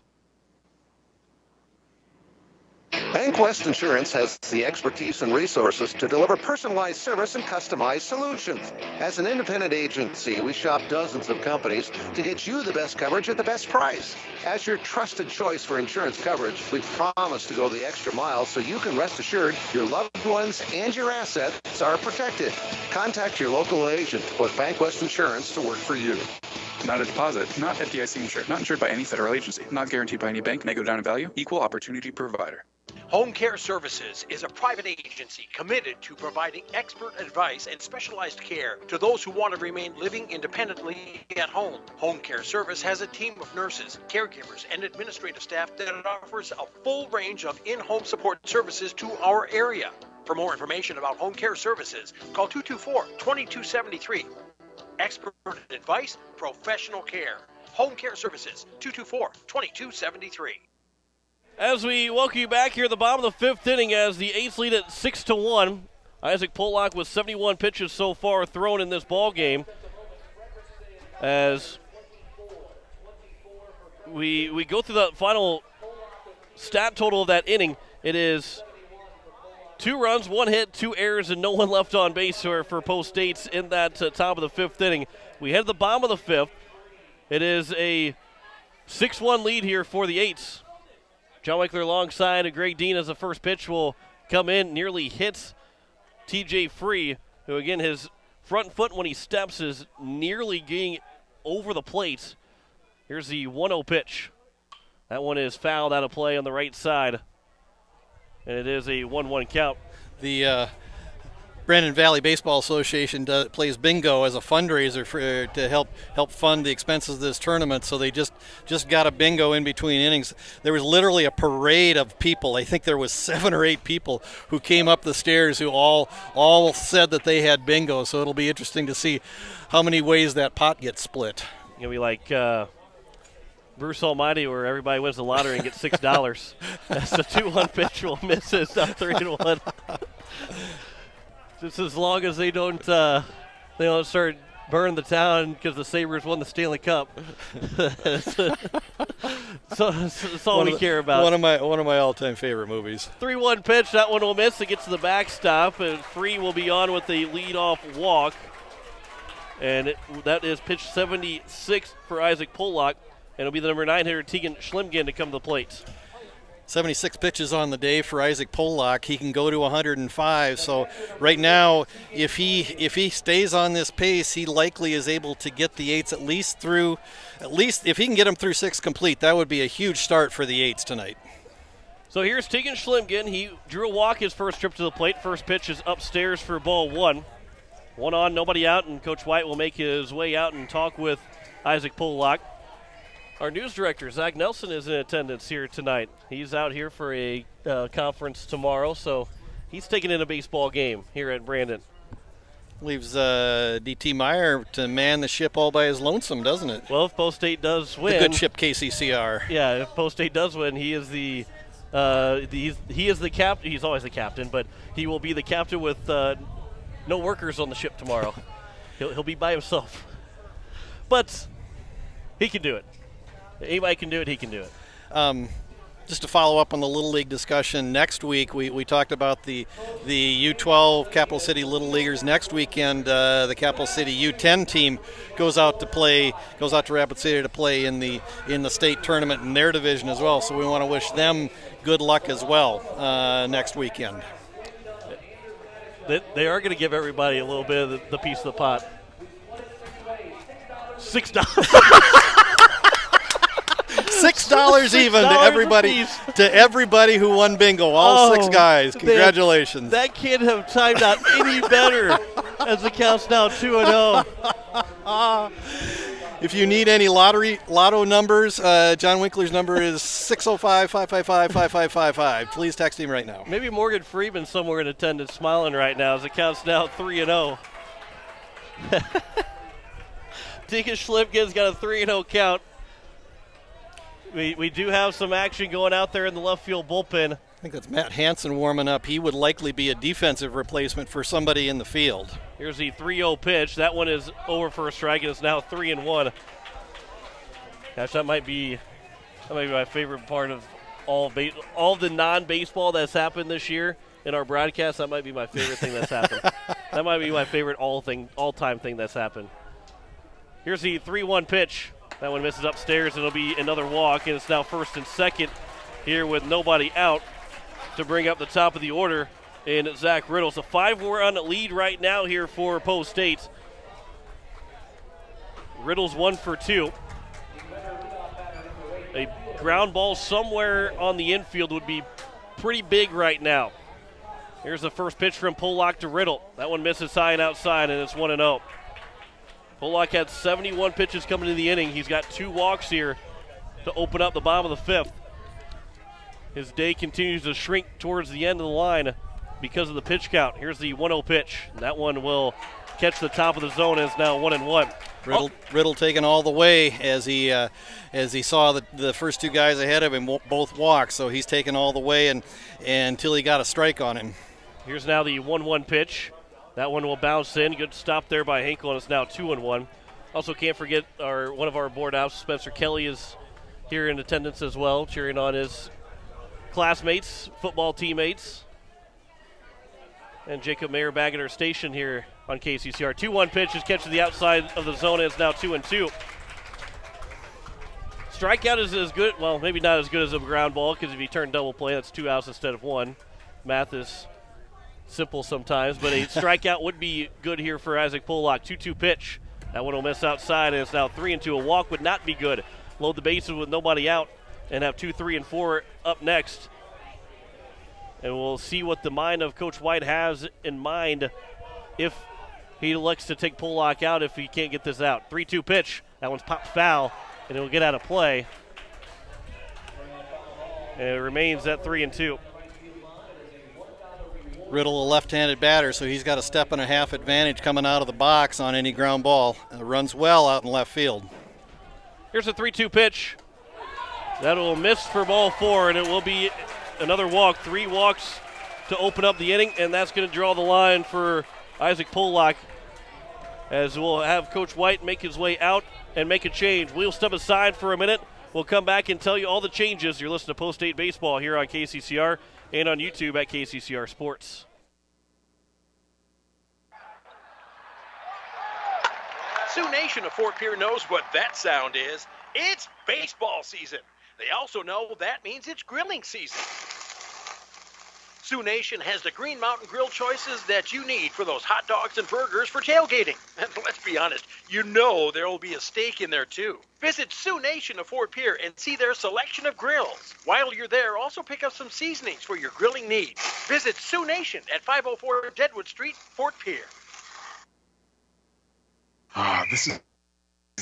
Bank West Insurance has the expertise and resources to deliver personalized service and customized solutions. As an independent agency, we shop dozens of companies to get you the best coverage at the best price. As your trusted choice for insurance coverage, we promise to go the extra mile so you can rest assured your loved ones and your assets are protected. Contact your local agent to put Bank West Insurance to work for you.
Not a deposit, not FDIC insured, not insured by any federal agency, not guaranteed by any bank, may go down in value, equal opportunity provider.
Home Care Services is a private agency committed to providing expert advice and specialized care to those who want to remain living independently at home. Home Care Service has a team of nurses, caregivers, and administrative staff that offers a full range of in-home support services to our area. For more information about Home Care Services, call 224-2273. Expert advice, professional care. Home Care Services, 224-2273.
As we welcome you back here at the bottom of the fifth inning as the Eights lead at 6-1. Isaac Pollock with 71 pitches so far thrown in this ball game. As we go through the final stat total of that inning, it is 2 runs, 1 hit, 2 errors, and no one left on base for Post State's in that top of the fifth inning. We head to the bottom of the fifth. It is a 6-1 lead here for the Eights. John Winkler alongside of Greg Dean as the first pitch will come in, nearly hits TJ Free, who again his front foot when he steps is nearly getting over the plate. Here's the 1-0 pitch. That one is fouled out of play on the right side. And it is a 1-1 count.
The Brandon Valley Baseball Association plays bingo as a fundraiser to help fund the expenses of this tournament. So they just got a bingo in between innings. There was literally a parade of people. I think there was 7 or 8 people who came up the stairs who all said that they had bingo. So it'll be interesting to see how many ways that pot gets split.
It'll be like Bruce Almighty, where everybody wins the lottery and gets $6. That's the 2-1 pitch will miss it. 3-1. Just as long as they don't start burning the town because the Sabres won the Stanley Cup. So that's all we care about.
One of my all-time favorite movies.
3-1 pitch. That one will miss. It gets to the backstop, and Free will be on with the leadoff walk. And that is pitch 76 for Isaac Pollock. And it'll be the number 9 hitter, Tegan Schlimgen, to come to the plate.
76 pitches on the day for Isaac Pollock. He can go to 105. So right now, if he stays on this pace, he likely is able to get the Eights at least if he can get them through 6 complete, that would be a huge start for the Eights tonight.
So here's Tegan Schlimgen. He drew a walk his first trip to the plate. First pitch is upstairs for ball 1. 1 on, nobody out, and Coach White will make his way out and talk with Isaac Pollock. Our news director, Zach Nelson, is in attendance here tonight. He's out here for a conference tomorrow, so he's taking in a baseball game here at Brandon.
Leaves D.T. Meyer to man the ship all by his lonesome, doesn't it?
Well, if Post State does win.
The good ship KCCR.
Yeah, if Post State does win, he is the captain. He's always the captain, but he will be the captain with no workers on the ship tomorrow. He'll be by himself. But he can do it. Anybody can do it, he can do it.
Just to follow up on the Little League discussion, next week we talked about the U12 Capital City Little Leaguers. Next weekend, the Capital City U10 team goes out to Rapid City to play in the state tournament in their division as well. So we want to wish them good luck as well next weekend.
They are going to give everybody a little bit of the piece of the pot. $6.
$6 even to everybody who won bingo. All 6 guys. Congratulations.
That can't have timed out any better as the count's now 2-0.
If you need any lotto numbers, John Winkler's number is 605-555-5555. Please text him right now.
Maybe Morgan Freeman somewhere in attendance smiling right now as the count's now 3-0. Tika Schlipkin's got a 3-0 count. We do have some action going out there in the left field bullpen.
I think that's Matt Hansen warming up. He would likely be a defensive replacement for somebody in the field.
Here's the 3-0 pitch. That one is over for a strike, and it's now 3-1. Gosh, that might be my favorite part of all the non-baseball that's happened this year in our broadcast. That might be my favorite thing that's happened. That might be my favorite all-time thing that's happened. Here's the 3-1 pitch. That one misses upstairs. It'll be another walk, and it's now first and second here with nobody out to bring up the top of the order in Zach Riddle. It's a 5-run lead right now here for Post State. Riddle's 1 for 2. A ground ball somewhere on the infield would be pretty big right now. Here's the first pitch from Pollock to Riddle. That one misses high and outside, and it's 1-0. Pollock had 71 pitches coming into the inning. He's got 2 walks here to open up the bottom of the 5th. His day continues to shrink towards the end of the line because of the pitch count. Here's the 1-0 pitch. That one will catch the top of the zone. It's now 1-1.
Riddle taking all the way as he saw the first 2 guys ahead of him both walk. So he's taking all the way until he got a strike on him.
Here's now the 1-1 pitch. That one will bounce in. Good stop there by Hinkle, and it's now 2-1. Also, can't forget one of our board outs, Spencer Kelly, is here in attendance as well, cheering on his classmates, football teammates. And Jacob Mayer back at our station here on KCCR. 2-1 pitch is catching the outside of the zone, and it's now 2-2. Strikeout is as good, well, maybe not as good as a ground ball, because if you turn double play, that's 2 outs instead of 1. Math is simple sometimes, but a strikeout would be good here for Isaac Pollock. 2-2 pitch. That one will miss outside, and it's now 3-2. A walk would not be good. Load the bases with nobody out and have 2, 3, and 4 up next. And we'll see what the mind of Coach White has in mind if he elects to take Pollock out if he can't get this out. 3-2 pitch. That one's popped foul, and it will get out of play. And it remains at 3-2.
Riddle, a left-handed batter, so he's got a 1.5 step advantage coming out of the box on any ground ball. Runs well out in left field.
Here's a 3-2 pitch. That will miss for ball 4, and it will be another walk. 3 walks to open up the inning, and that's going to draw the line for Isaac Pollock, as we'll have Coach White make his way out and make a change. We'll step aside for a minute. We'll come back and tell you all the changes. You're listening to Post State Baseball here on KCCR and on YouTube at KCCR Sports.
Sioux Nation of Fort Pierre knows what that sound is. It's baseball season. They also know that means it's grilling season. Sioux Nation has the Green Mountain Grill choices that you need for those hot dogs and burgers for tailgating. And let's be honest, you know there will be a steak in there too. Visit Sioux Nation of Fort Pierre and see their selection of grills. While you're there, also pick up some seasonings for your grilling needs. Visit Sioux Nation at 504 Deadwood Street, Fort Pierre.
This is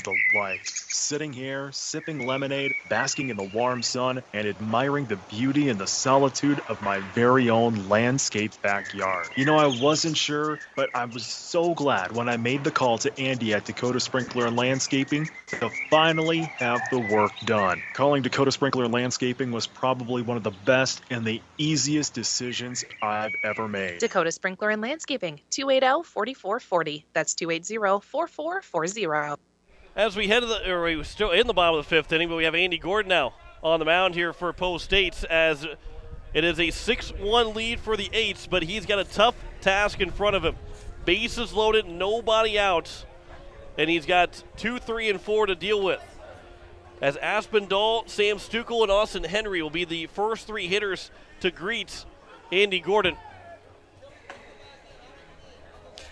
the life. Sitting here, sipping lemonade, basking in the warm sun, and admiring the beauty and the solitude of my very own landscaped backyard. You know, I wasn't sure, but I was so glad when I made the call to Andy at Dakota Sprinkler and Landscaping to finally have the work done. Calling Dakota Sprinkler and Landscaping was probably one of the best and the easiest decisions I've ever made.
Dakota Sprinkler and Landscaping, 280-4440. That's 280-4440.
As we head to we're still in the bottom of the 5th inning, but we have Andy Gordon now on the mound here for Post State, as it is a 6-1 lead for the Eights, but he's got a tough task in front of him. Bases loaded, nobody out, and he's got 2, 3, and 4 to deal with. As Aspen Dahl, Sam Stukel, and Austin Henry will be the first 3 hitters to greet Andy Gordon.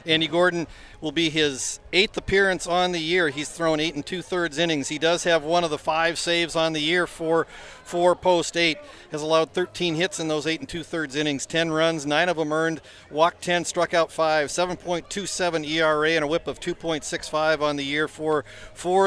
Andy Gordon will be his 8th appearance on the year. He's thrown 8 2/3 innings. He does have one of the 5 saves on the year for Post 8. Has allowed 13 hits in those 8 2/3 innings, 10 runs, 9 of them earned, walked 10, struck out 5, 7.27 ERA, and a whip of 2.65 on the year for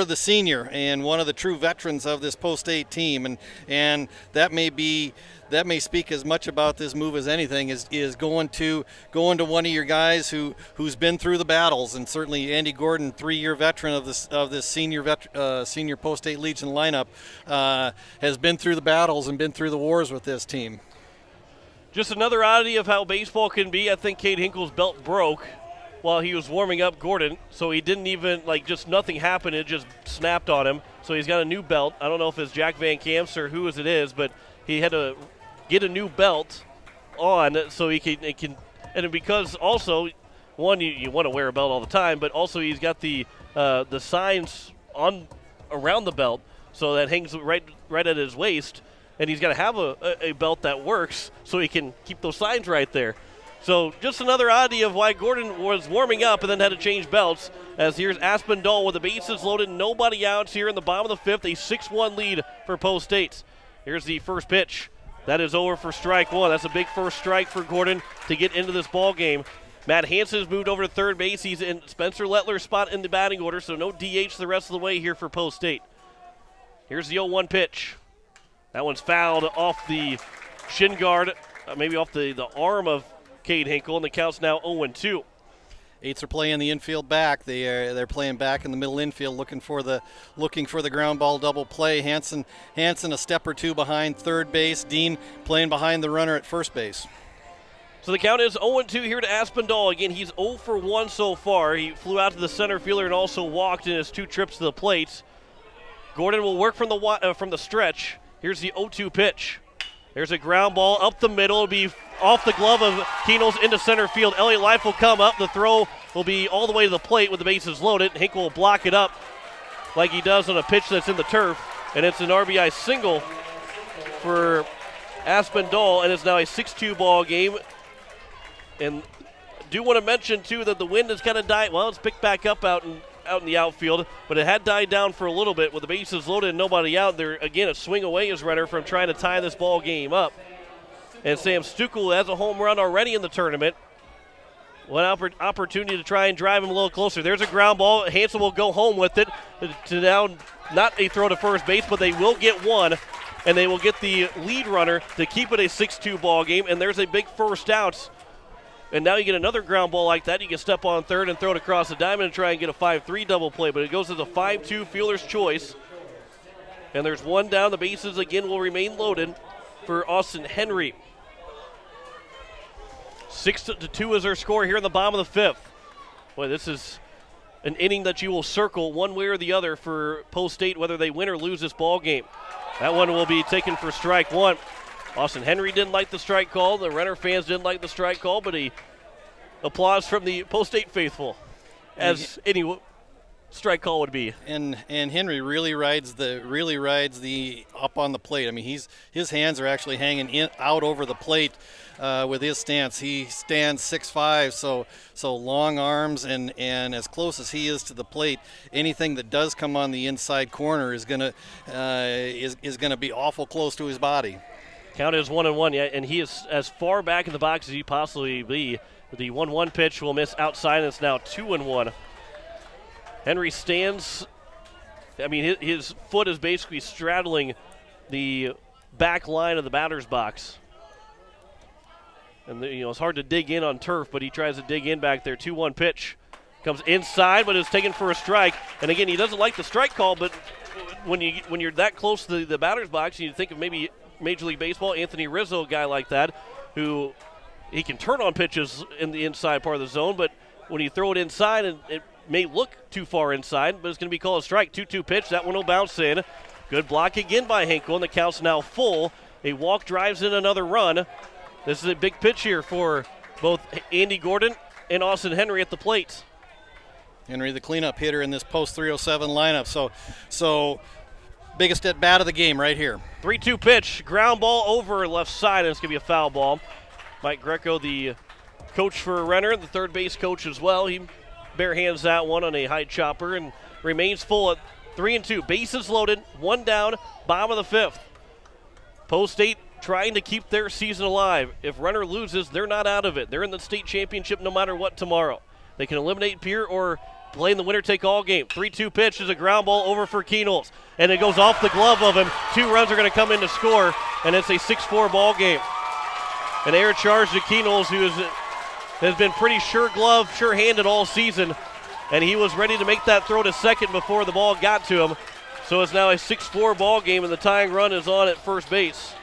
the senior, and one of the true veterans of this Post 8 team. And that may speak as much about this move as anything, is going to one of your guys who's been through the battles. And certainly Andy Gordon, 3-year veteran of this senior Post 8 Legion lineup, has been through the battles and been through the wars with this team.
Just another oddity of how baseball can be. I think Cade Hinkle's belt broke while he was warming up Gordon, so he didn't even, just nothing happened. It just snapped on him. So he's got a new belt. I don't know if it's Jack Van Camp's or who it is, but he had to get a new belt on so he can and because also, one, you want to wear a belt all the time, but also he's got the signs on around the belt, so that hangs right at his waist, and he's got to have a belt that works so he can keep those signs right there. So just another oddity of why Gordon was warming up and then had to change belts. As here's Aspinall with the bases loaded, nobody outs here in the bottom of the 5th, a 6-1 lead for Post 8. Here's the first pitch. That is over for strike 1. That's a big first strike for Gordon to get into this ball game. Matt Hansen's moved over to third base. He's in Spencer Lettler's spot in the batting order, so no DH the rest of the way here for Post 8. Here's the 0-1 pitch. That one's fouled off the shin guard, maybe off the arm of Cade Hinkle, and the count's now 0-2.
8s are playing the infield back. They're playing back in the middle infield, looking for the ground ball double play. Hansen a step or two behind third base. Dean playing behind the runner at first base.
So the count is 0-2 here to Aspinall. Again, he's 0 for 1 so far. He flew out to the center fielder and also walked in his 2 trips to the plate. Gordon will work from the stretch. Here's the 0-2 pitch. There's a ground ball up the middle. It'll be off the glove of Keenels into center field. Elliott Life will come up. The throw will be all the way to the plate with the bases loaded. Hinkle will block it up like he does on a pitch that's in the turf. And it's an RBI single for Aspinall, and it's now a 6-2 ball game. And I do want to mention, too, that the wind has kind of died. Well, it's picked back up out in the outfield, but it had died down for a little bit with the bases loaded and nobody out there. Again, a swing away is Renner from trying to tie this ball game up. And Sam Stukel has a home run already in the tournament. One opportunity to try and drive him a little closer. There's a ground ball. Hansen will go home with it to now not a throw to first base, but they will get one, and they will get the lead runner to keep it a 6-2 ball game, and there's a big first out. And now you get another ground ball like that. You can step on third and throw it across the diamond and try and get a 5-3 double play. But it goes as a 5-2 fielder's choice. And there's one down. The bases again will remain loaded for Austin Henry. 6-2 is our score here in the bottom of the 5th. Boy, this is an inning that you will circle one way or the other for Post 8, whether they win or lose this ball game. That one will be taken for strike 1. Austin Henry didn't like the strike call. The Renner fans didn't like the strike call, but applause from the Post 8 faithful, as any strike call would be.
And Henry really rides the up on the plate. I mean, his hands are actually hanging out over the plate with his stance. He stands 6'5", so long arms, and as close as he is to the plate, anything that does come on the inside corner is gonna be awful close to his body.
Count is 1-1, yeah, and he is as far back in the box as he possibly be. The 1-1 pitch will miss outside, and it's now 2-1. Henry stands. I mean, his foot is basically straddling the back line of the batter's box. And it's hard to dig in on turf, but he tries to dig in back there. 2-1 pitch comes inside, but is taken for a strike. And again, he doesn't like the strike call, but when you're that close to the batter's box, you think of maybe Major League Baseball, Anthony Rizzo, a guy like that, who he can turn on pitches in the inside part of the zone, but when you throw it inside, and it may look too far inside, but it's going to be called a strike. 2-2 pitch. That one will bounce in. Good block again by Hinkle, and the count's now full. A walk drives in another run. This is a big pitch here for both Andy Gordon and Austin Henry at the plate.
Henry, the cleanup hitter in this post 307 lineup. So biggest at bat of the game right here.
3-2 pitch. Ground ball over left side, and it's going to be a foul ball. Mike Greco, the coach for Renner, the third base coach as well. He barehands that one on a high chopper and remains full at 3-2. Bases loaded, one down, bottom of the fifth. Post State trying to keep their season alive. If Renner loses, they're not out of it. They're in the state championship no matter what tomorrow. They can eliminate Pierre or play in the winner-take-all game. 3-2 pitch is a ground ball over for Hueners, and it goes off the glove of him. 2 runs are going to come in to score, and it's a 6-4 ball game. An air charge to Hueners, who has been pretty sure-handed all season, and he was ready to make that throw to second before the ball got to him. So it's now a 6-4 ball game, and the tying run is on at first base.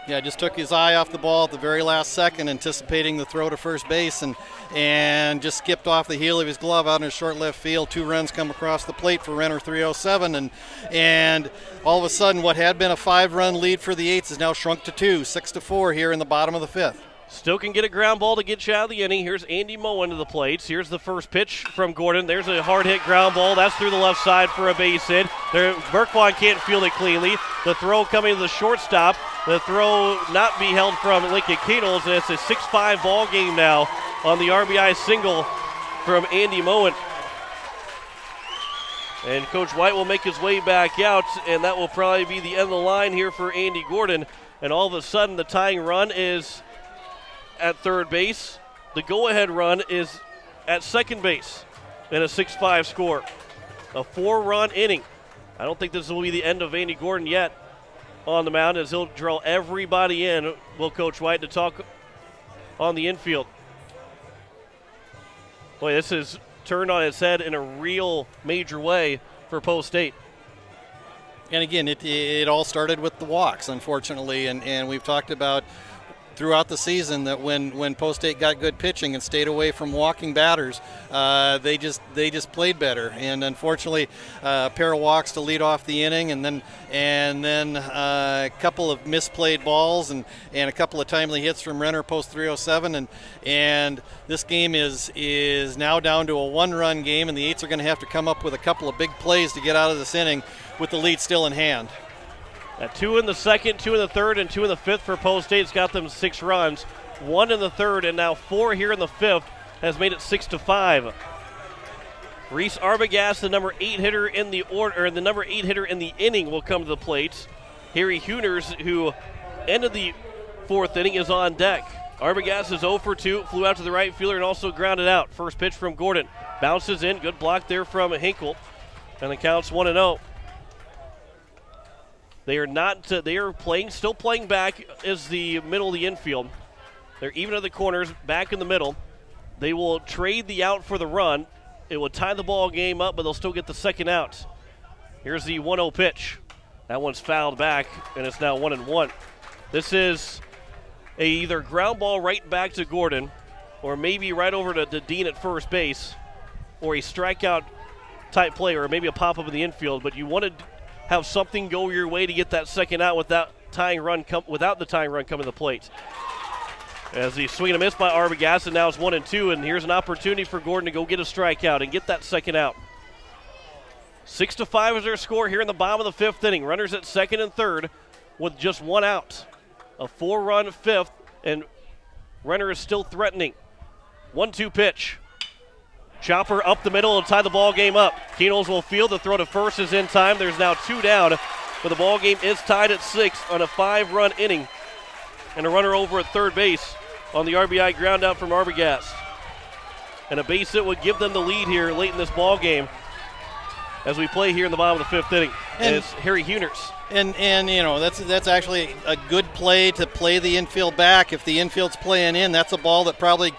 Yeah, just took his eye off the ball at the very last second, anticipating the throw to first base, and just skipped off the heel of his glove out in his short left field. 2 runs come across the plate for Renner 307, and all of a sudden what had been a 5-run lead for the Eights is now shrunk to 2, 6-4 here in the bottom of the fifth.
Still can get a ground ball to get you out of the inning. Here's Andy Mohan to the plates. Here's the first pitch from Gordon. There's a hard-hit ground ball. That's through the left side for a base hit. Berkwan can't field it cleanly. The throw coming to the shortstop. The throw not be held from Lincoln Hueners, and it's a 6-5 ball game now on the RBI single from Andy Mohan. And Coach White will make his way back out, and that will probably be the end of the line here for Andy Gordon. And all of a sudden, the tying run is at third base. The go-ahead run is at second base in a 6-5 score. A 4-run inning. I don't think this will be the end of Andy Gordon yet on the mound, as he'll draw everybody in, will Coach White, to talk on the infield. Boy, this is turned on its head in a real major way for Post State.
And again, it all started with the walks, unfortunately, and we've talked about throughout the season that when Post State got good pitching and stayed away from walking batters, they just played better. And unfortunately, a pair of walks to lead off the inning, and then a couple of misplayed balls and a couple of timely hits from Renner post 307, and this game is now down to a 1-run game, and the Eights are going to have to come up with a couple of big plays to get out of this inning with the lead still in hand.
2 in the second, 2 in the third, and 2 in the fifth for Post State. It's got them 6 runs. 1 in the third, and now 4 here in the fifth has made it 6-5. Reese Arbogast, the number 8 hitter in the order, or the number 8 hitter in the inning, will come to the plate. Harry Hueners, who ended the 4th inning, is on deck. Arbogast is 0 for 2, flew out to the right fielder and also grounded out. First pitch from Gordon, bounces in, good block there from Hinkle, and the count's 1-0. They are still playing back as the middle of the infield. They're even at the corners, back in the middle. They will trade the out for the run. It will tie the ball game up, but they'll still get the second out. Here's the 1-0 pitch. That one's fouled back, and it's now 1-1. This is a either ground ball right back to Gordon, or maybe right over to Dean at first base, or a strikeout type play, or maybe a pop-up in the infield, but you wanted have something go your way to get that second out without the tying run coming to the plate. As he swing and a miss by Arbogast, and now it's 1-2, and here's an opportunity for Gordon to go get a strikeout and get that second out. 6-5 is their score here in the bottom of the 5th inning. Runners at second and third with just 1 out. A 4-run 5th, and Renner is still threatening. 1-2 pitch. Chopper up the middle and tie the ball game up. Hueners will field. The throw to first is in time. There's now 2 down, but the ball game is tied at 6 on a 5-run inning. And a runner over at third base on the RBI ground out from Arbogast. And a base hit would give them the lead here late in this ball game as we play here in the bottom of the 5th inning. And it's Harry Hueners.
And you know, that's actually a good play to play the infield back. If the infield's playing in, that's a ball that probably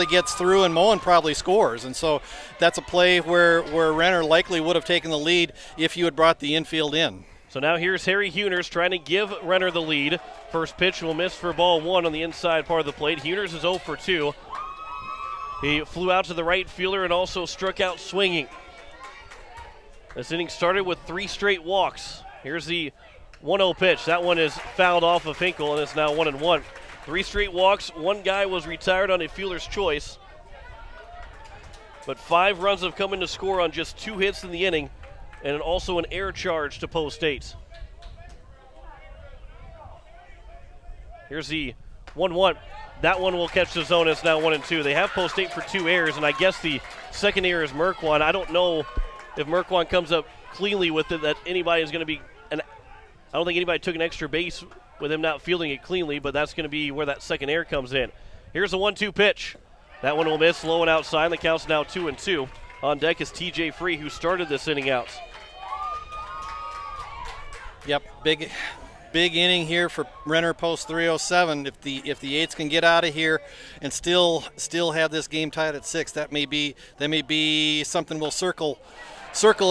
gets through, and Mohan probably scores. And so that's a play where Renner likely would have taken the lead if you had brought the infield in.
So now here's Harry Hueners trying to give Renner the lead. First pitch will miss for ball 1 on the inside part of the plate. Hueners is 0 for 2. He flew out to the right fielder and also struck out swinging. This inning started with 3 straight walks. Here's the 1-0 pitch. That one is fouled off of Hinkle, and it's now 1-1. 3 straight walks. 1 guy was retired on a fielder's choice. But 5 runs have come in to score on just 2 hits in the inning, and also an air charge to Post State. Here's the 1-1. That one will catch the zone. It's now 1-2. They have Post State for 2 errors, and I guess the second error is Merquan. I don't know if Merquan comes up cleanly with it that anybody is going to be I don't think anybody took an extra base with him not fielding it cleanly, but that's going to be where that second error comes in. Here's a 1-2 pitch. That one will miss, low and outside. The count's now 2-2. On deck is TJ Free, who started this inning out.
Yep, big inning here for Renner post 307. If the Eights can get out of here and still have this game tied at 6, that may be something we'll circle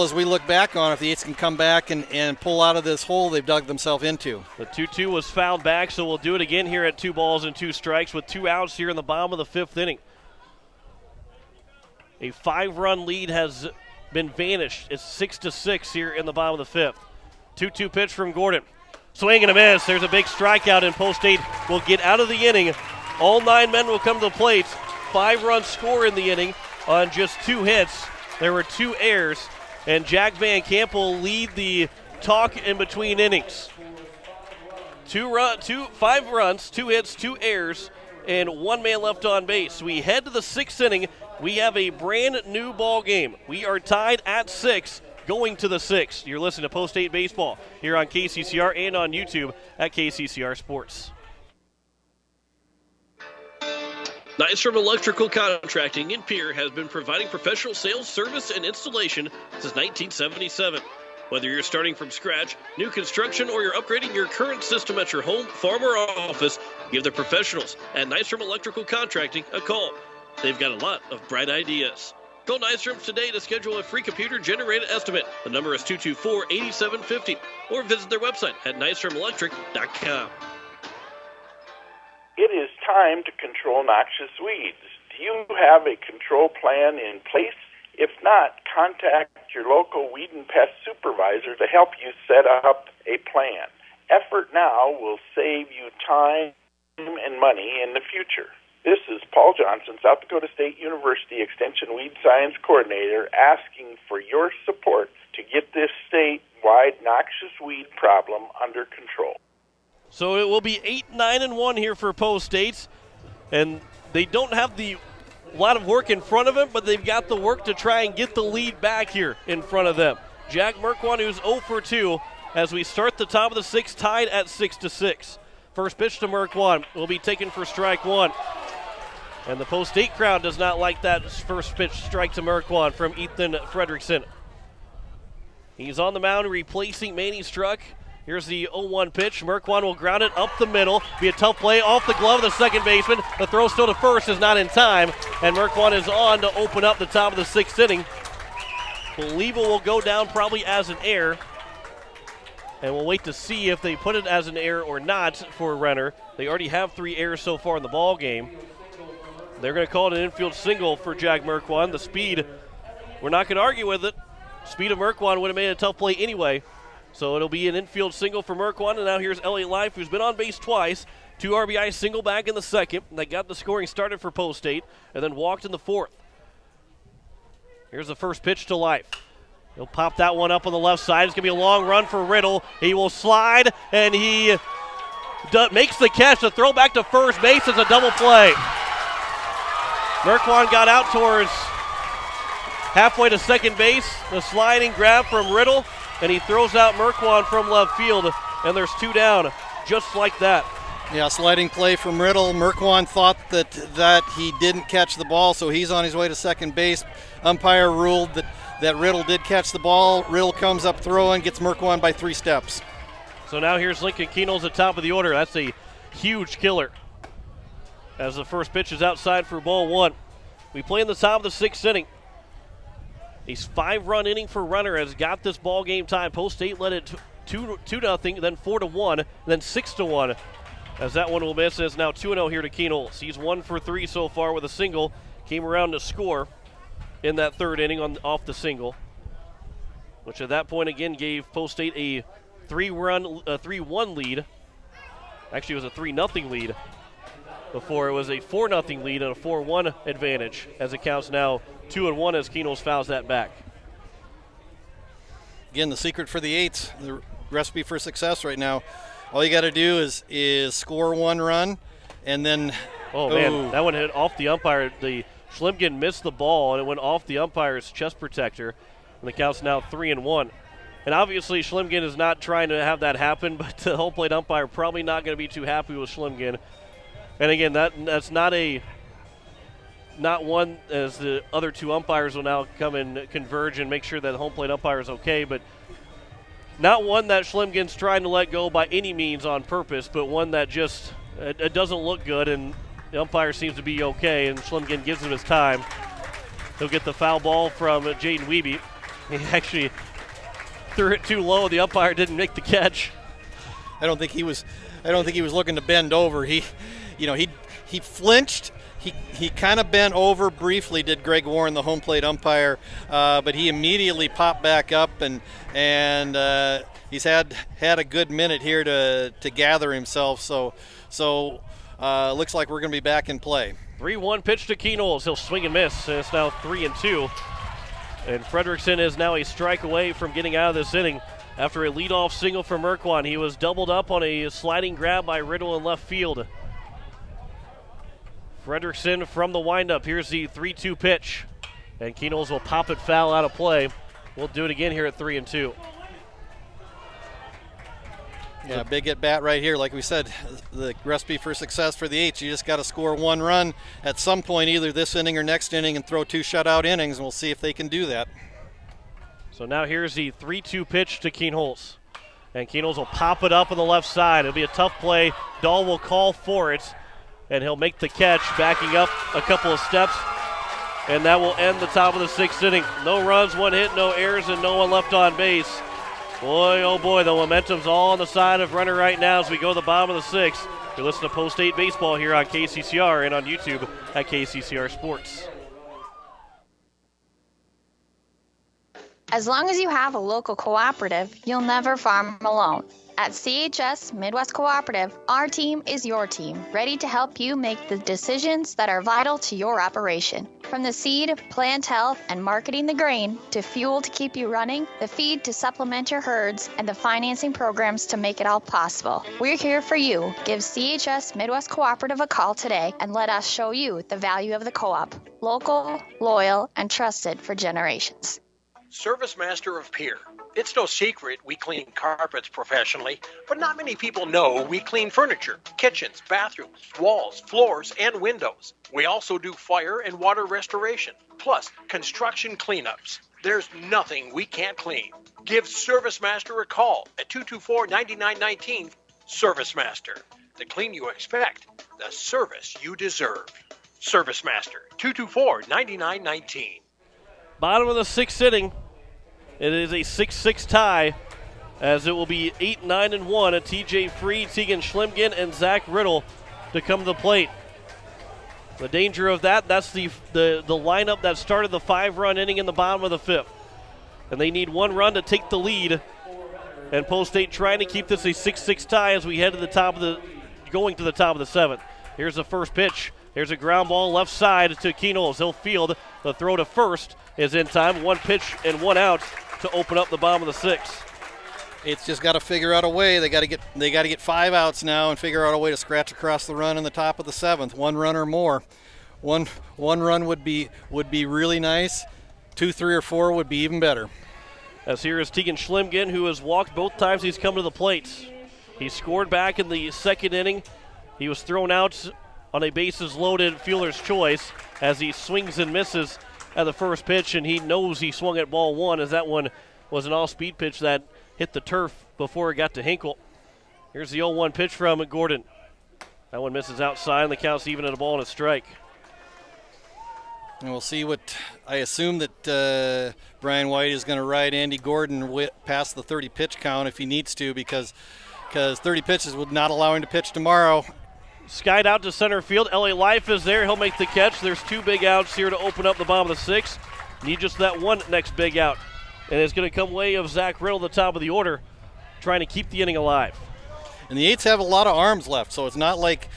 as we look back on, if the Eights can come back and pull out of this hole they've dug themselves into.
The 2-2 was fouled back, so we'll do it again here at 2 balls and 2 strikes with 2 outs here in the bottom of the 5th inning. A 5-run lead has been vanished. It's 6-6 here in the bottom of the 5th. 2-2 pitch from Gordon. Swing and a miss. There's a big strikeout, and Post State will get out of the inning. All 9 men will come to the plate. 5-run score in the inning on just 2 hits. There were 2 errors, and Jack Van Camp will lead the talk in between innings. 5 runs, 2 hits, 2 errors, and 1 man left on base. We head to the 6th inning. We have a brand new ball game. We are tied at 6. Going to the 6th. You're listening to Post State Baseball here on KCCR and on YouTube at KCCR Sports.
Nystrom Electrical Contracting in Pierre has been providing professional sales, service, and installation since 1977. Whether you're starting from scratch, new construction, or you're upgrading your current system at your home, farm, or office, give the professionals at Nystrom Electrical Contracting a call. They've got a lot of bright ideas. Call Nystrom today to schedule a free computer-generated estimate. The number is 224-8750, or visit their website at nystromelectric.com.
It is time to control noxious weeds. Do you have a control plan in place? If not, contact your local weed and pest supervisor to help you set up a plan. Effort now will save you time and money in the future. This is Paul Johnson, South Dakota State University Extension Weed Science Coordinator, asking for your support to get this statewide noxious weed problem under control.
So it will be 8-9-1 here for Post State, and they don't have a lot of work in front of them, but they've got the work to try and get the lead back here in front of them. Jack Merquan, who's 0 for 2, as we start the top of the 6th, tied at 6-6. First pitch to Merquan will be taken for strike 1. And the Post State crowd does not like that first pitch strike to Merquan from Ethan Fredrickson. He's on the mound replacing Manny Struck. Here's the 0-1 pitch. Merquan will ground it up the middle. Be a tough play off the glove of the second baseman. The throw still to first is not in time. And Merquan is on to open up the top of the 6th inning. Believe it will go down probably as an error. And we'll wait to see if they put it as an error or not for Renner. They already have 3 errors so far in the ball game. They're going to call it an infield single for Jack Merquan. The speed, we're not going to argue with it. Speed of Merquan would have made a tough play anyway. So it'll be an infield single for Merquan. And now here's LA Life, who's been on base twice. 2 RBI single back in the 2nd. They got the scoring started for Post State and then walked in the 4th. Here's the first pitch to Life. He'll pop that one up on the left side. It's going to be a long run for Riddle. He will slide, and he makes the catch. The throw back to first base is a double play. Merquan got out towards halfway to second base. The sliding grab from Riddle, and he throws out Merquan from left field, and there's 2 down, just like that.
Yeah, sliding play from Riddle. Merquan thought that he didn't catch the ball, so he's on his way to second base. Umpire ruled that Riddle did catch the ball. Riddle comes up throwing, gets Merquan by 3 steps.
So now here's Lincoln Keno's at top of the order. That's a huge killer, as the first pitch is outside for ball 1. We play in the top of the 6th inning. A 5-run inning for Renner has got this ball game tied. Post State led it 2-0, then 4-1, then 6-1. As that one will miss, and it's now 2-0 here to Keno. He's 1 for 3 so far with a single. Came around to score in that 3rd inning off the single, which at that point again gave Post State a 3-1 lead. Actually, it was a 3-0 lead before. It was a 4-0 lead and a 4-1 advantage, as it counts now 2-1 as Keno's fouls that back.
Again, the secret for the Eights, the recipe for success right now, all you got to do is score 1 run and then
man, that one hit off the umpire. The Schlimgen missed the ball, and it went off the umpire's chest protector, and the count's now 3-1. And obviously Schlimgen is not trying to have that happen, but the home plate umpire probably not going to be too happy with Schlimgen. And again, that's not one, as the other two umpires will now come and converge and make sure that the home plate umpire is okay, but not one that Schlimgen's trying to let go by any means on purpose, but one that just it doesn't look good, and the umpire seems to be okay, and Schlimgen gives him his time. He'll get the foul ball from Jaden Wiebe. He actually threw it too low. The umpire didn't make the catch.
I don't think he was looking to bend over. He flinched. He kind of bent over briefly, did Greg Warren, the home plate umpire, but he immediately popped back up, and he's had a good minute here to gather himself. So looks like we're going to be back in play.
3-1 pitch to Knowles. He'll swing and miss, and it's now 3-2. And Fredrickson is now a strike away from getting out of this inning after a leadoff single from Merkwan. He was doubled up on a sliding grab by Riddle in left field. Fredrickson from the windup. Here's the 3-2 pitch. And Knowles will pop it foul out of play. We'll do it again here at 3-2.
Yeah, big at bat right here. Like we said, the recipe for success for the Eights, you just got to score one run at some point, either this inning or next inning, and throw two shutout innings, and we'll see if they can do that.
So now here's the 3-2 pitch to Knowles. And Knowles will pop it up on the left side. It'll be a tough play. Dahl will call for it, and he'll make the catch, backing up a couple of steps. And that will end the top of the sixth inning. No runs, one hit, no errors, and no one left on base. Boy, oh boy, the momentum's all on the side of Renner right now as we go to the bottom of the sixth. You're listening to Post 8 Baseball here on KCCR and on YouTube at KCCR Sports.
As long as you have a local cooperative, you'll never farm alone. At CHS Midwest Cooperative, our team is your team, ready to help you make the decisions that are vital to your operation. From the seed, plant health, and marketing the grain, to fuel to keep you running, the feed to supplement your herds, and the financing programs to make it all possible. We're here for you. Give CHS Midwest Cooperative a call today and let us show you the value of the co-op. Local, loyal, and trusted for generations.
Service Master of Pierre. It's no secret we clean carpets professionally, but not many people know we clean furniture, kitchens, bathrooms, walls, floors, and windows. We also do fire and water restoration, plus construction cleanups. There's nothing we can't clean. Give Service Master a call at 224-9919. Service Master. The clean you expect, the service you deserve. Service Master, 224-9919.
Bottom of the sixth inning. It is a 6-6 tie, as it will be 8-9-1 at TJ Free, Tegan Schlimgen, and Zach Riddle to come to the plate. The danger of that's the lineup that started the 5-run inning in the bottom of the fifth. And they need one run to take the lead. And Post State trying to keep this a 6-6 tie as we head to going to the top of the seventh. Here's the first pitch. There's a ground ball left side to Knowles. He'll field. The throw to first is in time. One pitch and one out to open up the bottom of the sixth.
It's just got to figure out a way. They got to get 5 outs now and figure out a way to scratch across the run in the top of the seventh. One run or more. One run would be really nice. 2, 3, or 4 would be even better.
As here is Tegan Schlimgen, who has walked both times he's come to the plate. He scored back in the second inning. He was thrown out on a bases-loaded fielder's choice as he swings and misses at the first pitch, and he knows he swung at ball one, as that one was an off-speed pitch that hit the turf before it got to Hinkle. Here's the 0-1 pitch from Gordon. That one misses outside, and the count's even at a ball and a strike.
And we'll see what I assume that Brian White is going to ride Andy Gordon past the 30 pitch count if he needs to, because 30 pitches would not allow him to pitch tomorrow.
Skied out to center field. LA Life is there. He'll make the catch. There's 2 big outs here to open up the bottom of the sixth. Need just that one next big out. And it's going to come way of Zach Riddle, the top of the order, trying to keep the inning alive.
And the Eights have a lot of arms left, so it's not like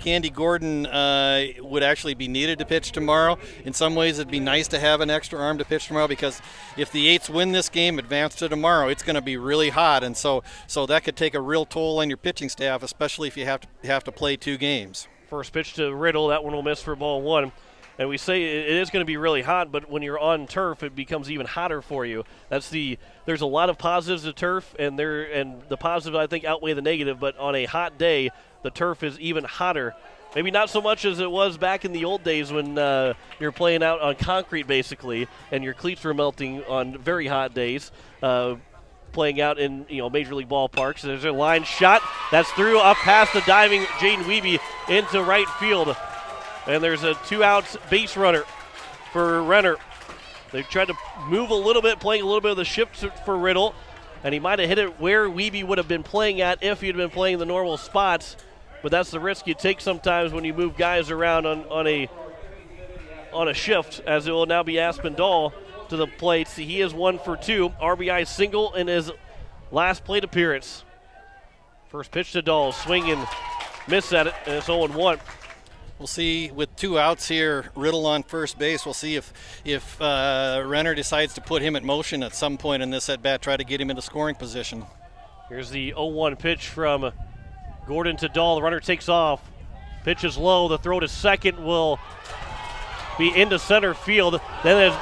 Andy Gordon would actually be needed to pitch tomorrow. In some ways, it'd be nice to have an extra arm to pitch tomorrow, because if the Eights win this game, advance to tomorrow, it's going to be really hot, and so that could take a real toll on your pitching staff, especially if you have to play 2 games.
First pitch to Riddle. That one will miss for ball one. And we say it is going to be really hot, but when you're on turf, it becomes even hotter for you. There's a lot of positives to turf, and the positive, I think, outweigh the negative. But on a hot day, the turf is even hotter. Maybe not so much as it was back in the old days when you're playing out on concrete, basically, and your cleats were melting on very hot days. Playing out in major league ballparks. There's a line shot that's through up past the diving Jaden Wiebe into right field. And there's a 2-out base runner for Renner. They tried to move a little bit, playing a little bit of the shift for Riddle, and he might have hit it where Wiebe would have been playing at if he had been playing the normal spots. But that's the risk you take sometimes when you move guys around on a shift, as it will now be Aspinall to the plate. See, he is 1 for 2. RBI single in his last plate appearance. First pitch to Dahl, swing and miss at it, and it's 0-1.
We'll see with 2 outs here, Riddle on first base. We'll see if Renner decides to put him at motion at some point in this at-bat, try to get him into scoring position.
Here's the 0-1 pitch from Gordon to Dahl. The runner takes off. Pitch is low. The throw to second will be into center field. Then it's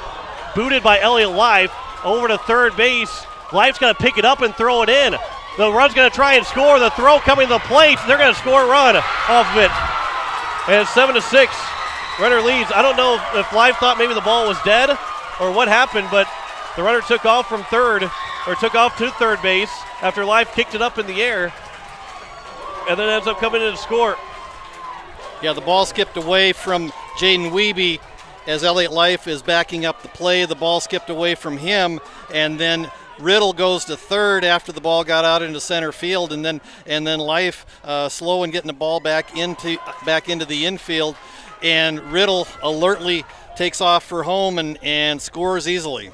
booted by Elliott Life over to third base. Life's going to pick it up and throw it in. The run's going to try and score. The throw coming to the plate. They're going to score a run off of it. And it's 7-6. Renner leads. I don't know if Life thought maybe the ball was dead or what happened, but the runner took off from third, or took off to third base after Life kicked it up in the air, and then ends up coming in to score.
Yeah, the ball skipped away from Jaden Wiebe as Elliott Life is backing up the play. The ball skipped away from him, and then Riddle goes to third after the ball got out into center field, and then Life slow in getting the ball back into the infield, and Riddle alertly takes off for home and scores easily.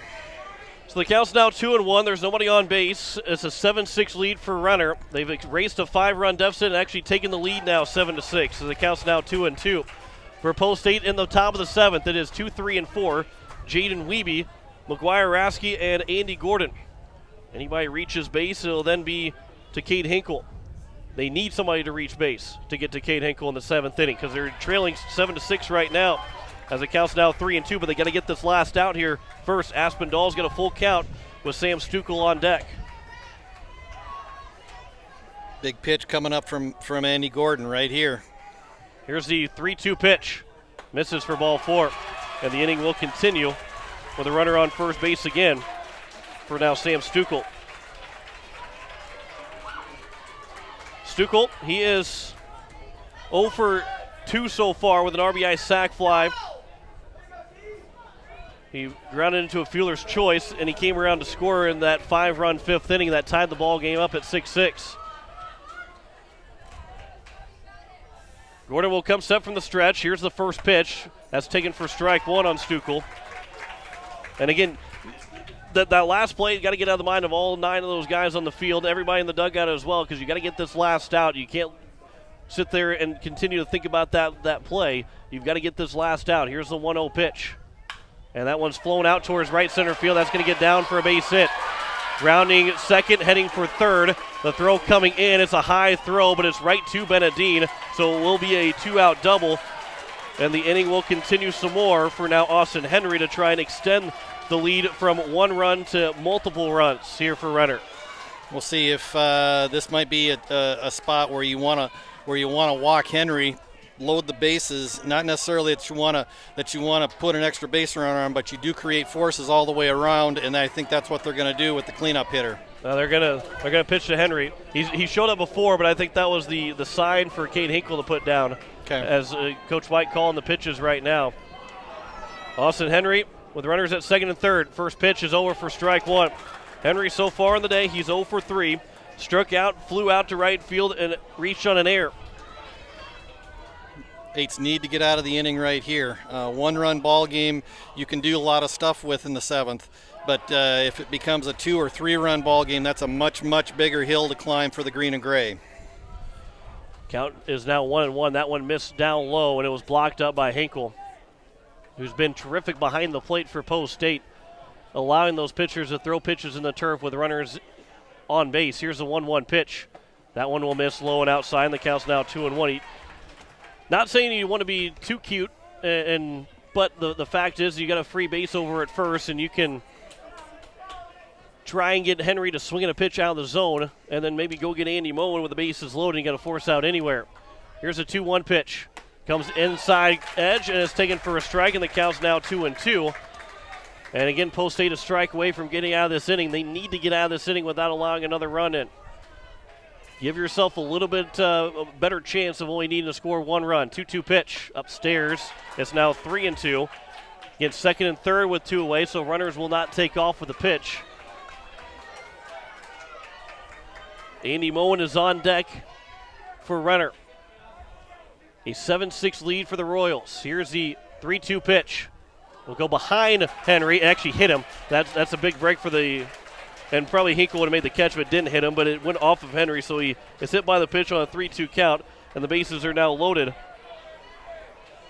So the count's now 2-1. There's nobody on base. It's a 7-6 lead for Renner. They've raced a 5-run deficit and actually taken the lead now 7-6. So the count's now 2-2. For Post State in the top of the 7th, it is 2, 3, and 4. Jaden Wiebe, McGuire Rasky, and Andy Gordon. Anybody reaches base, it'll then be to Cade Hinkle. They need somebody to reach base to get to Cade Hinkle in the 7th inning because they're trailing 7-6 right now as it counts now 3-2, but they got to get this last out here first. Aspinall's got a full count with Sam Stukel on deck.
Big pitch coming up from Andy Gordon right here.
Here's the 3-2 pitch. Misses for ball 4, and the inning will continue with a runner on first base again for now Sam Stukel. Stukel, he is 0 for 2 so far with an RBI sac fly. He grounded into a fielder's choice, and he came around to score in that 5-run 5th inning that tied the ball game up at 6-6. Gordon will come set from the stretch. Here's the first pitch. That's taken for strike 1 on Stukel. And again, that last play, you got to get out of the mind of all 9 of those guys on the field, everybody in the dugout as well, because you got to get this last out. You can't sit there and continue to think about that play. You've got to get this last out. Here's the 1-0 pitch. And that one's flown out towards right center field. That's going to get down for a base hit. Grounding second, heading for third. The throw coming in. It's a high throw, but it's right to Benedine. So it will be a 2-out double. And the inning will continue some more for now Austin Henry to try and extend the lead from 1 run to multiple runs here for Renner.
We'll see if this might be a spot where you want to walk Henry, load the bases. Not necessarily that you want to put an extra base runner on, but you do create forces all the way around, and I think that's what they're going to do with the cleanup hitter.
They're gonna pitch to Henry. He showed up before, but I think that was the sign for Cade Hinkle to put down.
Okay.
As Coach White calling the pitches right now. Austin Henry with runners at second and third. First pitch is over for strike 1. Henry so far in the day, he's 0 for 3. Struck out, flew out to right field, and reached on an error.
Eights need to get out of the inning right here. 1-run ball game you can do a lot of stuff with in the 7th, but if it becomes a 2 or 3-run ball game, that's a much, much bigger hill to climb for the green and gray.
Count is now 1-1. That one missed down low, and it was blocked up by Hinkle, who's been terrific behind the plate for Post State, allowing those pitchers to throw pitches in the turf with runners on base. Here's the 1-1 pitch. That one will miss low and outside, and the count's now 2-1. Not saying you want to be too cute, but the fact is you got a free base over at first, and you can try and get Henry to swing in a pitch out of the zone, and then maybe go get Andy Mohan with the bases loaded. You got to force out anywhere. Here's a 2-1 pitch. Comes inside edge, and it's taken for a strike, and the count's now 2-2. And again, Post State a strike away from getting out of this inning. They need to get out of this inning without allowing another run in. Give yourself a little bit a better chance of only needing to score one run. 2-2 pitch upstairs. It's now 3-2. Against second and third with two away, so runners will not take off with the pitch. Andy Mohan is on deck for Renner. A 7-6 lead for the Royals. Here's the 3-2 pitch. We'll go behind Henry. It actually hit him. That's a big break for the... And probably Hinkle would have made the catch, but didn't hit him. But it went off of Henry, so he is hit by the pitch on a 3-2 count. And the bases are now loaded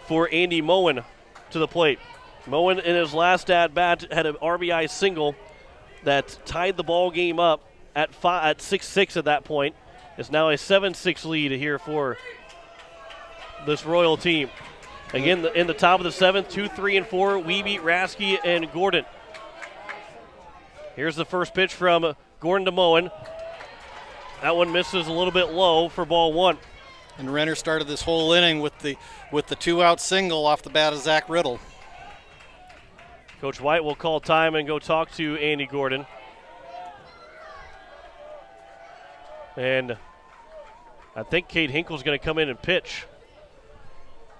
for Andy Mohan to the plate. Mohan in his last at-bat had an RBI single that tied the ball game up at 6-6 at that point. It's now a 7-6 lead here for this Royal team. Again, in the top of the seventh, 2, 3, and 4, Wiebe, Rasky, and Gordon. Here's the first pitch from Gordon to Mohan. That one misses a little bit low for ball one.
And Renner started this whole inning with the 2-out single off the bat of Zach Riddle.
Coach White will call time and go talk to Andy Gordon. And I think Cade Hinkle's going to come in and pitch.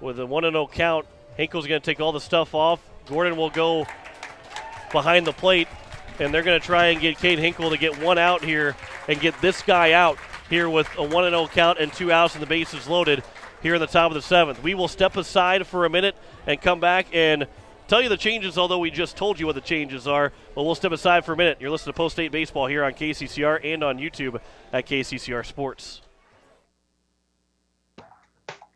With a 1-0 count, Hinkle's going to take all the stuff off. Gordon will go behind the plate, and they're going to try and get Cade Hinkle to get one out here and get this guy out here with a 1-0 count and 2 outs and the bases loaded here in the top of the seventh. We will step aside for a minute and come back and tell you the changes, although we just told you what the changes are. But we'll step aside for a minute. You're listening to Post State Baseball here on KCCR and on YouTube at KCCR Sports.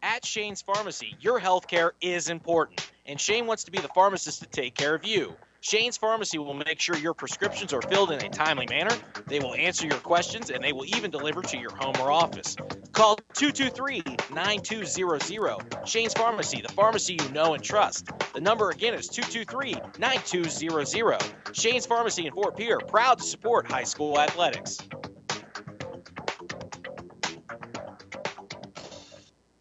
At Shane's Pharmacy, your health care is important, and Shane wants to be the pharmacist to take care of you. Shane's Pharmacy will make sure your prescriptions are filled in a timely manner, they will answer your questions, and they will even deliver to your home or office. Call 223-9200. Shane's Pharmacy, the pharmacy you know and trust. The number again is 223-9200. Shane's Pharmacy in Fort Pierre, proud to support high school athletics.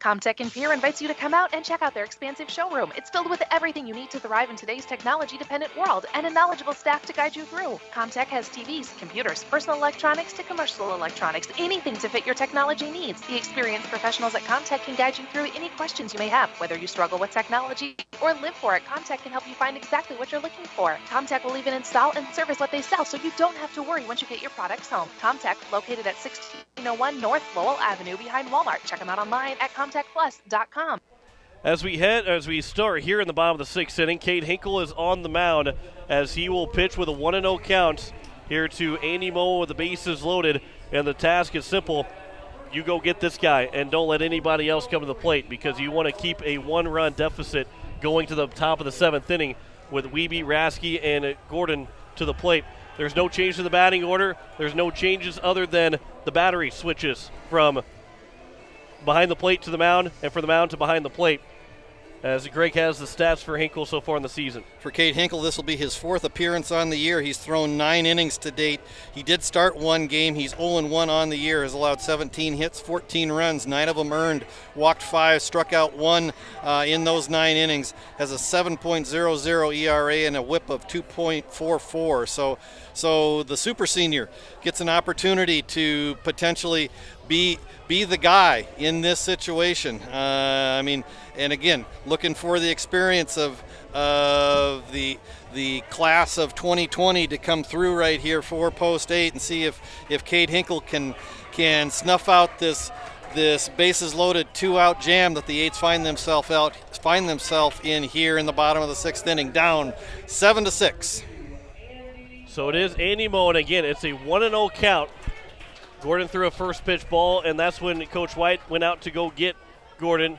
Comtech in Pierre invites you to come out and check out their expansive showroom. It's filled with everything you need to thrive in today's technology-dependent world and a knowledgeable staff to guide you through. Comtech has TVs, computers, personal electronics to commercial electronics, anything to fit your technology needs. The experienced professionals at Comtech can guide you through any questions you may have. Whether you struggle with technology or live for it, Comtech can help you find exactly what you're looking for. Comtech will even install and service what they sell, so you don't have to worry once you get your products home. Comtech, located at 1601 North Lowell Avenue behind Walmart. Check them out online at comtechplus.com.
As we start here in the bottom of the sixth inning, Cade Hinkle is on the mound as he will pitch with a 1-0 count here to Andy Mohan with the bases loaded, and the task is simple. You go get this guy and don't let anybody else come to the plate because you want to keep a one-run deficit going to the top of the seventh inning with Wiebe, Rasky, and Gordon to the plate. There's no change to the batting order. There's no changes other than the battery switches from behind the plate to the mound and from the mound to behind the plate, as Greg has the stats for Hinkle so far in the season.
For Cade Hinkle, this will be his fourth appearance on the year. He's thrown 9 innings to date. He did start one game. He's 0-1 on the year, has allowed 17 hits, 14 runs, 9 of them earned, walked 5, struck out 1 in those 9 innings, has a 7.00 ERA and a whip of 2.44. So the super senior gets an opportunity to potentially be the guy in this situation. And again, looking for the experience of the class of 2020 to come through right here for Post 8 and see if Cade Hinkle can snuff out this bases loaded 2-out jam that the 8s find themselves in here in the bottom of the sixth inning, down 7-6.
So it is Andy Mohan again. It's a 1-0 count. Gordon threw a first pitch ball, and that's when Coach White went out to go get Gordon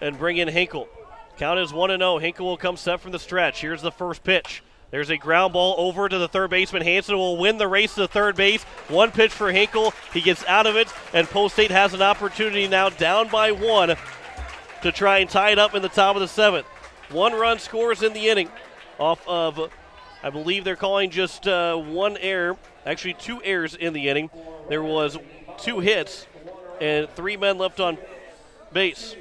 and bring in Hinkle. Count is 1-0. Hinkle will come set from the stretch. Here's the first pitch. There's a ground ball over to the third baseman. Hansen will win the race to the third base. One pitch for Hinkle. He gets out of it, and Post State has an opportunity now down by 1 to try and tie it up in the top of the 7th. 1 run scores in the inning off of, I believe they're calling just 1 error, actually 2 errors in the inning. There was 2 hits and 3 men left on base.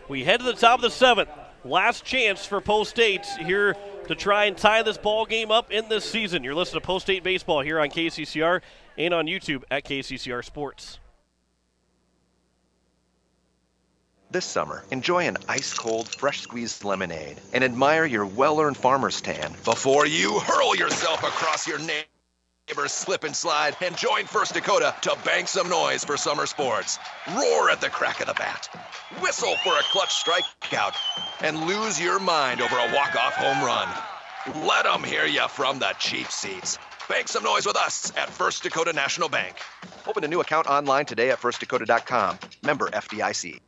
We head to the top of the 7th. Last chance for Post State here to try and tie this ball game up in this season. You're listening to Post State Baseball here on KCCR and on YouTube at KCCR Sports.
This summer, enjoy an ice-cold, fresh-squeezed lemonade and admire your well-earned farmer's tan before you hurl yourself across your neighbor's slip and slide and join First Dakota to bank some noise for summer sports. Roar at the crack of the bat, whistle for a clutch strikeout, and lose your mind over a walk-off home run. Let them hear you from the cheap seats. Bank some noise with us at First Dakota National Bank. Open a new account online today at firstdakota.com. Member FDIC.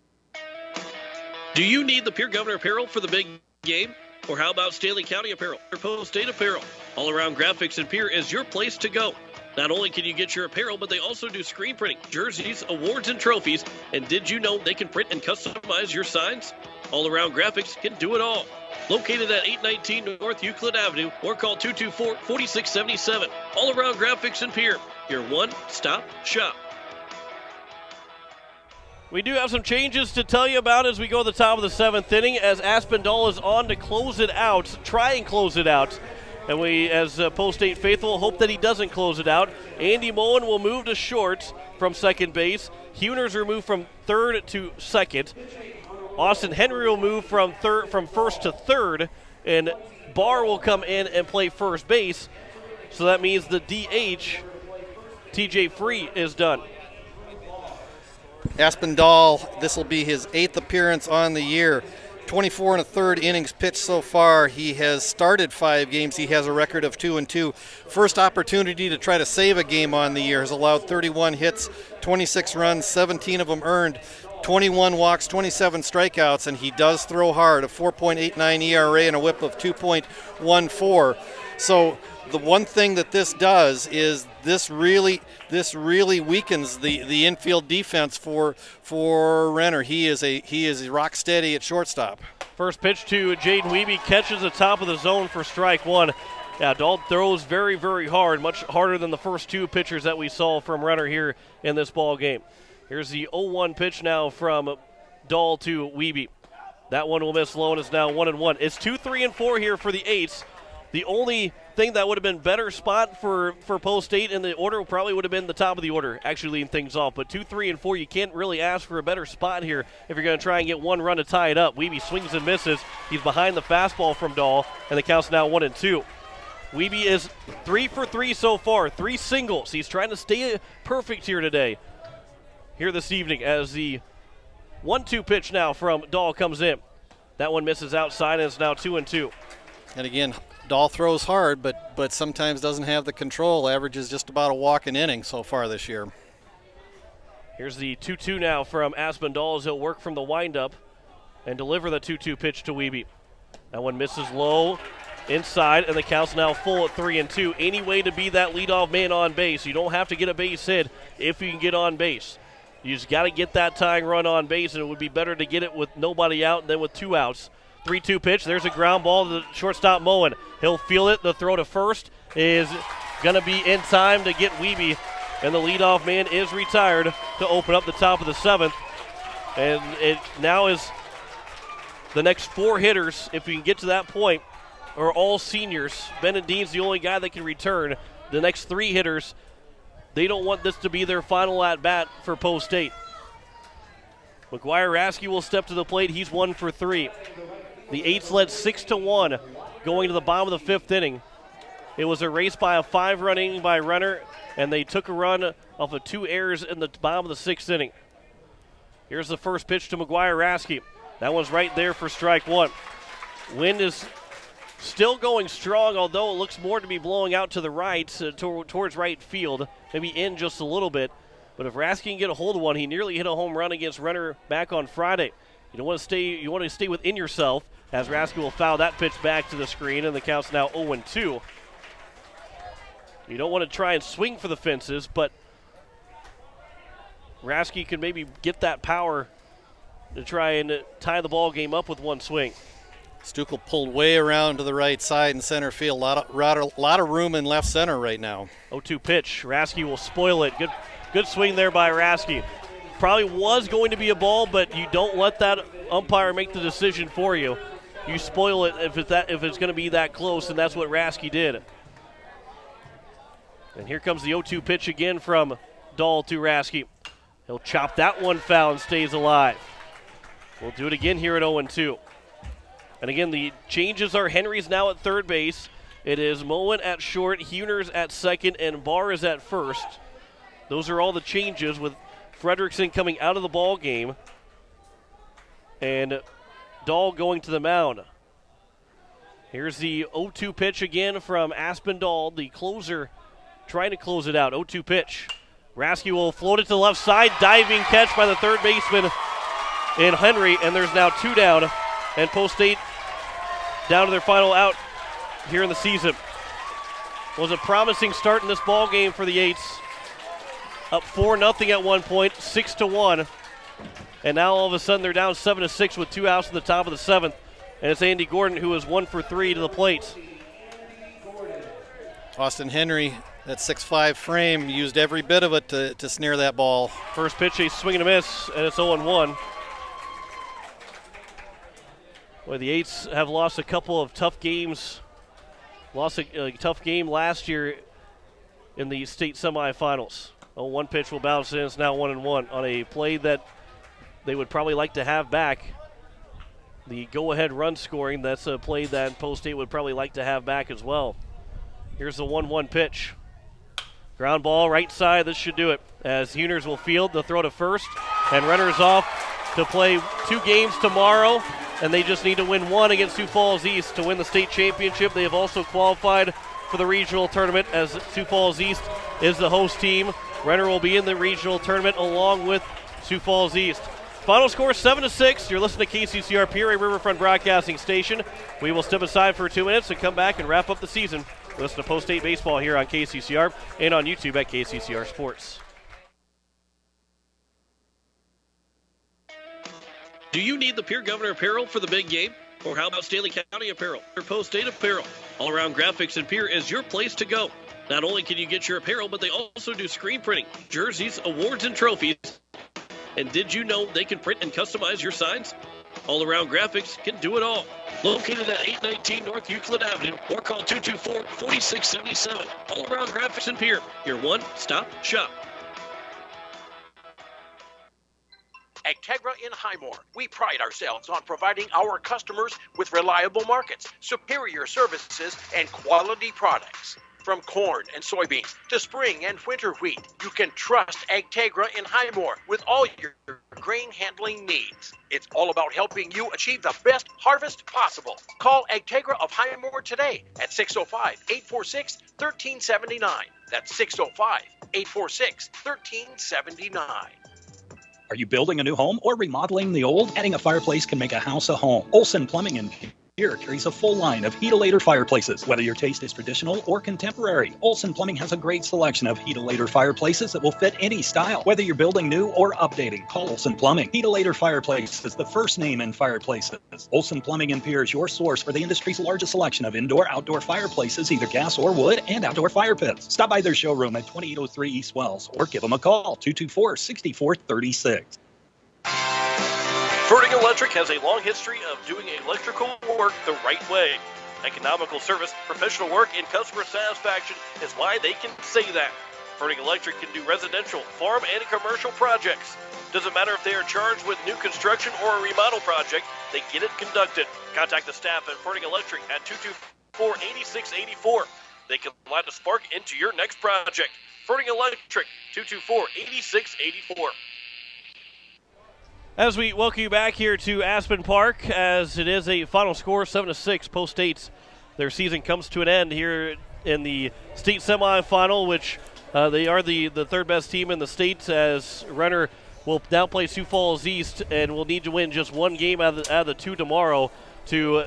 Do you need the Pierre Governor apparel for the big game? Or how about Stanley County apparel or Post State apparel? All Around Graphics in Pierre is your place to go. Not only can you get your apparel, but they also do screen printing, jerseys, awards, and trophies. And did you know they can print and customize your signs? All Around Graphics can do it all. Located at 819 North Euclid Avenue or call 224-4677. All Around Graphics in Pierre, your one-stop shop.
We do have some changes to tell you about as we go to the top of the 7th inning, as Aspendall is on to close it out, try and close it out. And we, as Post State faithful, hope that he doesn't close it out. Andy Mohan will move to short from second base. Hueners will move from third to second. Austin Henry will move from first to third, and Barr will come in and play first base. So that means the DH, TJ Free, is done.
Aspendall, this will be his 8th appearance on the year. 24 1/3 innings pitched so far. He has started 5 games. He has a record of 2-2. First opportunity to try to save a game on the year. Has allowed 31 hits, 26 runs, 17 of them earned, 21 walks, 27 strikeouts, and he does throw hard. A 4.89 ERA and a whip of 2.14. So the one thing that this does is this really weakens the infield defense for Renner. He is rock steady at shortstop.
First pitch to Jaden Wiebe, catches the top of the zone for strike 1. Yeah, Dahl throws very, very hard, much harder than the first 2 pitchers that we saw from Renner here in this ball game. Here's the 0-1 pitch now from Dahl to Wiebe. That one will miss low and is now 1-1. It's 2, 3, and 4 here for the Eights. The only thing that would have been better spot for Post State in the order probably would have been the top of the order, actually leading things off. But 2, 3, and 4, you can't really ask for a better spot here if you're going to try and get 1 run to tie it up. Wiebe swings and misses. He's behind the fastball from Dahl, and the count's now 1-2. Wiebe is 3 for 3 so far, 3 singles. He's trying to stay perfect here today, here this evening, as the 1-2 pitch now from Dahl comes in. That one misses outside, and it's now 2-2.
And again, Dahl throws hard, but sometimes doesn't have the control. Averages just about a walk an inning so far this year.
Here's the 2-2 now from Aspendall as he'll work from the windup and deliver the 2-2 pitch to Wiebe. That one misses low inside, and the count's now full at 3-2. Any way to be that leadoff man on base. You don't have to get a base hit if you can get on base. You just got to get that tying run on base, and it would be better to get it with nobody out than with 2 outs. 3-2 pitch. There's a ground ball to the shortstop Mohan. He'll feel it. The throw to first is going to be in time to get Wiebe, and the leadoff man is retired to open up the top of the 7th. And it now is the next 4 hitters, if we can get to that point, are all seniors. Bennett Dean's the only guy that can return. The next 3 hitters, they don't want this to be their final at-bat for Post State. McGuire Rasky will step to the plate. He's 1 for 3. The Eights led 6-1 going to the bottom of the 5th inning. It was a race by a 5-run inning by Renner, and they took a run off of 2 errors in the bottom of the 6th inning. Here's the first pitch to McGuire Rasky. That one's right there for strike 1. Wind is still going strong, although it looks more to be blowing out to the right, towards right field, maybe in just a little bit. But if Rasky can get a hold of one, he nearly hit a home run against Renner back on Friday. You want to stay within yourself, as Rasky will foul that pitch back to the screen, and the count's now 0-2. You don't want to try and swing for the fences, but Rasky could maybe get that power to try and tie the ball game up with one swing.
Stuckel pulled way around to the right side in center field. A lot of room in left center right now.
0-2 pitch. Rasky will spoil it. Good swing there by Rasky. Probably was going to be a ball, but you don't let that umpire make the decision for you. You spoil it if it's going to be that close, and that's what Rasky did. And here comes the 0-2 pitch again from Dahl to Rasky. He'll chop that one foul and stays alive. We'll do it again here at 0-2. And again, the changes are Henry's now at third base. It is Mohan at short, Hueners at second, and Barr is at first. Those are all the changes with Fredrickson coming out of the ball game and Dahl going to the mound. Here's the 0-2 pitch again from Aspen Dahl, the closer, trying to close it out. 0-2 pitch. Rasky will float it to the left side. Diving catch by the third baseman in Henry, and there's now 2 down. And Post State down to their final out here in the season. It was a promising start in this ball game for the Eights. Up 4-0 at one point, 6-1. And now all of a sudden they're down 7-6 with 2 outs in the top of the 7th. And it's Andy Gordon who is 1 for 3 to the plate.
Austin Henry, that 6'5" frame, used every bit of it to snare that ball.
First pitch, a swing and a miss, and it's 0-1. Well, the Eights have lost a couple of tough games. Lost a tough game last year in the state semifinals. 0-1 pitch will bounce in. It's now 1-1 on a play that they would probably like to have back. The go-ahead run scoring, that's a play that Post State would probably like to have back as well. Here's the 1-1 pitch. Ground ball, right side. This should do it. As Hueners will field the throw to first. And Renner's off to play 2 games tomorrow. And they just need to win 1 against Sioux Falls East to win the state championship. They have also qualified for the regional tournament as Sioux Falls East is the host team. Renner will be in the regional tournament along with Sioux Falls East. Final score 7-6. You're listening to KCCR Pierre Riverfront Broadcasting Station. We will step aside for 2 minutes and come back and wrap up the season. Listen to Post State Baseball here on KCCR and on YouTube at KCCR Sports.
Do you need the Pierre Governor apparel for the big game? Or how about Stanley County apparel or Post State apparel? All Around Graphics in Pierre is your place to go. Not only can you get your apparel, but they also do screen printing, jerseys, awards, and trophies. And did you know they can print and customize your signs? All Around Graphics can do it all. Located at 819 North Euclid Avenue or call 224-4677. All Around Graphics in Pierre, your one-stop shop.
Agtegra in Highmore. We pride ourselves on providing our customers with reliable markets, superior services, and quality products. From corn and soybeans to spring and winter wheat, you can trust Agtegra in Highmore with all your grain handling needs. It's all about helping you achieve the best harvest possible. Call Agtegra of Highmore today at 605-846-1379. That's 605-846-1379.
Are you building a new home or remodeling the old? Adding a fireplace can make a house a home. Olson Plumbing in Pierre carries a full line of Heat-A-Later fireplaces. Whether your taste is traditional or contemporary, Olson Plumbing has a great selection of Heat-A-Later fireplaces that will fit any style. Whether you're building new or updating, call Olson Plumbing. Heat-A-Later Fireplace is the first name in fireplaces. Olson Plumbing in Pierre is your source for the industry's largest selection of indoor-outdoor fireplaces, either gas or wood, and outdoor fire pits. Stop by their showroom at 2803 East Wells or give them a call, 224-6436.
Ferding Electric has a long history of doing electrical work the right way. Economical service, professional work, and customer satisfaction is why they can say that. Ferding Electric can do residential, farm, and commercial projects. Doesn't matter if they are charged with new construction or a remodel project, they get it conducted. Contact the staff at Ferding Electric at 224-8684. They can light a spark into your next project. Ferding Electric, 224-8684.
As we welcome you back here to Aspen Park, as it is a final score, 7-6. Post State's their season comes to an end here in the state semifinal, which they are the third best team in the state, as Renner will now play Sioux Falls East and will need to win just 1 game out of the 2 tomorrow to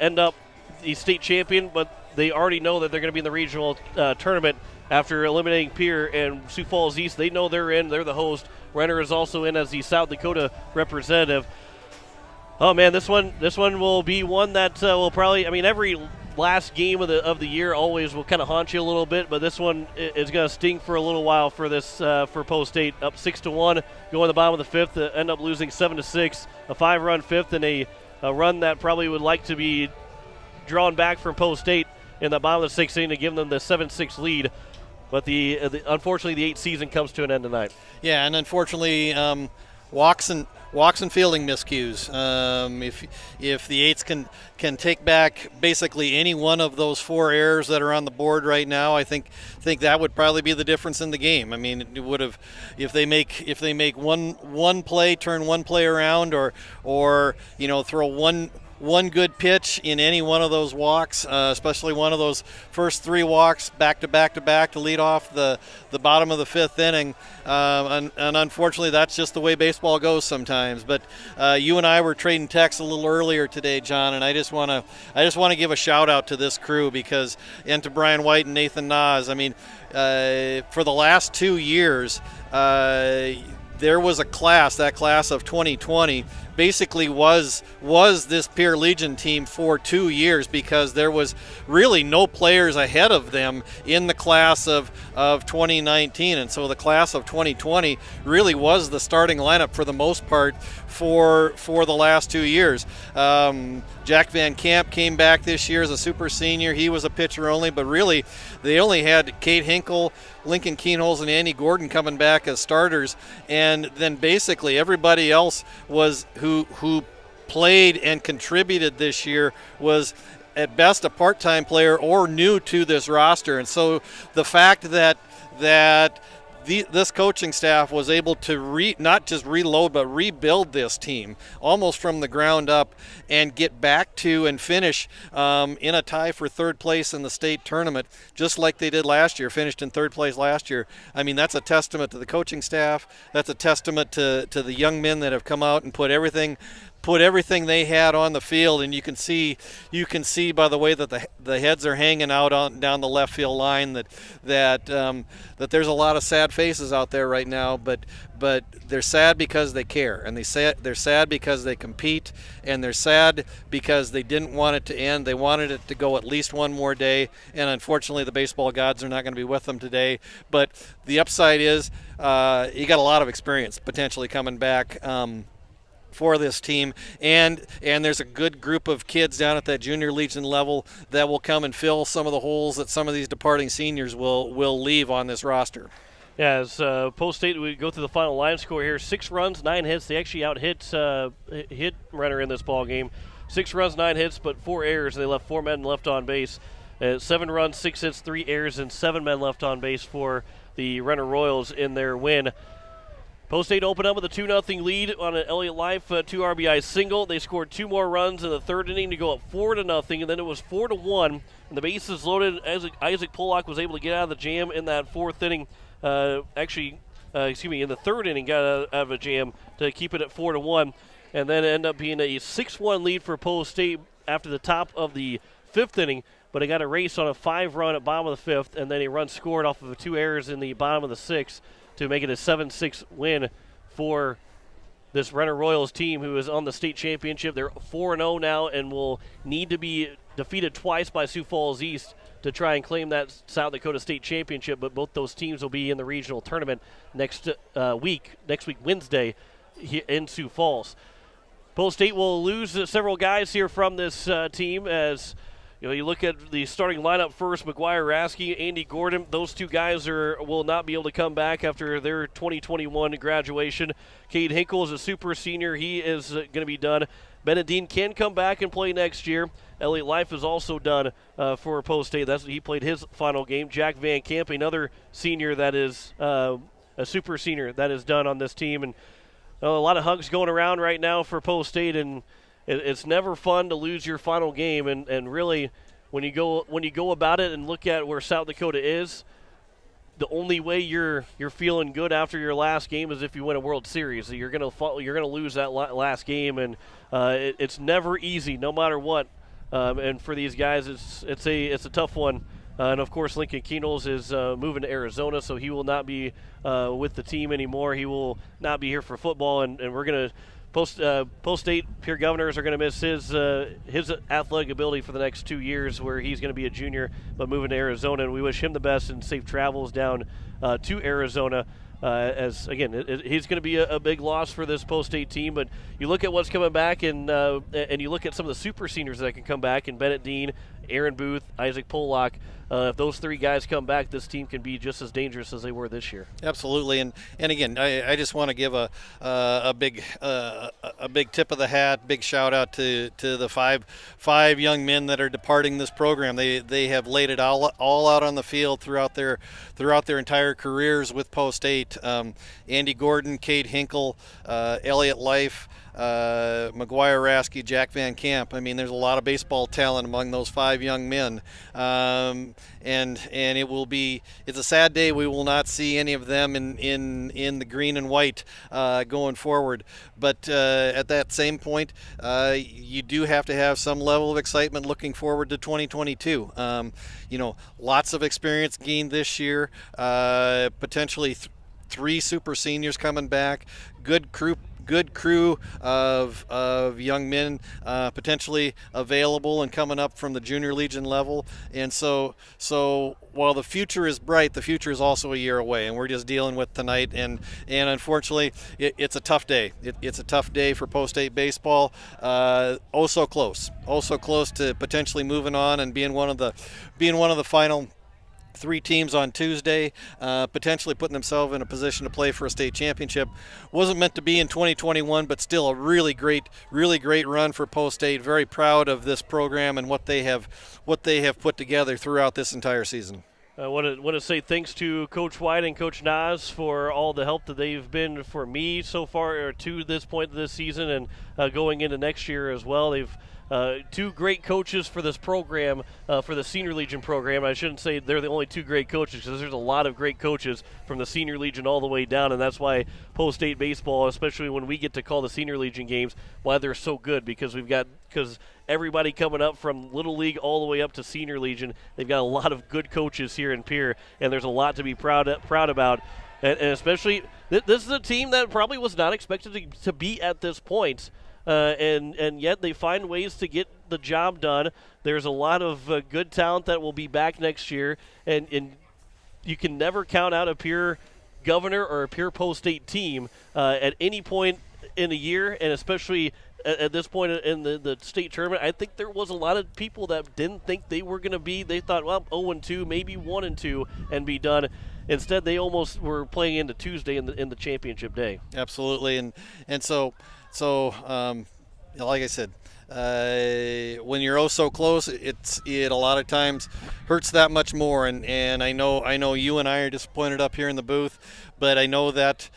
end up the state champion. But they already know that they're going to be in the regional tournament after eliminating Pierre and Sioux Falls East. They know they're in. They're the host. Renner is also in as the South Dakota representative. Oh man, this one will be one that will probably. I mean, every last game of the year always will kind of haunt you a little bit, but this one is going to sting for a little while for this for Post State. Up 6-1, go in the bottom of the fifth, end up losing 7-6, a 5-run fifth, and a run that probably would like to be drawn back from Post State in the bottom of the sixth inning to give them the 7-6 lead. But unfortunately, the 8th season comes to an end tonight.
Yeah, and unfortunately, walks and fielding miscues. If the 8s can take back basically any one of those 4 errors that are on the board right now, I think that would probably be the difference in the game. I mean, it would have if they make one play, turn one play around, or throw one good pitch in any one of those walks, especially one of those first 3 walks back to back to lead off the bottom of the 5th inning. And unfortunately, that's just the way baseball goes sometimes. But you and I were trading texts a little earlier today, John, and I just want to give a shout out to this crew and to Brian White and Nathan Nas. I mean, for the last 2 years, there was that class of 2020 basically was this Pierre Legion team for 2 years, because there was really no players ahead of them in the class of 2019, and so the class of 2020 really was the starting lineup for the most part for the last 2 years. Jack Van Camp came back this year as a super senior. He was a pitcher only, but really they only had Kate Hinkle, Lincoln Keenholz, and Andy Gordon coming back as starters, and then basically everybody else who played and contributed this year was at best a part-time player or new to this roster. And so the fact that this coaching staff was able to not just reload but rebuild this team almost from the ground up and get back to and finish in a tie for 3rd place in the state tournament, just like they did last year, finished in 3rd place last year. I mean, that's a testament to the coaching staff. That's a testament to the young men that have come out and put everything they had on the field, and you can see by the way that the heads are hanging out down the left field line that there's a lot of sad faces out there right now, but they're sad because they care, and they're sad because they compete, and they're sad because they didn't want it to end. They wanted it to go at least one more day, and unfortunately the baseball gods are not going to be with them today. But the upside is you got a lot of experience potentially coming back for this team, and there's a good group of kids down at that junior Legion level that will come and fill some of the holes that some of these departing seniors will leave on this roster.
Yeah, as Post State, we go through the final line score here. 6 runs, 9 hits. They actually hit Renner in this ball game. 6 runs, 9 hits, but 4 errors. They left 4 men left on base. 7 runs, 6 hits, 3 errors, and 7 men left on base for the Renner Royals in their win. Post State opened up with a 2-0 lead on an Elliott Life 2 RBI single. They scored 2 more runs in the 3rd inning to go up 4-0, and then it was 4-1. And the bases loaded. Isaac Pollock was able to get out of the jam in that 4th inning. In the 3rd inning, got out of a jam to keep it at 4-1, and then end up being a 6-1 lead for Post State after the top of the 5th inning. But it got erased on a 5-run at bottom of the 5th, and then a run scored off of 2 errors in the bottom of the 6th. To make it a 7-6 win for this Renner Royals team, who is on the state championship. They're 4-0 now and will need to be defeated twice by Sioux Falls East to try and claim that South Dakota state championship. But both those teams will be in the regional tournament next week Wednesday, in Sioux Falls. Post State will lose several guys here from this team, as you look at the starting lineup first. McGuire Rasky, Andy Gordon, those 2 guys will not be able to come back after their 2021 graduation. Cade Hinkle is a super senior. He is going to be done. Benedine can come back and play next year. Elliott Life is also done for Post State. He played his final game. Jack Van Camp, another senior that is a super senior that is done on this team. And a lot of hugs going around right now for Post State, and it's never fun to lose your final game, and really when you go about it and look at where South Dakota is, the only way you're feeling good after your last game is if you win a World Series. You're gonna lose that last game, and it's never easy, no matter what. And for these guys, it's a tough one And of course, Lincoln Keenels is moving to Arizona, so he will not be with the team anymore. He will not be here for football, and we're going to Post-State Pierre Governors are going to miss his athletic ability for the next 2 years, where he's going to be a junior but moving to Arizona, and we wish him the best and safe travels down to Arizona. As again, he's going to be a big loss for this Post-State team. But you look at what's coming back, and you look at some of the super seniors that can come back, and Bennett Dean, Aaron Booth, Isaac Pollock. If those three guys come back, this team can be just as dangerous as they were this year.
Absolutely, and again, I just want to give a big tip of the hat, big shout out to the five young men that are departing this program. They have laid it all out on the field throughout their entire careers with Post-State. Andy Gordon, Cade Hinkle, Elliot Life, McGuire Rasky, Jack Van Camp. I mean, there's a lot of baseball talent among those five young men, and it's a sad day. We will not see any of them in the green and white going forward. But at that same point, you do have to have some level of excitement looking forward to 2022. Lots of experience gained this year. Potentially three super seniors coming back. Good crew of young men potentially available and coming up from the junior legion level. And so while the future is bright, the future is also a year away, and we're just dealing with tonight. And unfortunately, it's a tough day. It's a tough day for Post-State baseball. So close to potentially moving on and being one of the final three teams on Tuesday, potentially putting themselves in a position to play for a state championship. Wasn't meant to be in 2021, but still a really great run for Post-State. Very proud of this program and what they have put together throughout this entire season.
I want to say thanks to Coach White and Coach Nas for all the help that they've been for me so far, or to this point of this season, and going into next year as well. They've two great coaches for this program, for the Senior Legion program. I shouldn't say they're the only two great coaches, because there's a lot of great coaches from the Senior Legion all the way down, and that's why Post-State baseball, especially when we get to call the Senior Legion games, why they're so good, because everybody coming up from Little League all the way up to Senior Legion, they've got a lot of good coaches here in Pierre, and there's a lot to be proud about. And especially, this is a team that probably was not expected to be at this point. And yet they find ways to get the job done. There's a lot of good talent that will be back next year, and you can never count out a Pierre Governor or a Pierre Post-State team at any point in a year, and especially at this point in the state tournament. I think there was a lot of people that didn't think they were going to be. They thought, well, 0-2, maybe 1-2, and be done. Instead, they almost were playing into Tuesday in the championship day.
Absolutely, and so like I said, when you're so close, it a lot of times hurts that much more. And I know you and I are disappointed up here in the booth, but I know that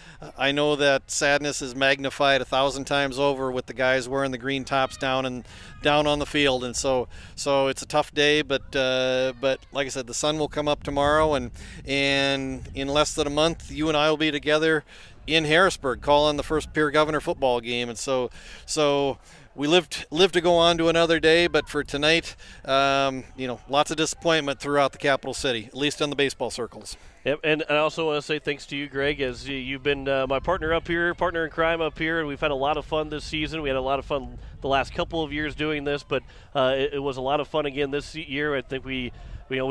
sadness is magnified 1,000 times over with the guys wearing the green tops down on the field. And so it's a tough day, but like I said, the sun will come up tomorrow, and in less than a month, you and I will be together in Harrisburg calling the first Pierre Governor football game. And so we live to go on to another day, but for tonight, lots of disappointment throughout the capital city, at least in the baseball circles.
Yep, and I also want to say thanks to you, Greg, as you've been my partner in crime up here, and we've had a lot of fun this season. We had a lot of fun the last couple of years doing this, but it was a lot of fun again this year. I think we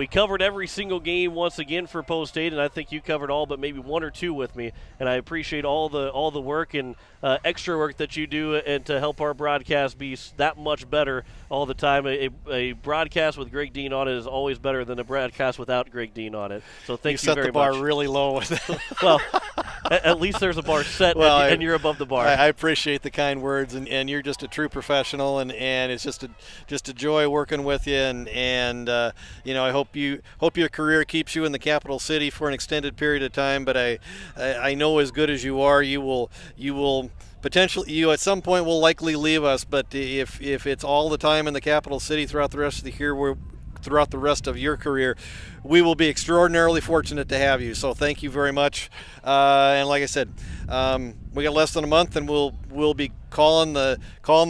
covered every single game once again for Post-State, and I think you covered all but maybe one or two with me. And I appreciate all the work and extra work that you do, and to help our broadcast be that much better all the time. A broadcast with Greg Dean on it is always better than a broadcast without Greg Dean on it. So thank you very much.
You set the bar really low with that.
Well, at least there's a bar set, and you're above the bar.
I appreciate the kind words, and you're just a true professional, and it's just a joy working with you, and I hope your career keeps you in the capital city for an extended period of time. But I know, as good as you are, you will potentially, you at some point will likely leave us. But if it's all the time in the capital city throughout the rest of the year, throughout the rest of your career. We will be extraordinarily fortunate to have you. So thank you very much. And like I said, we got less than a month, and we'll be calling the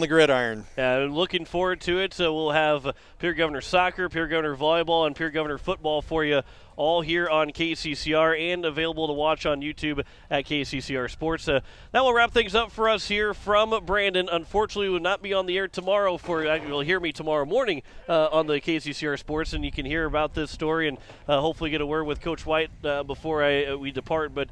gridiron.
Yeah, looking forward to it. So we'll have Pierre Governor Soccer, Pierre Governor Volleyball, and Pierre Governor Football for you all here on KCCR and available to watch on YouTube at KCCR Sports. That will wrap things up for us here from Brandon. Unfortunately, we will not be on the air tomorrow. You'll hear me tomorrow morning on the KCCR Sports, and you can hear about this story and hopefully get a word with Coach White before we depart. But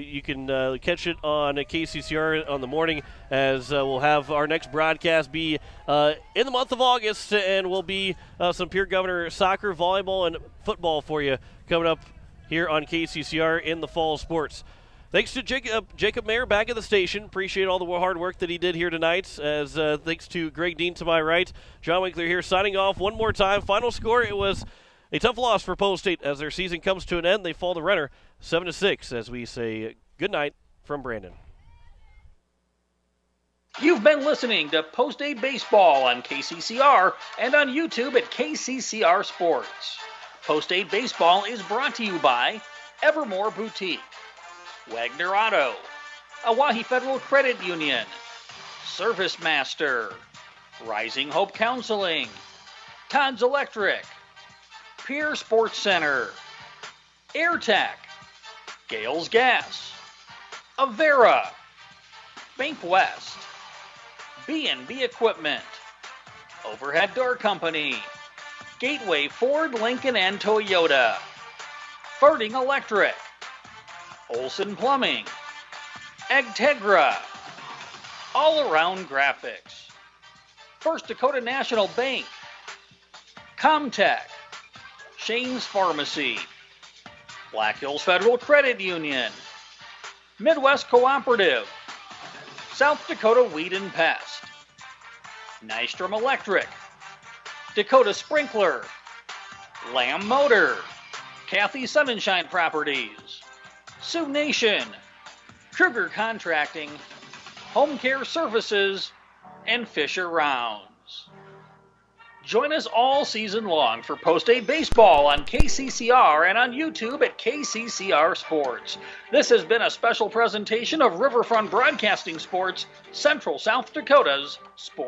you can catch it on KCCR on the morning, as we'll have our next broadcast be in the month of August, and will be some Pierre Governor Soccer, Volleyball, and Football for you coming up here on KCCR in the fall sports. Thanks to Jacob Mayer back at the station. Appreciate all the hard work that he did here tonight. As thanks to Greg Dean to my right. John Winkler here signing off one more time. Final score, it was a tough loss for Post State as their season comes to an end. They fall to Renner 7-6 as we say good night from Brandon.
You've been listening to Post State Baseball on KCCR and on YouTube at KCCR Sports. Post State Baseball is brought to you by Evermore Boutique, Wagner Auto, Owyhee Federal Credit Union, Service Master, Rising Hope Counseling, Todd's Electric, Pierre Sports Center, AirTech, Gales Gas, Avera, Bank West, B&B Equipment, Overhead Door Company, Gateway Ford, Lincoln, and Toyota, Farting Electric, Olson Plumbing, Agtegra, All Around Graphics, First Dakota National Bank, Comtech, Shane's Pharmacy, Black Hills Federal Credit Union, Midwest Cooperative, South Dakota Weed and Pest, Nystrom Electric, Dakota Sprinkler, Lamb Motor, Kathy Sunshine Properties, Sioux Nation, Kruger Contracting, Home Care Services, and Fisher Rounds. Join us all season long for Post State Baseball on KCCR and on YouTube at KCCR Sports. This has been a special presentation of Riverfront Broadcasting Sports, Central South Dakota's Sports.